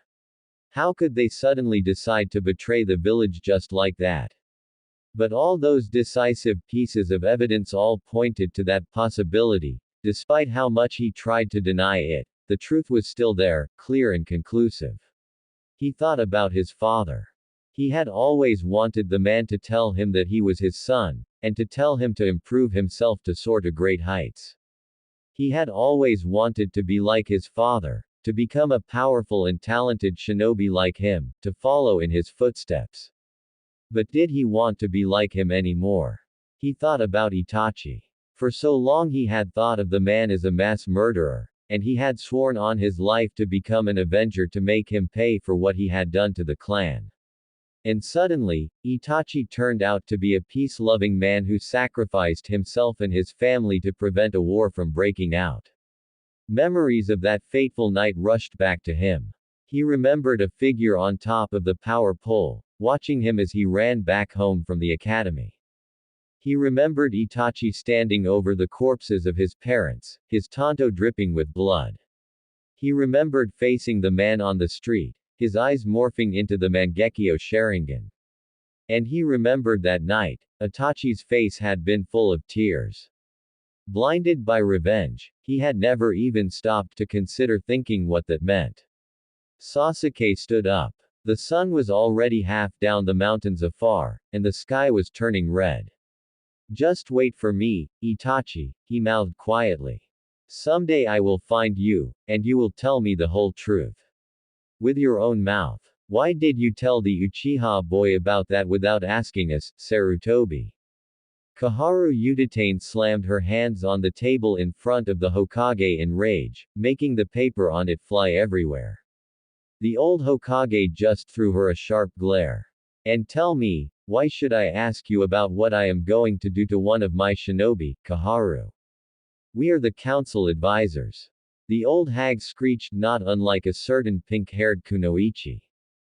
How could they suddenly decide to betray the village just like that? But all those decisive pieces of evidence all pointed to that possibility. Despite how much he tried to deny it, the truth was still there, clear and conclusive. He thought about his father. He had always wanted the man to tell him that he was his son, and to tell him to improve himself to soar to great heights. He had always wanted to be like his father, to become a powerful and talented shinobi like him, to follow in his footsteps. But did he want to be like him anymore? He thought about Itachi. For so long he had thought of the man as a mass murderer, and he had sworn on his life to become an avenger to make him pay for what he had done to the clan. And suddenly, Itachi turned out to be a peace-loving man who sacrificed himself and his family to prevent a war from breaking out. Memories of that fateful night rushed back to him. He remembered a figure on top of the power pole, watching him as he ran back home from the academy. He remembered Itachi standing over the corpses of his parents, his tanto dripping with blood. He remembered facing the man on the street, his eyes morphing into the Mangekyo Sharingan. And he remembered that night, Itachi's face had been full of tears. Blinded by revenge, he had never even stopped to consider thinking what that meant. Sasuke stood up. The sun was already half down the mountains afar, and the sky was turning red. Just wait for me, Itachi, he mouthed quietly. Someday I will find you, and you will tell me the whole truth. With your own mouth. Why did you tell the Uchiha boy about that without asking us, Sarutobi? Kaharu Udatane slammed her hands on the table in front of the Hokage in rage, making the paper on it fly everywhere. The old Hokage just threw her a sharp glare. And tell me, why should I ask you about what I am going to do to one of my shinobi, Kaharu? We are the council advisors. The old hag screeched, not unlike a certain pink-haired kunoichi.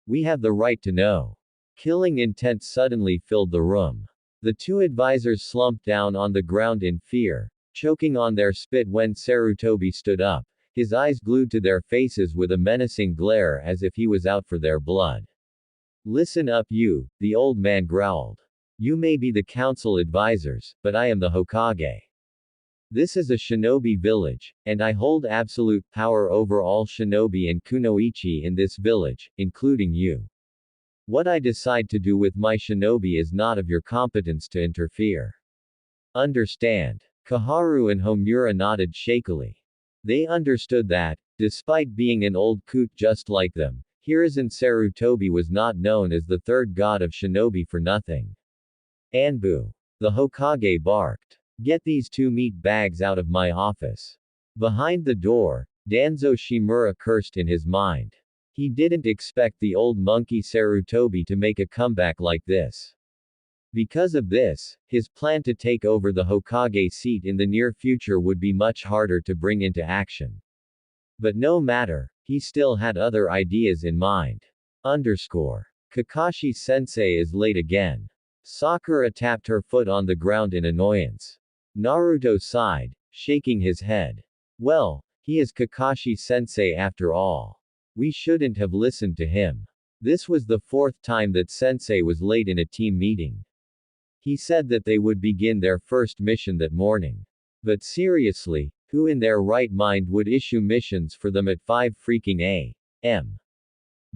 We have the right to know. Killing intent suddenly filled the room. The two advisors slumped down on the ground in fear, choking on their spit when Sarutobi stood up, his eyes glued to their faces with a menacing glare as if he was out for their blood. Listen up you, the old man growled. You may be the council advisors, but I am the Hokage. This is a shinobi village, and I hold absolute power over all shinobi and kunoichi in this village, including you. What I decide to do with my shinobi is not of your competence to interfere. Understand? Kaharu and Homura nodded shakily. They understood that, Despite being an old coot just like them, Hiruzen Sarutobi was not known as the third god of shinobi for nothing. Anbu. The Hokage barked. Get these two meat bags out of my office. Behind the door, Danzo Shimura cursed in his mind. He didn't expect the old monkey Sarutobi to make a comeback like this. Because of this, his plan to take over the Hokage seat in the near future would be much harder to bring into action. But no matter, he still had other ideas in mind. Kakashi sensei is late again. Sakura tapped her foot on the ground in annoyance. Naruto sighed, shaking his head. Well, he is Kakashi sensei after all. We shouldn't have listened to him. This was the fourth time that sensei was late in a team meeting. He said that they would begin their first mission that morning. But seriously, who in their right mind would issue missions for them at 5 freaking a.m.?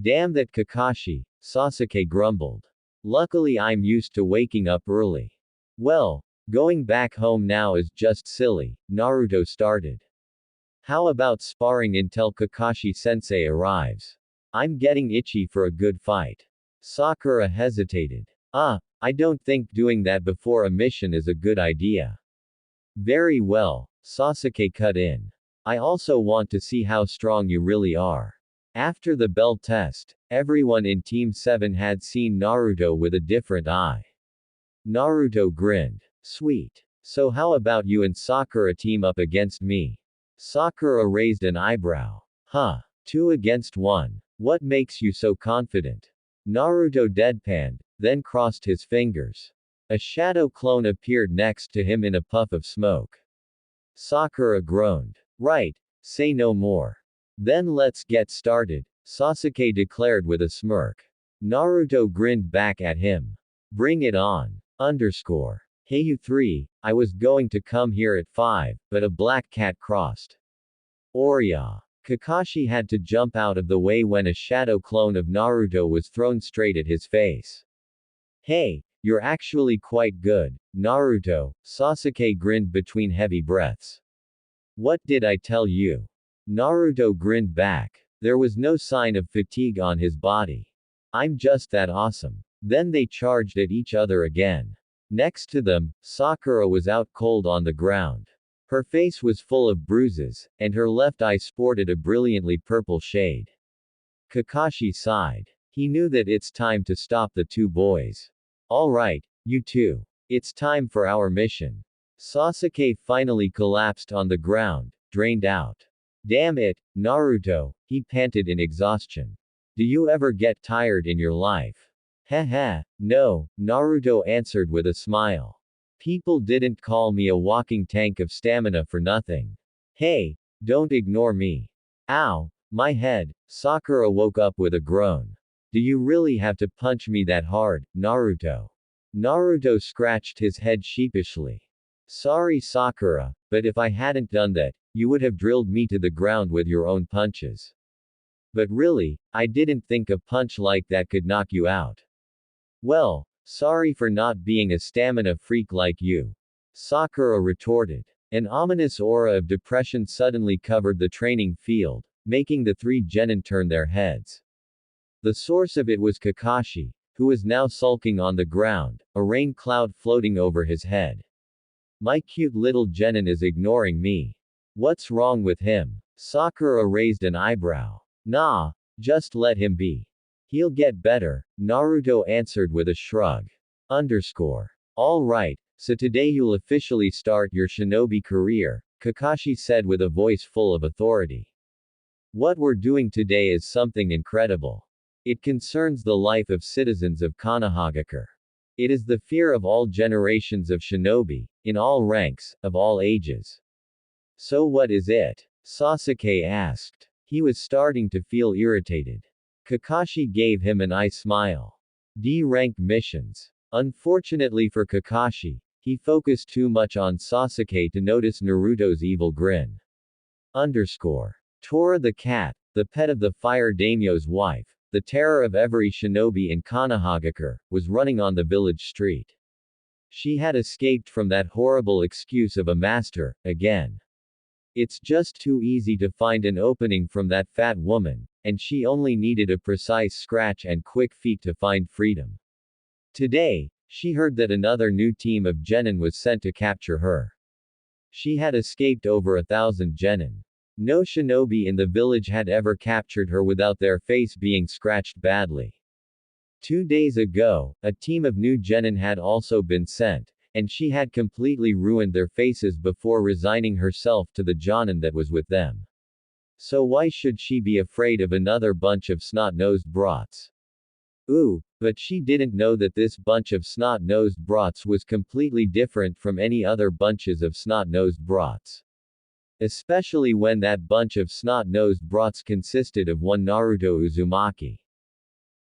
Damn that Kakashi, Sasuke grumbled. Luckily I'm used to waking up early. Well, going back home now is just silly, Naruto started. How about sparring until Kakashi-sensei arrives? I'm getting itchy for a good fight. Sakura hesitated. I don't think doing that before a mission is a good idea. Very well, Sasuke cut in. I also want to see how strong you really are. After the bell test, everyone in Team 7 had seen Naruto with a different eye. Naruto grinned. Sweet. So how about you and Sakura team up against me? Sakura raised an eyebrow. 2 against 1. What makes you so confident? Naruto deadpanned, then crossed his fingers. A shadow clone appeared next to him in a puff of smoke. Sakura groaned. Right, say no more. Then let's get started, Sasuke declared with a smirk. Naruto grinned back at him. Bring it on. Hey you 3, I was going to come here at 5, but a black cat crossed. Orya. Kakashi had to jump out of the way when a shadow clone of Naruto was thrown straight at his face. Hey, you're actually quite good, Naruto, Sasuke grinned between heavy breaths. What did I tell you? Naruto grinned back. There was no sign of fatigue on his body. I'm just that awesome. Then they charged at each other again. Next to them, Sakura was out cold on the ground. Her face was full of bruises, and her left eye sported a brilliantly purple shade. Kakashi sighed. He knew that it's time to stop the two boys. Alright, you two. It's time for our mission. Sasuke finally collapsed on the ground, drained out. Damn it, Naruto, he panted in exhaustion. Do you ever get tired in your life? Haha, no, Naruto answered with a smile. People didn't call me a walking tank of stamina for nothing. Hey, don't ignore me. Ow, my head, Sakura woke up with a groan. Do you really have to punch me that hard, Naruto? Naruto scratched his head sheepishly. Sorry Sakura, but if I hadn't done that, you would have drilled me to the ground with your own punches. But really, I didn't think a punch like that could knock you out. Well, sorry for not being a stamina freak like you. Sakura retorted. An ominous aura of depression suddenly covered the training field, making the 3 genin turn their heads. The source of it was Kakashi, who was now sulking on the ground, a rain cloud floating over his head. My cute little genin is ignoring me. What's wrong with him? Sakura raised an eyebrow. Nah, just let him be. He'll get better, Naruto answered with a shrug. Alright, so today you'll officially start your shinobi career, Kakashi said with a voice full of authority. What we're doing today is something incredible. It concerns the life of citizens of Konohagakure. It is the fear of all generations of shinobi, in all ranks, of all ages. So what is it? Sasuke asked. He was starting to feel irritated. Kakashi gave him an eye smile. D-rank missions. Unfortunately for Kakashi, he focused too much on Sasuke to notice Naruto's evil grin. Tora the cat, the pet of the fire daimyo's wife, the terror of every shinobi in Konohagakure, was running on the village street. She had escaped from that horrible excuse of a master, again. It's just too easy to find an opening from that fat woman, and she only needed a precise scratch and quick feet to find freedom. Today, she heard that another new team of genin was sent to capture her. She had escaped over 1,000 genin. No shinobi in the village had ever captured her without their face being scratched badly. 2 days ago, a team of new genin had also been sent, and she had completely ruined their faces before resigning herself to the jonin that was with them. So why should she be afraid of another bunch of snot-nosed brats? Ooh, but she didn't know that this bunch of snot-nosed brats was completely different from any other bunches of snot-nosed brats. Especially when that bunch of snot-nosed brats consisted of one Naruto Uzumaki.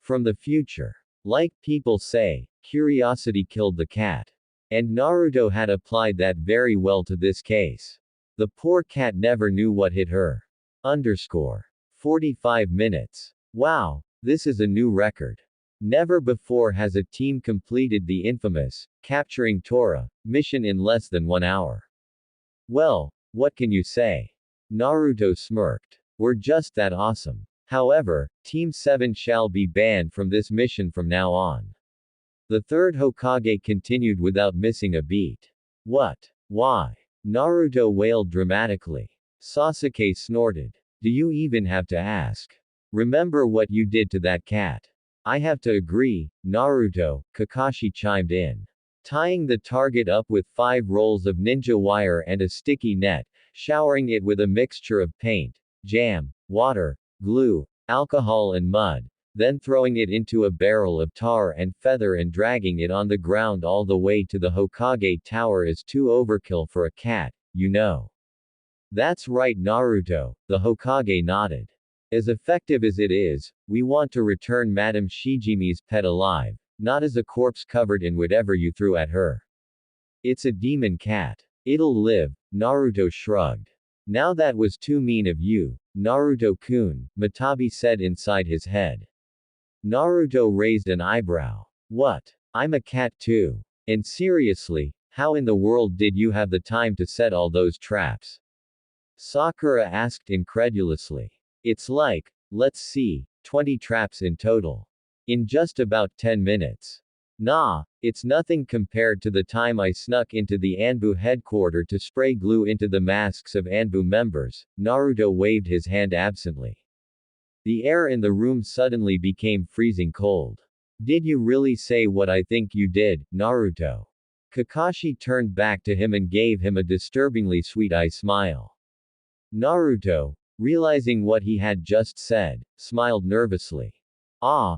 From the future. Like people say, curiosity killed the cat. And Naruto had applied that very well to this case. The poor cat never knew what hit her. 45 minutes. Wow, this is a new record. Never before has a team completed the infamous, capturing Tora, mission in less than 1 hour. Well, what can you say? Naruto smirked. We're just that awesome. However, Team 7 shall be banned from this mission from now on. The third Hokage continued without missing a beat. What? Why? Naruto wailed dramatically. Sasuke snorted. Do you even have to ask? Remember what you did to that cat. I have to agree, Naruto, Kakashi chimed in. Tying the target up with 5 rolls of ninja wire and a sticky net, showering it with a mixture of paint, jam, water, glue, alcohol and mud, then throwing it into a barrel of tar and feather and dragging it on the ground all the way to the Hokage Tower is too overkill for a cat, you know. That's right Naruto, the Hokage nodded. As effective as it is, we want to return Madame Shijimi's pet alive, not as a corpse covered in whatever you threw at her. It's a demon cat. It'll live, Naruto shrugged. Now that was too mean of you, Naruto-kun, Matabi said inside his head. Naruto raised an eyebrow. What? I'm a cat too. And seriously, how in the world did you have the time to set all those traps? Sakura asked incredulously. It's like, let's see, 20 traps in total. In just about 10 minutes. Nah, it's nothing compared to the time I snuck into the Anbu headquarters to spray glue into the masks of Anbu members. Naruto waved his hand absently. The air in the room suddenly became freezing cold. Did you really say what I think you did, Naruto? Kakashi turned back to him and gave him a disturbingly sweet eye smile. Naruto, realizing what he had just said, smiled nervously. Ah,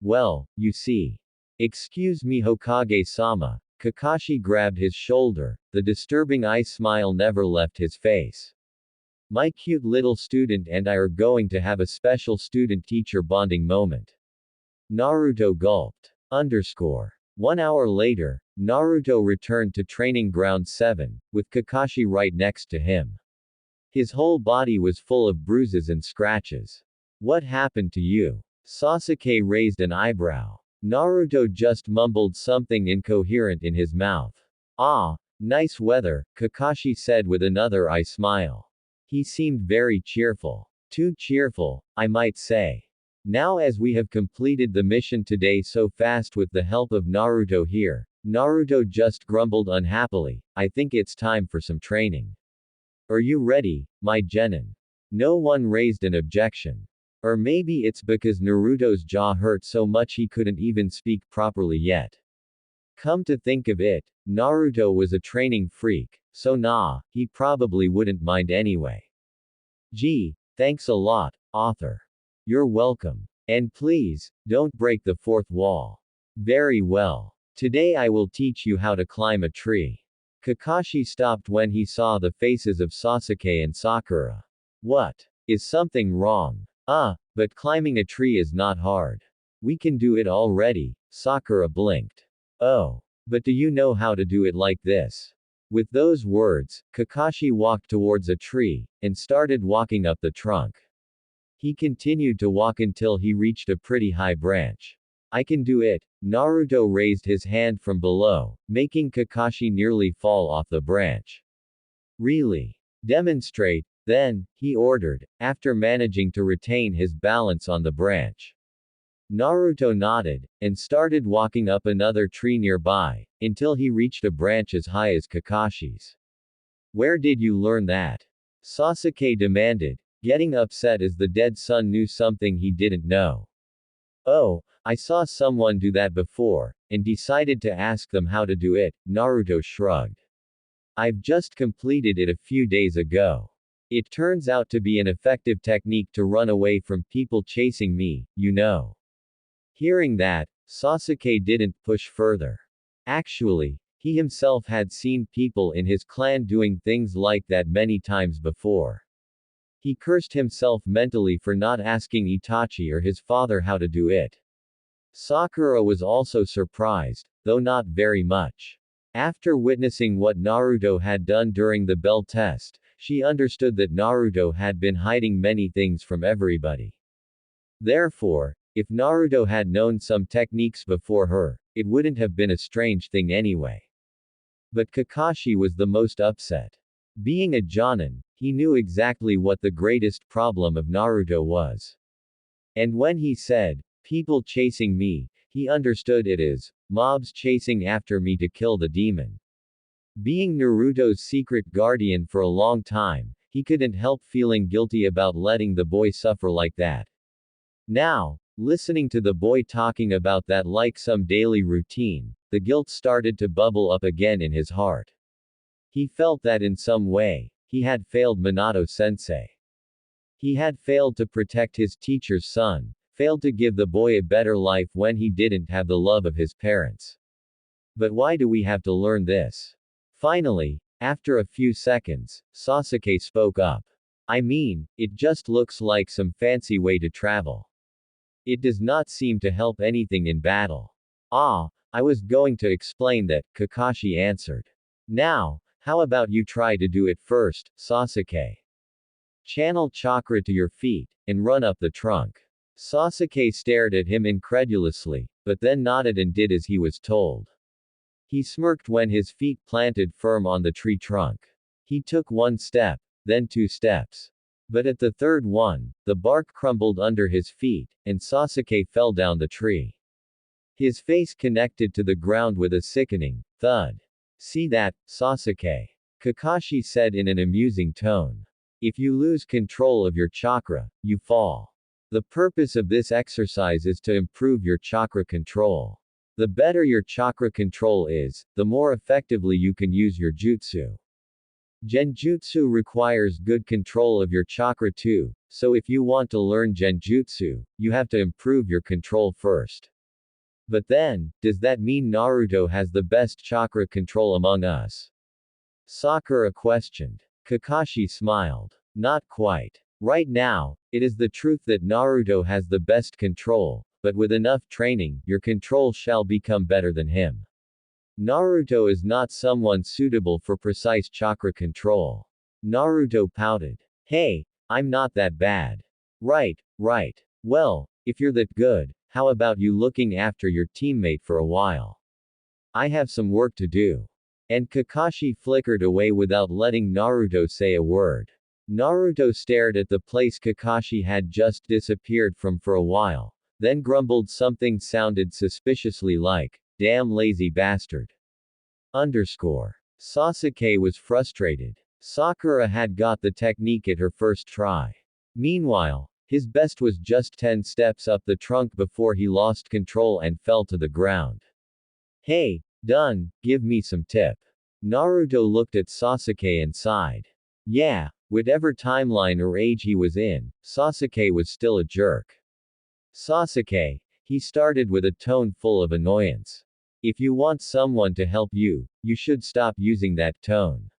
well, you see. Excuse me Hokage-sama. Kakashi grabbed his shoulder, the disturbing eye smile never left his face. My cute little student and I are going to have a special student-teacher bonding moment. Naruto gulped. 1 hour later, Naruto returned to Training Ground 7, with Kakashi right next to him. His whole body was full of bruises and scratches. What happened to you? Sasuke raised an eyebrow. Naruto just mumbled something incoherent in his mouth. Ah, nice weather, Kakashi said with another eye smile. He seemed very cheerful. Too cheerful, I might say. Now as we have completed the mission today so fast with the help of Naruto here, Naruto just grumbled unhappily, I think it's time for some training. Are you ready, my genin? No one raised an objection. Or maybe it's because Naruto's jaw hurt so much he couldn't even speak properly yet. Come to think of it, Naruto was a training freak, so nah, he probably wouldn't mind anyway. Gee, thanks a lot, author. You're welcome. And please, don't break the fourth wall. Very well. Today I will teach you how to climb a tree. Kakashi stopped when he saw the faces of Sasuke and Sakura. What? Is something wrong? But climbing a tree is not hard. We can do it already, Sakura blinked. Oh. But do you know how to do it like this? With those words, Kakashi walked towards a tree, and started walking up the trunk. He continued to walk until he reached a pretty high branch. I can do it. Naruto raised his hand from below, making Kakashi nearly fall off the branch. Really? Demonstrate, then, he ordered, after managing to retain his balance on the branch. Naruto nodded, and started walking up another tree nearby, until he reached a branch as high as Kakashi's. Where did you learn that? Sasuke demanded, getting upset as the dead son knew something he didn't know. Oh, I saw someone do that before, and decided to ask them how to do it, Naruto shrugged. I've just completed it a few days ago. It turns out to be an effective technique to run away from people chasing me, you know. Hearing that, Sasuke didn't push further. Actually, he himself had seen people in his clan doing things like that many times before. He cursed himself mentally for not asking Itachi or his father how to do it. Sakura was also surprised, though not very much. After witnessing what Naruto had done during the bell test, she understood that Naruto had been hiding many things from everybody. Therefore, if Naruto had known some techniques before her, it wouldn't have been a strange thing anyway. But Kakashi was the most upset. Being a Jonin, he knew exactly what the greatest problem of Naruto was. And when he said, people chasing me, he understood it as, mobs chasing after me to kill the demon. Being Naruto's secret guardian for a long time, he couldn't help feeling guilty about letting the boy suffer like that. Now, listening to the boy talking about that like some daily routine, the guilt started to bubble up again in his heart. He felt that in some way, he had failed Minato-sensei. He had failed to protect his teacher's son, failed to give the boy a better life when he didn't have the love of his parents. But why do we have to learn this? Finally, after a few seconds, Sasuke spoke up. I mean, it just looks like some fancy way to travel. It does not seem to help anything in battle. Ah, I was going to explain that, Kakashi answered. Now, how about you try to do it first, Sasuke? Channel chakra to your feet, and run up the trunk. Sasuke stared at him incredulously, but then nodded and did as he was told. He smirked when his feet planted firm on the tree trunk. He took one step, then 2 steps. But at the third one, the bark crumbled under his feet, and Sasuke fell down the tree. His face connected to the ground with a sickening thud. See that, Sasuke? Kakashi said in an amusing tone. If you lose control of your chakra, you fall. The purpose of this exercise is to improve your chakra control. The better your chakra control is, the more effectively you can use your jutsu. Genjutsu requires good control of your chakra too, so if you want to learn genjutsu, you have to improve your control first. But then, does that mean Naruto has the best chakra control among us? Sakura questioned. Kakashi smiled. Not quite. Right now, it is the truth that Naruto has the best control, but with enough training, your control shall become better than him. Naruto is not someone suitable for precise chakra control. Naruto pouted. Hey, I'm not that bad. Right, right. Well, if you're that good, how about you looking after your teammate for a while? I have some work to do. And Kakashi flickered away without letting Naruto say a word. Naruto stared at the place Kakashi had just disappeared from for a while, then grumbled something sounded suspiciously like, damn lazy bastard. Sasuke was frustrated. Sakura had got the technique at her first try. Meanwhile, his best was just 10 steps up the trunk before he lost control and fell to the ground. Hey, done, give me some tip. Naruto looked at Sasuke and sighed. Yeah, whatever timeline or age he was in, Sasuke was still a jerk. Sasuke, he started with a tone full of annoyance. If you want someone to help you, you should stop using that tone.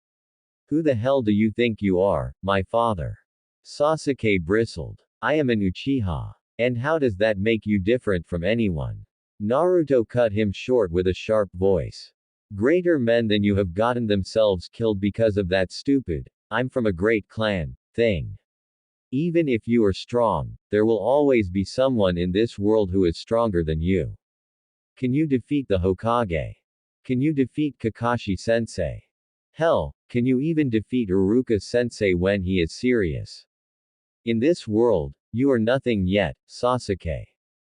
Who the hell do you think you are, my father? Sasuke bristled. I am an Uchiha. And how does that make you different from anyone? Naruto cut him short with a sharp voice. Greater men than you have gotten themselves killed because of that stupid, I'm from a great clan, thing. Even if you are strong, there will always be someone in this world who is stronger than you. Can you defeat the Hokage? Can you defeat Kakashi-sensei? Hell, can you even defeat Iruka-sensei when he is serious? In this world, you are nothing yet, Sasuke.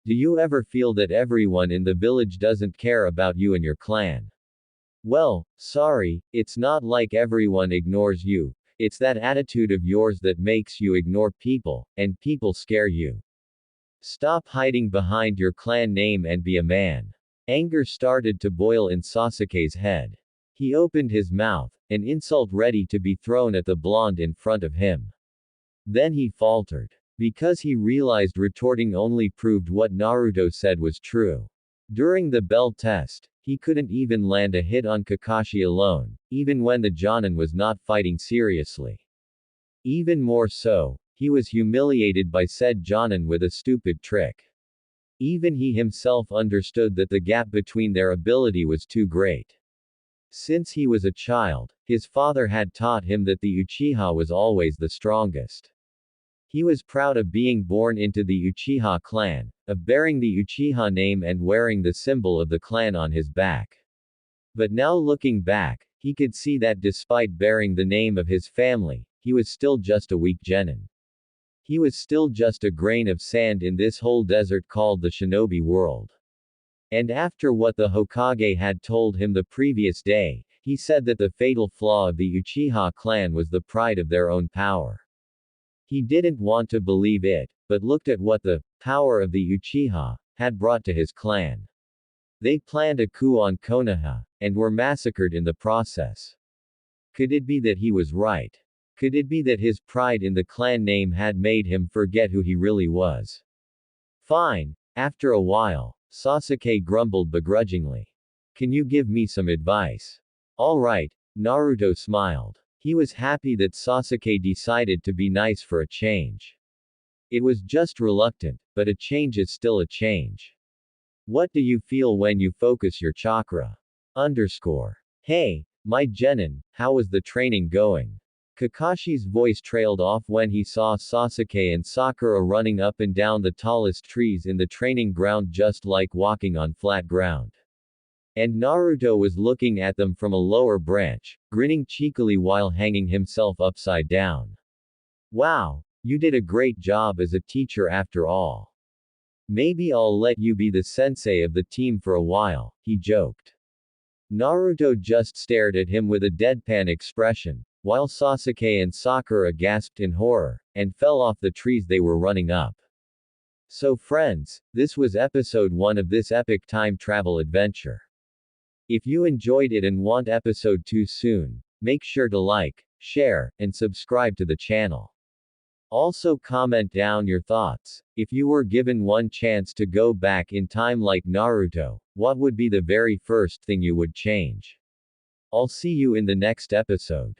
Do you ever feel that everyone in the village doesn't care about you and your clan? Well, sorry, it's not like everyone ignores you, it's that attitude of yours that makes you ignore people, and people scare you. Stop hiding behind your clan name and be a man. Anger started to boil in Sasuke's head. He opened his mouth, an insult ready to be thrown at the blonde in front of him. Then he faltered. Because he realized retorting only proved what Naruto said was true. During the bell test, he couldn't even land a hit on Kakashi alone, even when the Jonin was not fighting seriously. Even more so, he was humiliated by said Jonin with a stupid trick. Even he himself understood that the gap between their ability was too great. Since he was a child, his father had taught him that the Uchiha was always the strongest. He was proud of being born into the Uchiha clan, of bearing the Uchiha name and wearing the symbol of the clan on his back. But now looking back, he could see that despite bearing the name of his family, he was still just a weak genin. He was still just a grain of sand in this whole desert called the Shinobi world. And after what the Hokage had told him the previous day, he said that the fatal flaw of the Uchiha clan was the pride of their own power. He didn't want to believe it, but looked at what the power of the Uchiha had brought to his clan. They planned a coup on Konoha, and were massacred in the process. Could it be that he was right? Could it be that his pride in the clan name had made him forget who he really was? Fine. After a while, Sasuke grumbled begrudgingly. Can you give me some advice? All right, Naruto smiled. He was happy that Sasuke decided to be nice for a change. It was just reluctant, but a change is still a change. What do you feel when you focus your chakra? Hey, my genin, how was the training going? Kakashi's voice trailed off when he saw Sasuke and Sakura running up and down the tallest trees in the training ground just like walking on flat ground. And Naruto was looking at them from a lower branch, grinning cheekily while hanging himself upside down. Wow, you did a great job as a teacher after all. Maybe I'll let you be the sensei of the team for a while, he joked. Naruto just stared at him with a deadpan expression, while Sasuke and Sakura gasped in horror, and fell off the trees they were running up. So friends, this was episode 1 of this epic time travel adventure. If you enjoyed it and want episode 2 soon, make sure to like, share, and subscribe to the channel. Also comment down your thoughts. If you were given one chance to go back in time like Naruto, what would be the very first thing you would change? I'll see you in the next episode.